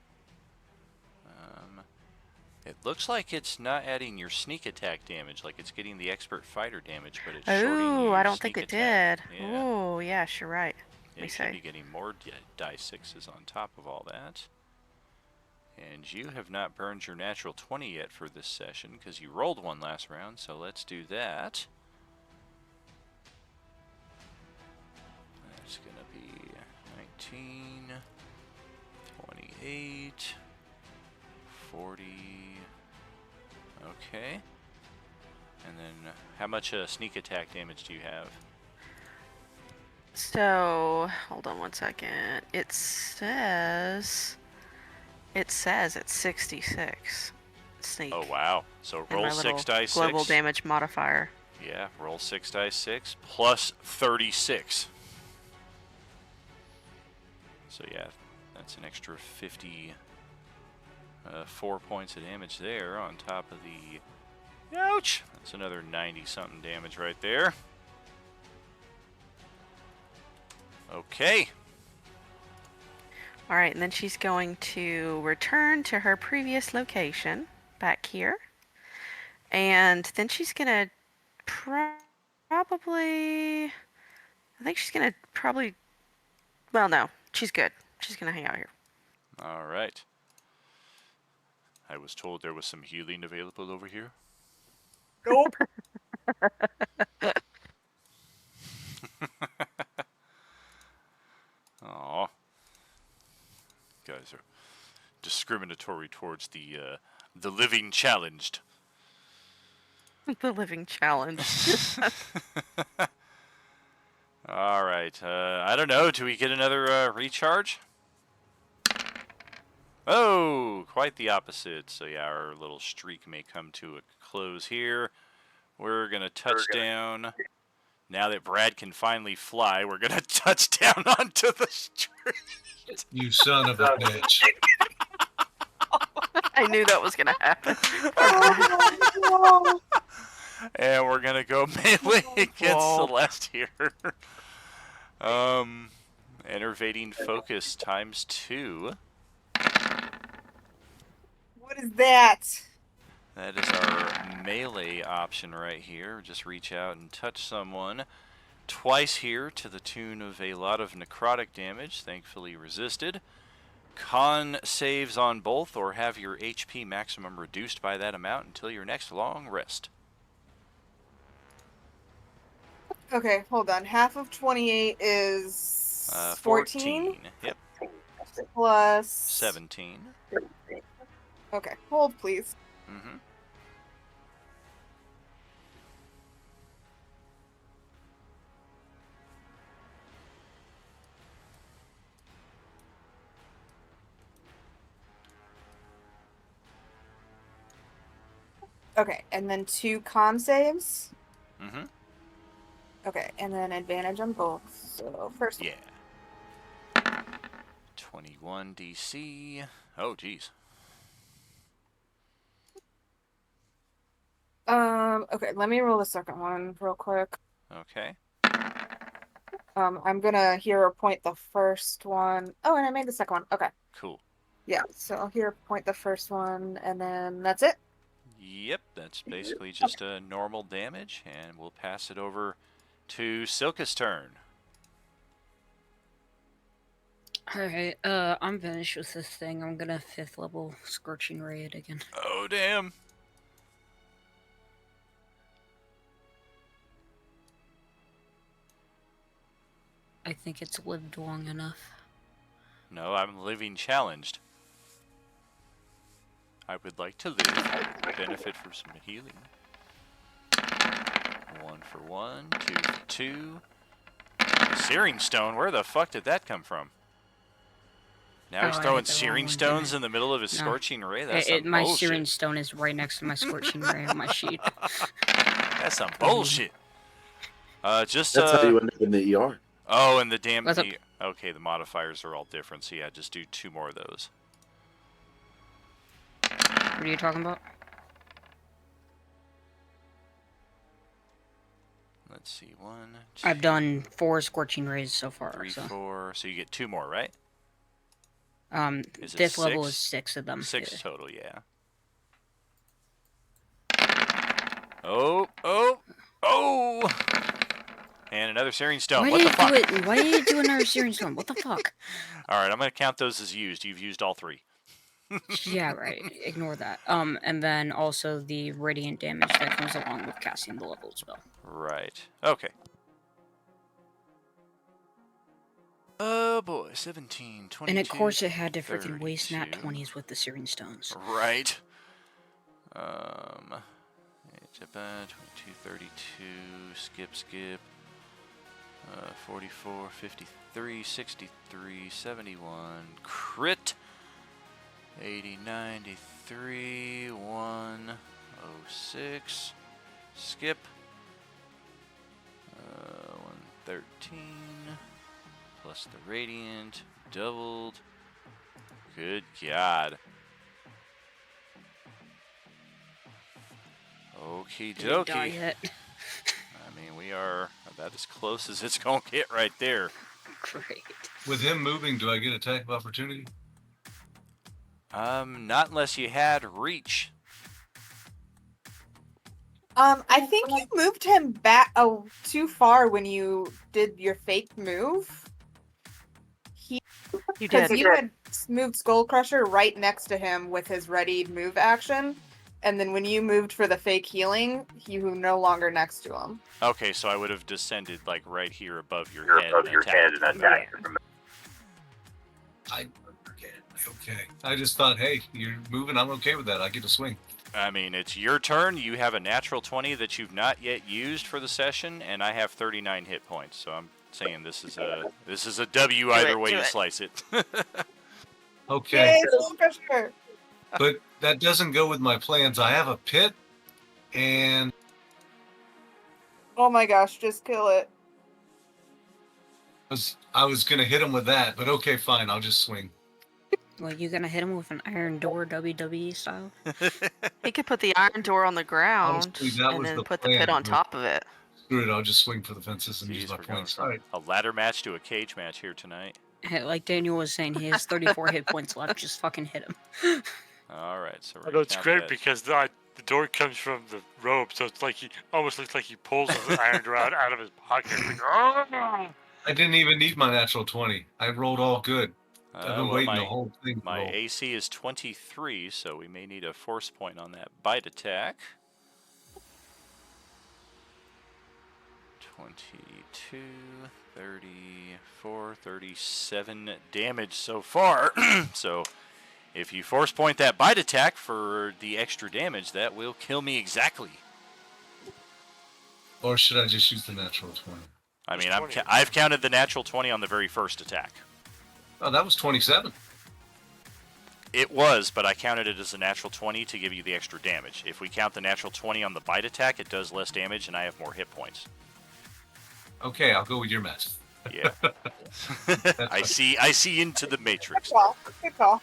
It looks like it's not adding your sneak attack damage, like it's getting the expert fighter damage, but it's shorting Oh, your I don't sneak think it attack. did. Yeah. Oh, yes, you're right. You should be getting more die 6s on top of all that. And you have not burned your natural 20 yet for this session, because you rolled one last round, so let's do that. That's going to be 19, 28, 40. Okay. And then how much sneak attack damage do you have? So, hold on one second. It says it's 66 sneak. Oh, wow. So in roll my 6 dice 6. Global damage modifier. Yeah, roll 6 dice 6 plus 36. So yeah, that's an extra 4 points of damage there on top of the... Ouch! That's another 90-something damage right there. Okay. Alright, and then she's going to return to her previous location, back here. And then she's gonna probably... I think she's gonna probably... Well, no. She's good. She's gonna hang out here. Alright. I was told there was some healing available over here. Nope. Aw. Guys are discriminatory towards the living challenged. The living challenge. Alright, I don't know, do we get another recharge? Oh, quite the opposite. So yeah, our little streak may come to a close here. We're gonna touch down. Now that Brad can finally fly, we're gonna touch down onto the street. You son of a bitch. I knew that was gonna happen. And we're gonna go melee against Celeste here. Enervating focus times 2. What is that? That is our melee option right here. Just reach out and touch someone twice here to the tune of a lot of necrotic damage, thankfully resisted. Con saves on both, or have your HP maximum reduced by that amount until your next long rest. Okay, hold on. Half of 28 is 14? Yep. Plus 17. Okay, hold please. Mm-hmm. Okay, and then 2 con saves. Mm-hmm. Okay, and then advantage on both. So first Yeah. 21 DC. Oh, geez. Okay, let me roll the second one real quick. Okay. I'm gonna hero point the first one. Oh, and I made the second one. Okay. Cool. Yeah, so I'll hero point the first one, and then that's it. Yep, that's basically just a normal damage, and we'll pass it over to Silka's turn. Alright, I'm finished with this thing. I'm gonna 5th level Scorching Ray it again. Oh, damn. I think it's lived long enough. No, I'm living challenged. I would like to live, benefit from some healing. 1 for 1, 2 for 2. Searing Stone, where the fuck did that come from? Now he's Oh, I throwing hit the wrong Searing one, Stones damn in the middle of his No. Scorching Ray? That's some My bullshit. Searing Stone is right next to my Scorching Ray on my sheet. That's some bullshit. That's how you end up in the ER. Oh, and the damn... What's up? Okay, the modifiers are all different, so yeah, just do 2 more of those. What are you talking about? Let's see, 1, 2, I've done 4 Scorching Rays so far. 3, so. 4... So you get 2 more, right? Is it 5th level 6? is 6 of them. 6 yeah. total, yeah. Oh, oh, oh! And another Searing Stone. Why What did the fuck? Why did you do another Searing Stone? What the fuck? Alright, I'm going to count those as used. You've used all 3. Yeah, right. Ignore that. And then also the radiant damage that comes along with casting the leveled spell. Right. Okay. Oh boy, 17, 22, And of course it had to freaking 32. waste nat 20s with the Searing Stones. Right. 22, 32, skip. 44, 53, 63, 71, crit. 80, 93, 106, skip. 113, plus the radiant, doubled. Good God. Okie Didn't die dokie. yet. I mean, we are about as close as it's gonna get right there. Great. With him moving, do I get attack of opportunity? Not unless you had reach. I think you moved him back too far when you did your fake move. You Because did. you had moved Skull Crusher right next to him with his ready move action, and then when you moved for the fake healing, you were no longer next to him. Okay, so I would have descended like right here above your head and attacked from there. Okay. I just thought, hey, you're moving. I'm okay with that. I get to swing. I mean, it's your turn. You have a natural 20 that you've not yet used for the session, and I have 39 hit points. So I'm saying this is a W either way you slice it. Okay. Yay, Skull Crusher! But that doesn't go with my plans. I have a pit, and Oh my gosh, just kill it. I was going to hit him with that, but okay, fine. I'll just swing. Well, you gonna hit him with an iron door WWE style? He could put the iron door on the ground Honestly, that and was then the put the plan, pit on but- top of it. Screw it. I'll just swing for the fences and use Jeez, my we're going points. from All right. a ladder match to a cage match here tonight. Like Daniel was saying, he has 34 hit points left. Just fucking hit him. All right, so we're Although gonna it's count great that. because the door comes from the robe, so it's like he almost looks like he pulls the iron door out of his pocket. Like, oh! I didn't even need my natural 20. I rolled all good. I've been Well, waiting the whole thing to my roll. AC is 23, so we may need a force point on that bite attack. 22, 34, 37 damage so far. So if you force point that bite attack for the extra damage, that will kill me exactly. Or should I just use the natural 20? I mean, There's 20. I've counted the natural 20 on the very first attack. Oh, that was 27. It was, but I counted it as a natural 20 to give you the extra damage. If we count the natural 20 on the bite attack, it does less damage, and I have more hit points. Okay, I'll go with your math. Yeah. I see into the matrix. Good call. Good call.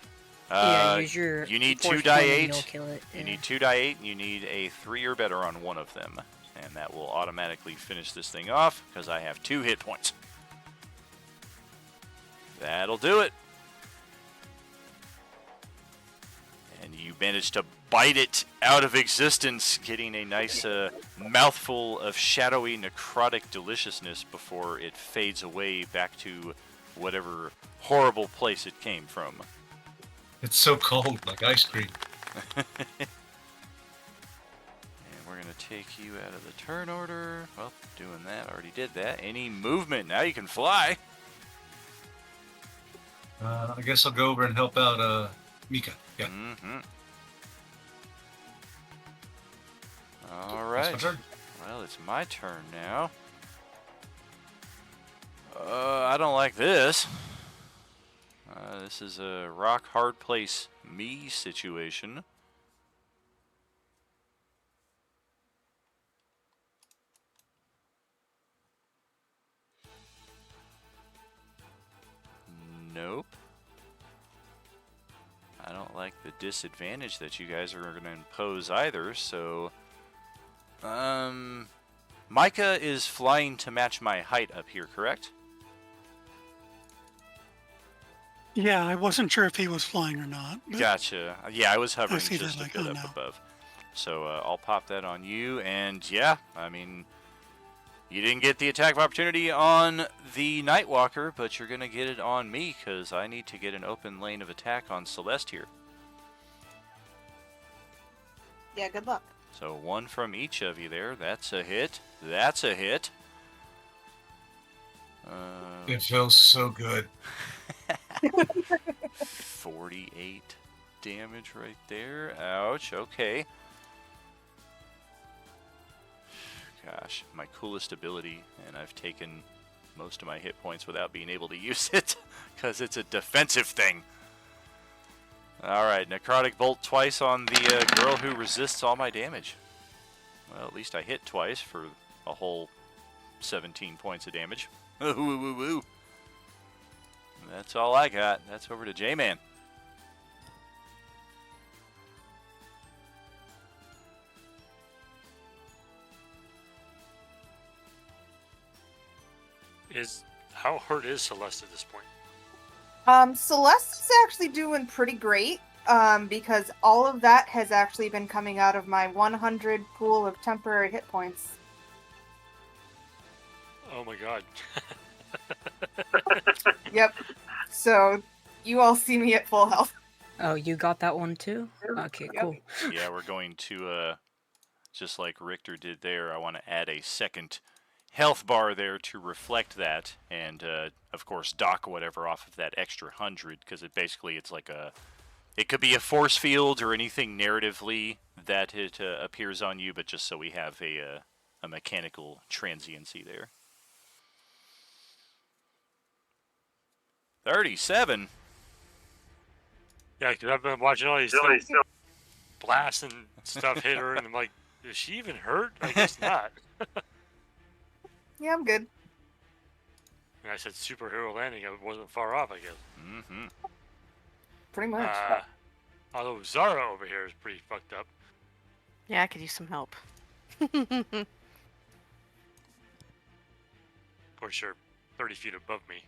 Yeah, use your You need force 2 die point and 8. you'll kill it. You Yeah. need 2 die 8, and you need a 3 or better on one of them. And that will automatically finish this thing off, because I have 2 hit points. That'll do it. And you managed to bite it out of existence, getting a nice mouthful of shadowy necrotic deliciousness before it fades away back to whatever horrible place it came from. It's so cold, like ice cream. And we're going to take you out of the turn order. Well, doing that, already did that. Any movement, now you can fly. I guess I'll go over and help out Mika. Yeah. Mm-hmm. All That's right. my turn. Well, it's my turn now. I don't like this. This is a rock hard place me situation. Nope. I don't like the disadvantage that you guys are going to impose either, so... Micah is flying to match my height up here, correct? Yeah, I wasn't sure if he was flying or not. but- Gotcha. Yeah, I was hovering see just that a bit icon up now. above. So I'll pop that on you, and yeah, I mean... You didn't get the attack of opportunity on the Nightwalker, but you're going to get it on me, because I need to get an open lane of attack on Celeste here. Yeah, good luck. So 1 from each of you there. That's a hit. That's a hit. It feels so good. 48 damage right there. Ouch. Okay. Gosh, my coolest ability, and I've taken most of my hit points without being able to use it, because it's a defensive thing. Alright, Necrotic Bolt twice on the girl who resists all my damage. Well, at least I hit twice for a whole 17 points of damage. Woo. That's all I got. That's over to J-Man. How hurt is Celeste at this point? Celeste is actually doing pretty great. Because all of that has actually been coming out of my 100 pool of temporary hit points. Oh my god. Yep. So you all see me at full health. Oh, you got that one too? Okay, Yep. cool. Yeah, we're going to, just like Richter did there, I want to add a second health bar there to reflect that, and of course dock whatever off of that extra 100, because it's like it could be a force field or anything narratively that it appears on you, but just so we have a mechanical transiency there. 37. Yeah, because I've been watching all these things blasts and stuff hit her, and I'm like, is she even hurt? I guess not. Yeah, I'm good. And I said superhero landing. I wasn't far off, I guess. Mm-hmm. Pretty much. Although Zara over here is pretty fucked up. Yeah, I could use some help. Of course, you're 30 feet above me.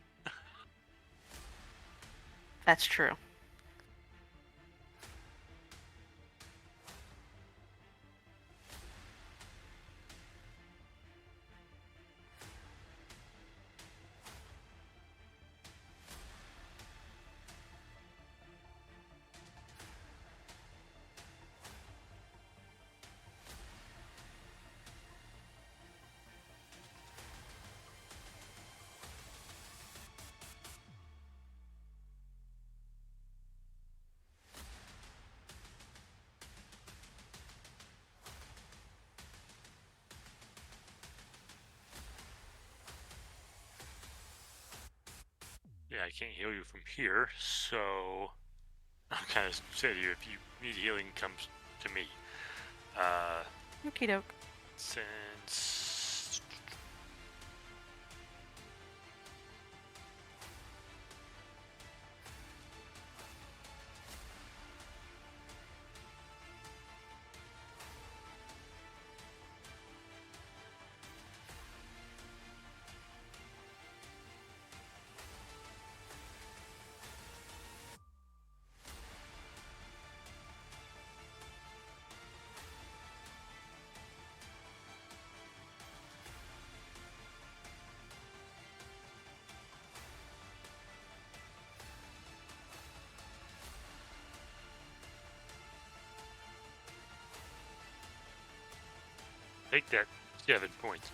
That's true. Yeah, I can't heal you from here, so I'm kind of say to you, if you need healing, comes to me. Okie doke. Since take that 7 points.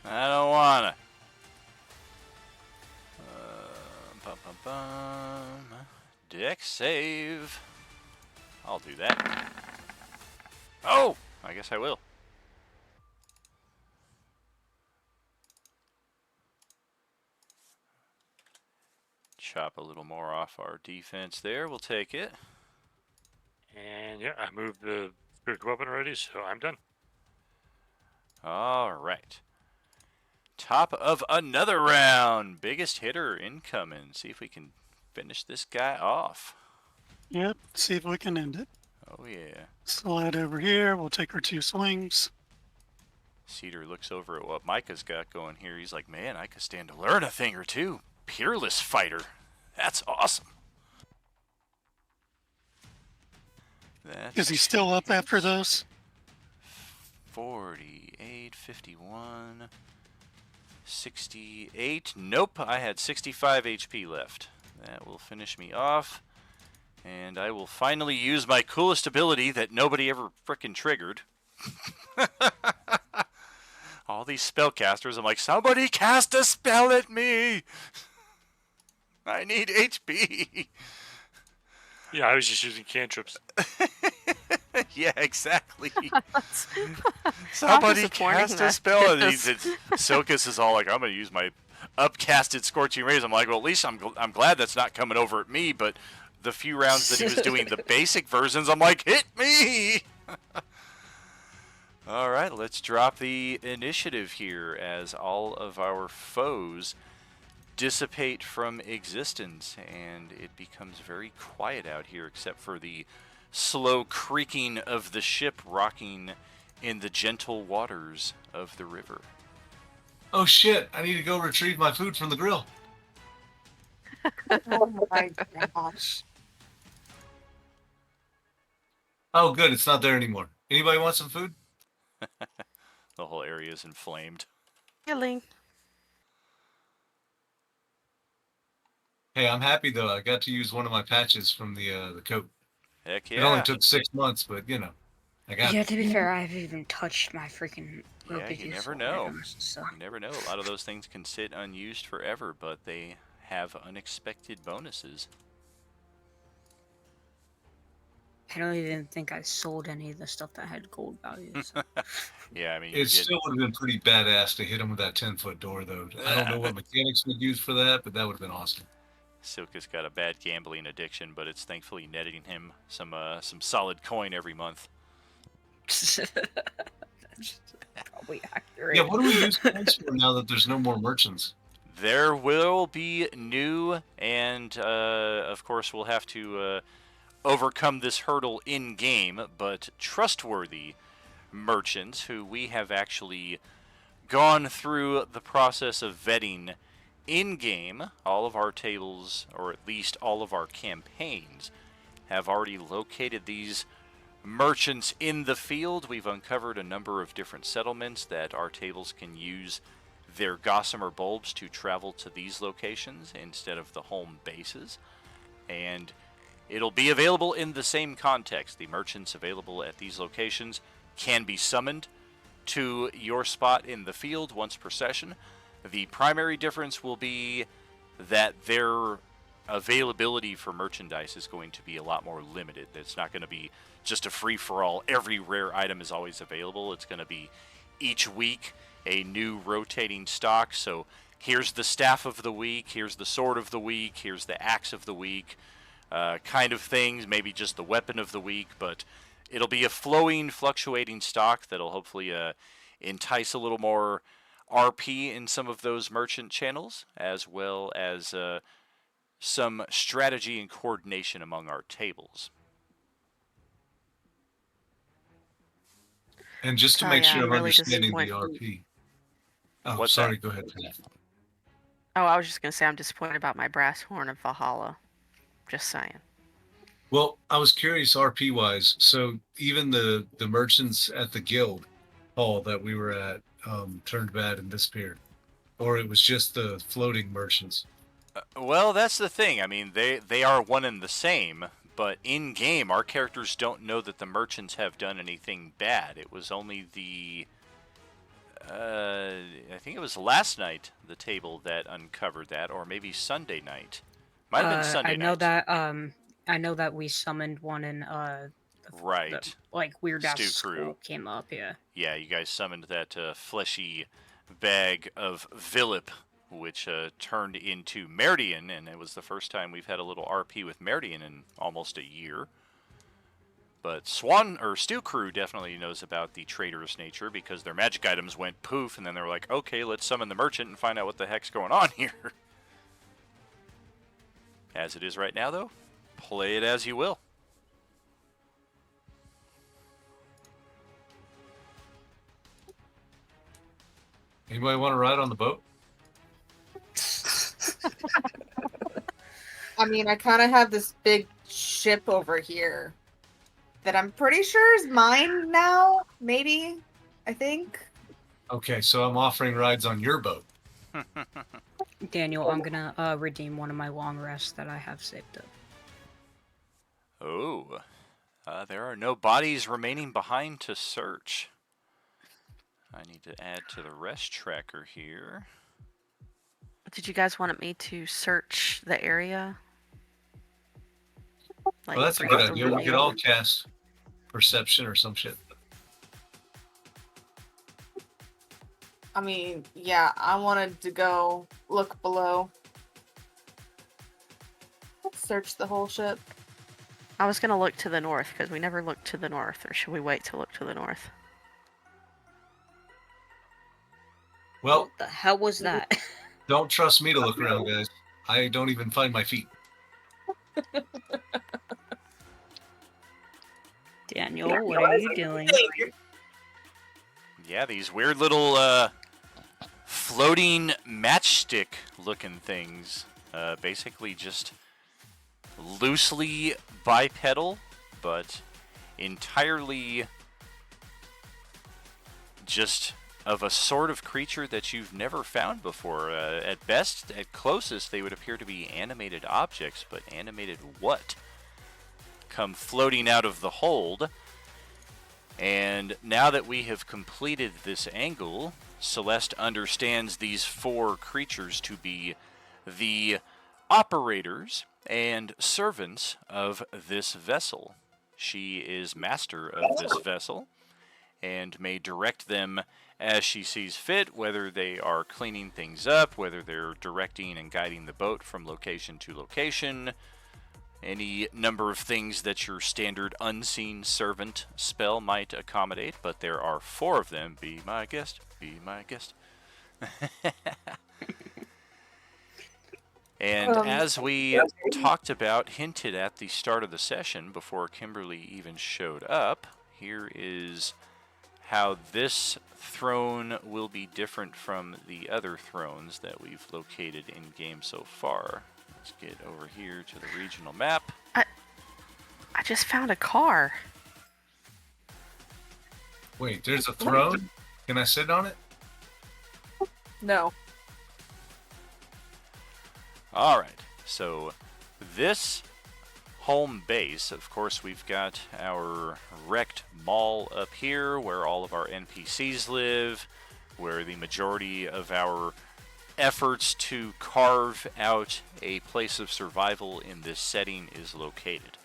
I don't wanna. Bum, bum, bum. Deck save. I'll do that. Oh! I guess I will. Chop a little more off our defense there. We'll take it. And yeah, I moved the spiritual weapon already, so I'm done. All right. Top of another round. Biggest hitter incoming. See if we can finish this guy off. Yep, see if we can end it. Oh, yeah. Slide over here. We'll take our 2 swings. Cedar looks over at what Micah's got going here. He's like, man, I could stand to learn a thing or two. Peerless fighter. That's awesome. Is he still up after those? 48, 51, 68. Nope, I had 65 HP left. That will finish me off. And I will finally use my coolest ability that nobody ever frickin' triggered. All these spellcasters, I'm like, somebody cast a spell at me! I need HP! Yeah, I was just using cantrips. Yeah, exactly. Not Somebody disappointing, cast a that spell. And is. Silkus is all like, I'm going to use my upcasted Scorching Rays. I'm like, well, at least I'm glad that's not coming over at me. But the few rounds that he was doing the basic versions, I'm like, hit me! All right, let's drop the initiative here as all of our foes dissipate from existence. And it becomes very quiet out here except for the slow creaking of the ship rocking in the gentle waters of the river. Oh shit, I need to go retrieve my food from the grill. Oh my gosh. Oh good, it's not there anymore. Anybody want some food? The whole area is inflamed. Healing. Hey, I'm happy though. I got to use one of my patches from the coat. Heck yeah. It only took 6 months, but you know, I got Yeah, it. to be fair, I haven't even touched my freaking Yeah, you never sword know. items, so. You never know. A lot of those things can sit unused forever, but they have unexpected bonuses. I don't even think I sold any of the stuff that had gold value. So. Yeah, I mean, It still would have been pretty badass to hit him with that 10-foot door, though. I don't know what mechanics would use for that, but that would have been awesome. Silkus got a bad gambling addiction, but it's thankfully netting him some solid coin every month. That's probably accurate. Yeah, what do we use coins for now that there's no more merchants? There will be new, and of course we'll have to overcome this hurdle in-game, but trustworthy merchants who we have actually gone through the process of vetting in-game. All of our tables, or at least all of our campaigns, have already located these merchants in the field. We've uncovered a number of different settlements that our tables can use their gossamer bulbs to travel to these locations instead of the home bases. And it'll be available in the same context. The merchants available at these locations can be summoned to your spot in the field once per session. The primary difference will be that their availability for merchandise is going to be a lot more limited. It's not going to be just a free-for-all. Every rare item is always available. It's going to be each week a new rotating stock. So here's the staff of the week, here's the sword of the week, here's the axe of the week. kind of things, maybe just the weapon of the week, but it'll be a flowing, fluctuating stock that'll hopefully entice a little more RP in some of those merchant channels, as well as some strategy and coordination among our tables. And just to Oh, make yeah, sure I'm I'm really understanding the disappointed. RP. Oh, What's sorry. that? Go ahead. Oh, I was just gonna say I'm disappointed about my brass horn of Valhalla. Just saying. Well, I was curious RP wise. So even the merchants at the guild hall that we were at turned bad and disappeared, or it was just the floating merchants. Well, that's the thing. I mean, they are one and the same, but in game, our characters don't know that the merchants have done anything bad. It was only I think it was last night, the table that uncovered that, or maybe Sunday night. Might have been Sunday I know night. that I know that we summoned one in Right. like weird ass Stew crew. skull came up, yeah. Yeah, you guys summoned that fleshy bag of Villip, which turned into Meridian, and it was the first time we've had a little RP with Meridian in almost a year. But Stew Crew definitely knows about the traitorous nature because their magic items went poof, and then they were like, okay, let's summon the merchant and find out what the heck's going on here. As it is right now, though, play it as you will. Anybody want to ride on the boat? I mean, I kind of have this big ship over here that I'm pretty sure is mine now. Maybe, I think. Okay, so I'm offering rides on your boat. Daniel, I'm gonna redeem one of my long rests that I have saved up. Oh, there are no bodies remaining behind to search. I need to add to the rest tracker here. Did you guys want me to search the area? Like, Well, that's a break good the idea. We could rule? all cast perception or some shit. I mean, yeah, I wanted to go look below. Search the whole ship. I was gonna look to the north because we never looked to the north, or should we wait to look to the north? Well, What the hell was that? don't trust me to look around, guys. I don't even find my feet. Daniel, what are you doing? Yeah, these weird little floating matchstick looking things. Basically just loosely bipedal, but entirely just of a sort of creature that you've never found before. At best, at closest, they would appear to be animated objects, but animated what? Come floating out of the hold. And now that we have completed this angle, Celeste understands these four creatures to be the operators and servants of this vessel. She is master of this vessel and may direct them as she sees fit, whether they are cleaning things up, whether they're directing and guiding the boat from location to location, any number of things that your standard unseen servant spell might accommodate, but there are four of them. Be my guest, be my guest. And as we talked about, hinted at the start of the session before Kimberly even showed up, here is how this throne will be different from the other thrones that we've located in game so far. Let's get over here to the regional map. I just found a car. Wait, there's a throne? Can I sit on it? No. Alright, so this home base, of course, we've got our wrecked mall up here where all of our NPCs live, where the majority of our efforts to carve out a place of survival in this setting is located.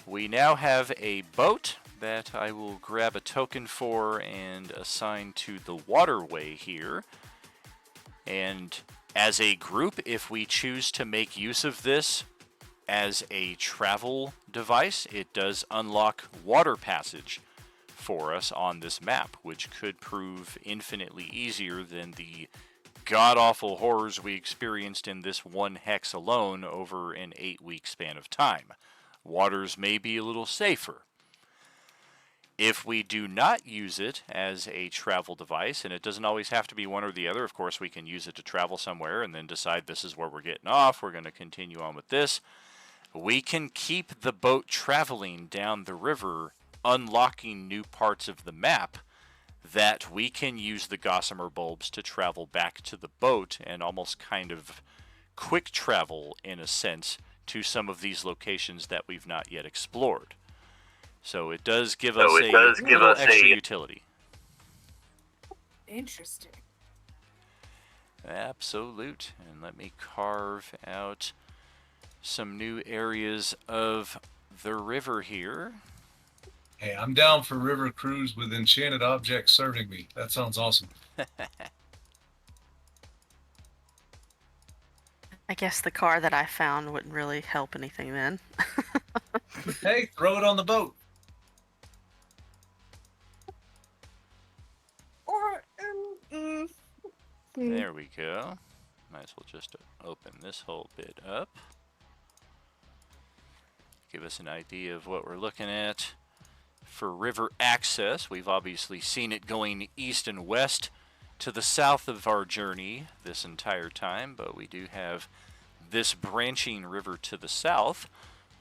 We now have a boat that I will grab a token for and assign to the waterway here. And as a group, if we choose to make use of this as a travel device, it does unlock water passage for us on this map, which could prove infinitely easier than the god-awful horrors we experienced in this one hex alone over an 8-week span of time. Waters may be a little safer. If we do not use it as a travel device, and it doesn't always have to be one or the other, of course we can use it to travel somewhere and then decide this is where we're getting off, we're going to continue on with this. We can keep the boat traveling down the river, unlocking new parts of the map that we can use the gossamer bulbs to travel back to the boat and almost kind of quick travel, in a sense, to some of these locations that we've not yet explored. So it does give us a little extra utility. Interesting. Absolute. And let me carve out some new areas of the river here. Hey, I'm down for river cruise with enchanted objects serving me. That sounds awesome. I guess the car that I found wouldn't really help anything then. Hey, throw it on the boat. Or There we go. Might as well just open this whole bit up. Give us an idea of what we're looking at. For river access, we've obviously seen it going east and west to the south of our journey this entire time, but we do have this branching river to the south,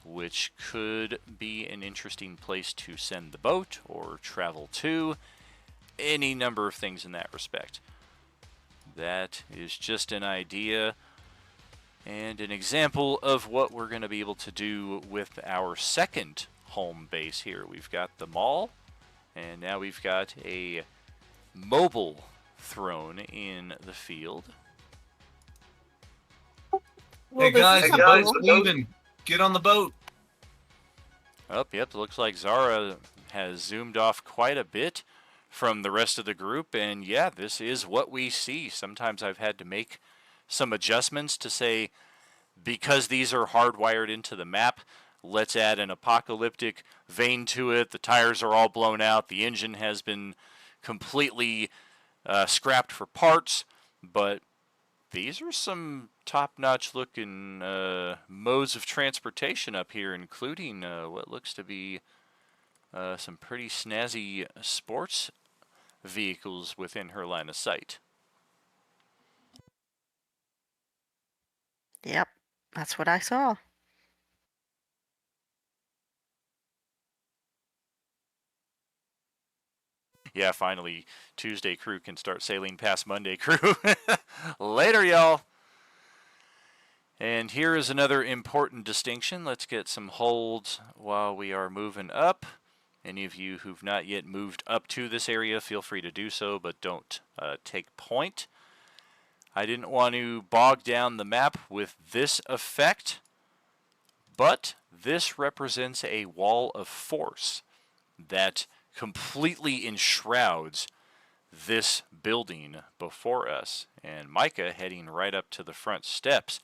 which could be an interesting place to send the boat or travel to. Any number of things in that respect. That is just an idea and an example of what we're going to be able to do with our second home base here. We've got the mall, and now we've got a mobile throne in the field. Hey guys, the boat's leaving. Get on the boat. Oh, yep, looks like Zara has zoomed off quite a bit from the rest of the group, and yeah, this is what we see. Sometimes I've had to make some adjustments to say, because these are hardwired into the map, let's add an apocalyptic vein to it. The tires are all blown out. The engine has been completely scrapped for parts, but these are some top-notch looking modes of transportation up here, including what looks to be some pretty snazzy sports vehicles within her line of sight. Yep, that's what I saw. Yeah, finally, Tuesday crew can start sailing past Monday crew. Later, y'all. And here is another important distinction. Let's get some holds while we are moving up. Any of you who've not yet moved up to this area, feel free to do so, but don't take point. I didn't want to bog down the map with this effect, but this represents a wall of force that completely enshrouds this building before us. And Micah, heading right up to the front steps,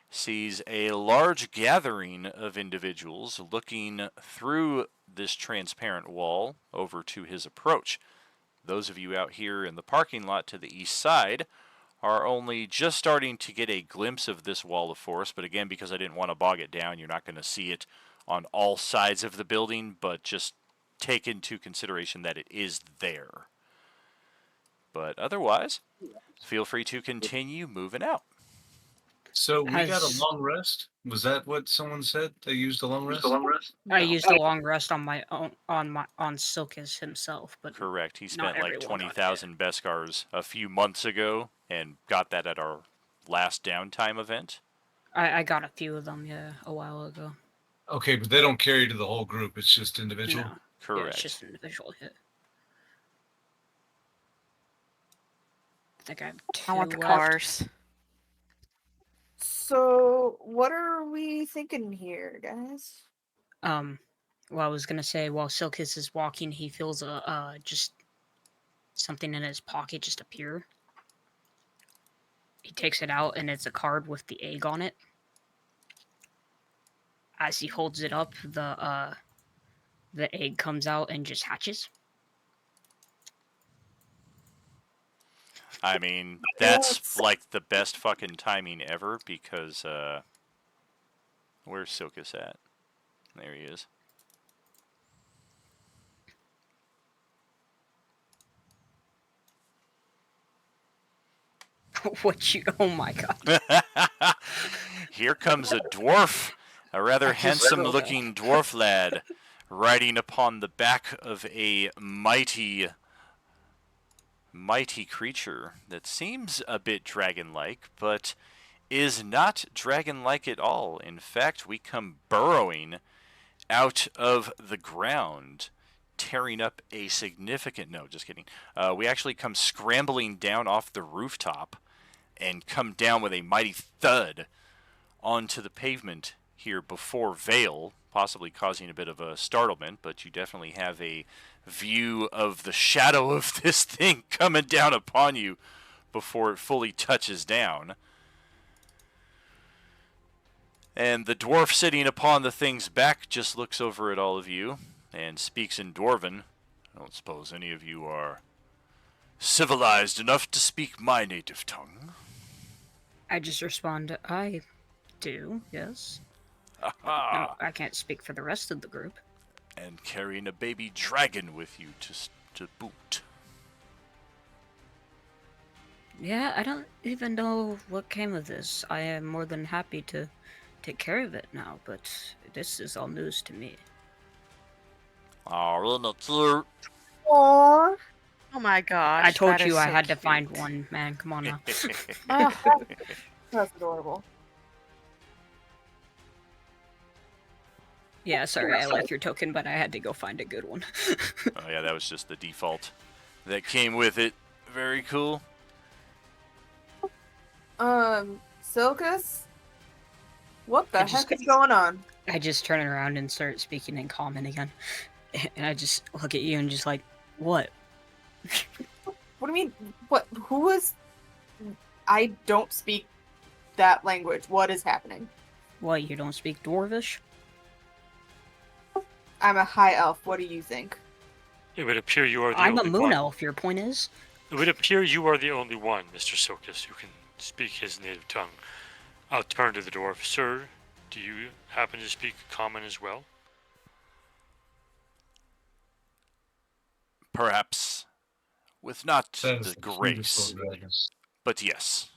sees a large gathering of individuals looking through this transparent wall over to his approach. Those of you out here in the parking lot to the east side are only just starting to get a glimpse of this wall of force, but again, because I didn't want to bog it down, you're not going to see it on all sides of the building, but just take into consideration that it is there. But otherwise, feel free to continue moving out. So we got a long rest? Was that what someone said? They used a long rest? I used a long rest on my own on Silkus himself, but correct. He not spent like everyone got 20,000 Beskars a few months ago and got that at our last downtime event. I got a few of them, yeah, a while ago. Okay, but they don't carry to the whole group. It's just individual? No. Correct. Yeah, it's just an individual hit. I think I have two I want the left. cars. So, what are we thinking here, guys? Well, I was gonna say, while Silkus is walking, he feels just something in his pocket just appear. He takes it out, and it's a card with the egg on it. As he holds it up, the egg comes out and just hatches. I mean, that's like the best fucking timing ever because, where's Silkus at? There he is. Oh my god. Here comes a dwarf, a rather handsome-looking dwarf lad, riding upon the back of a mighty creature that seems a bit dragon-like, but is not dragon-like at all. In fact, we come burrowing out of the ground, tearing up a significant... No, just kidding. We actually come scrambling down off the rooftop and come down with a mighty thud onto the pavement here before Vale, possibly causing a bit of a startlement, but you definitely have a view of the shadow of this thing coming down upon you before it fully touches down. And the dwarf sitting upon the thing's back just looks over at all of you and speaks in Dwarven. I don't suppose any of you are civilized enough to speak my native tongue. I just respond, I do, yes. No, I can't speak for the rest of the group. And carrying a baby dragon with you to boot. Yeah, I don't even know what came of this. I am more than happy to take care of it now, but this is all news to me. Aww. Oh my gosh. I told that you is I so had to cute. find one, man. Come on now. Oh, that's adorable. Yeah, sorry, I like your token, but I had to go find a good one. Oh yeah, that was just the default that came with it. Very cool. Silkus? What the I heck just- is going on? I just turn around and start speaking in common again. And I just look at you and just like, what? What do you mean? What? Who is... I don't speak that language. What is happening? What, you don't speak Dwarvish? I'm a high elf. What do you think? It would appear you are the I'm a only moon one. elf, your point is? It would appear you are the only one, Mr. Silkus, who can speak his native tongue. I'll turn to the dwarf. Sir, do you happen to speak common as well? Perhaps with not That is the cutest grace, little dragon. but yes.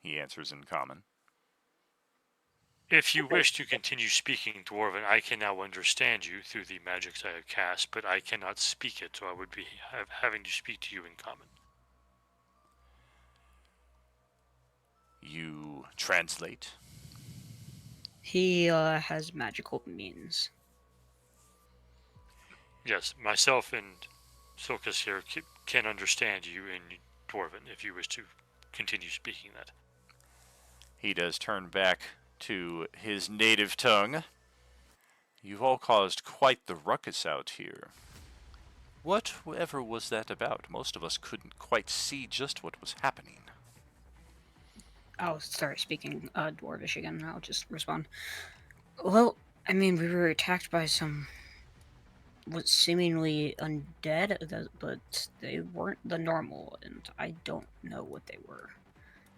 He answers in common. If you wish to continue speaking Dwarven, I can now understand you through the magics I have cast, but I cannot speak it, so I would be having to speak to you in common. You translate? He has magical means. Yes, myself and Silkus here can understand you in Dwarven if you wish to continue speaking that. He does turn back to his native tongue. You've all caused quite the ruckus out here. Whatever was that about? Most of us couldn't quite see just what was happening. I'll start speaking Dwarvish again, and I'll just respond. Well, I mean, we were attacked by some what seemingly undead, but they weren't the normal, and I don't know what they were.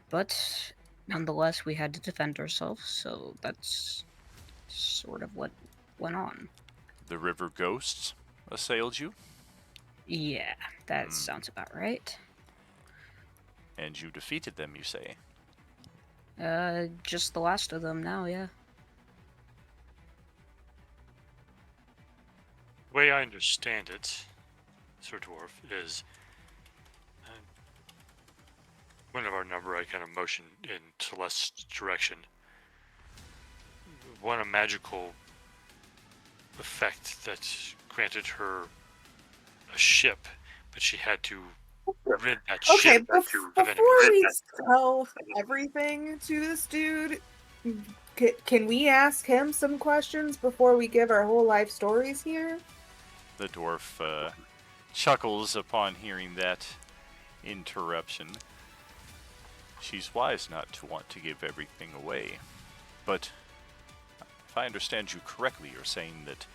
But nonetheless, we had to defend ourselves, so that's sort of what went on. The river ghosts assailed you, Yeah, that sounds about right. and you defeated them, you say? Just the last of them now, yeah. The way I understand it, Sir Dwarf, is one of our number I kind of motioned in Celeste's direction. Won a magical effect that granted her a ship, but she had to rid that Okay, ship of before enemies. we tell everything to this dude, can we ask him some questions before we give our whole life stories here? The dwarf chuckles upon hearing that interruption. She's wise not to want to give everything away, but If I understand you correctly, you're saying that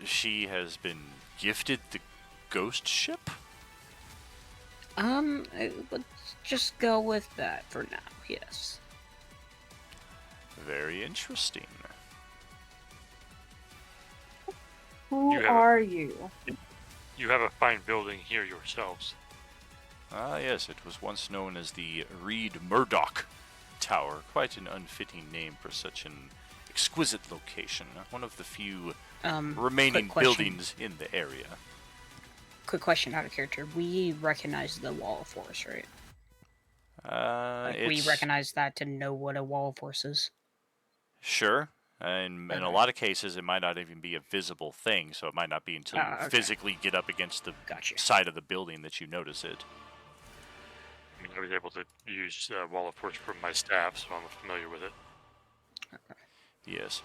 she has been gifted the ghost ship? Let's just go with that for now, yes. Very interesting. Who You have are you? You have a fine building here yourselves. Ah, yes, it was once known as the Reed Murdoch Tower. Quite an unfitting name for such an exquisite location. One of the few remaining quick question. buildings in the area. Quick question out of character. We recognize the Wall of Force, right? We It's... recognize that to know what a Wall of Force is. Sure. And in a lot of cases, it might not even be a visible thing, so it might not be until you physically get up against the side of the building that you notice it. I mean, I was able to use Wall of Force from my staff, so I'm familiar with it. Yes.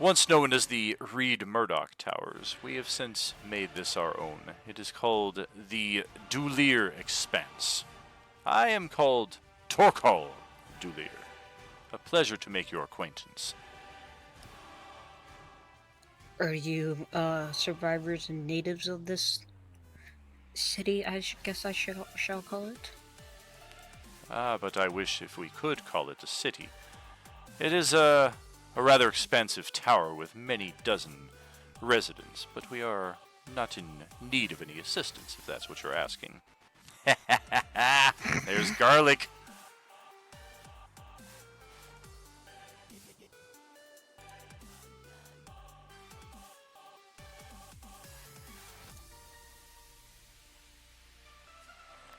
Once known as the Reed Murdoch Towers, we have since made this our own. It is called the Dulier Expanse. I am called Torkal Dulier. A pleasure to make your acquaintance. Are you survivors and natives of this city? I guess I shall call it. Ah, but I wish if we could call it a city. It is a rather expansive tower with many dozen residents, but we are not in need of any assistance, if that's what you're asking. There's Garlic.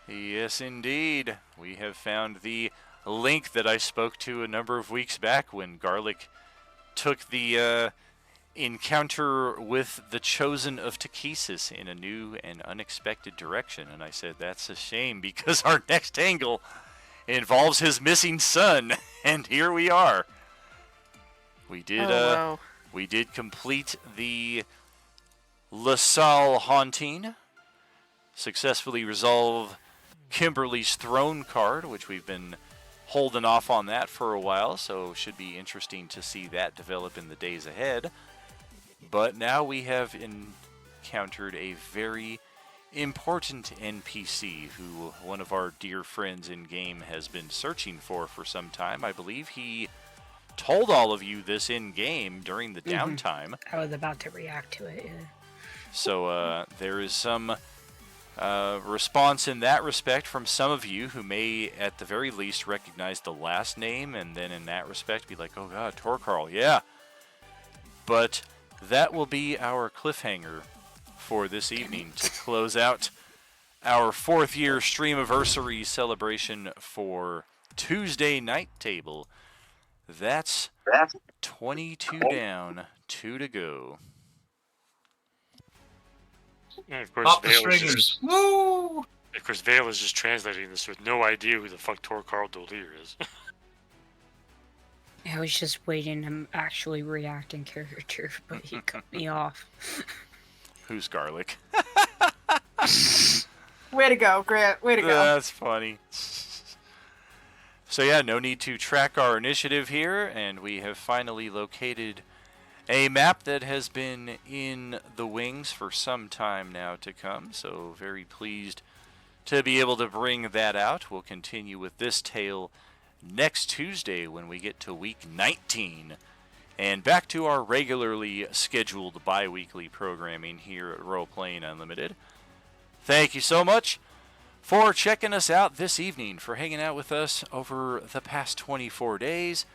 Yes, indeed. We have found the link that I spoke to a number of weeks back when Garlic took the encounter with the Chosen of Takesis in a new and unexpected direction. And I said, that's a shame because our next angle involves his missing son. And here we are. We did complete the LaSalle haunting, successfully resolve Kimberly's throne card, which we've been holding off on that for a while, so should be interesting to see that develop in the days ahead. But now we have encountered a very important NPC who one of our dear friends in game has been searching for some time. I believe he told all of you this in game during the downtime. I was about to react to it. Yeah. So there is some response in that respect from some of you who may at the very least recognize the last name, and then in that respect be like, oh god, Torkarl, yeah. But that will be our cliffhanger for this evening to close out our 4th year streamiversary celebration for Tuesday Night Table. That's 22 down, 2 to go. And of course, Pop the stringers. Woo! Of course, Vale is just translating this with no idea who the fuck Torkarl Dolier is. I was just waiting to actually react in character, but he cut me off. Who's Garlic? Way to go, Grant. Way to go. That's funny. So yeah, no need to track our initiative here, and we have finally located a map that has been in the wings for some time now to come, so very pleased to be able to bring that out. We'll continue with this tale next Tuesday when we get to week 19, and back to our regularly scheduled bi-weekly programming here at Role Playing Unlimited. Thank you so much for checking us out this evening, for hanging out with us over the past 24 days,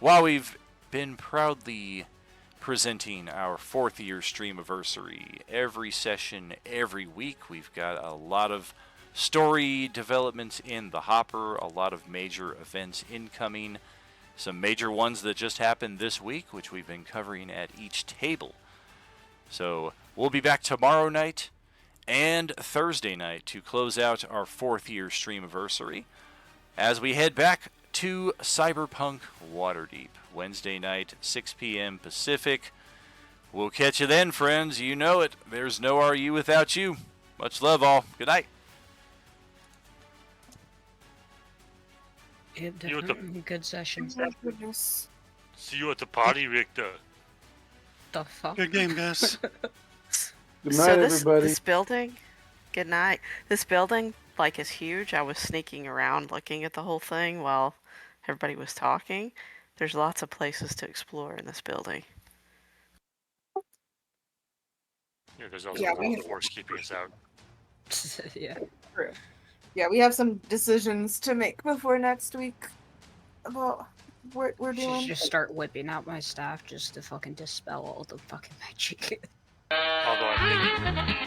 while we've been proudly presenting our 4th year streamiversary. Every session, every week, we've got a lot of story developments in the hopper, a lot of major events incoming, some major ones that just happened this week, which we've been covering at each table. So we'll be back tomorrow night and Thursday night to close out our 4th year streamiversary as we head back to Cyberpunk Waterdeep. Wednesday night, 6 p.m. Pacific. We'll catch you then, friends. You know it. There's no RU without you. Much love, all. Good night. Yep, definitely good session. Oh my goodness. See you at the party, Victor. The fuck? Good game, guys. Good So night, everybody. this building, good night. This building, like, is huge. I was sneaking around looking at the whole thing while everybody was talking. There's lots of places to explore in this building. Yeah, there's also Yeah, a lot of force keeping us out. Yeah. True. Yeah, we have some decisions to make before next week about what we're Should doing. just start whipping out my staff just to fucking dispel all the fucking magic. Although I think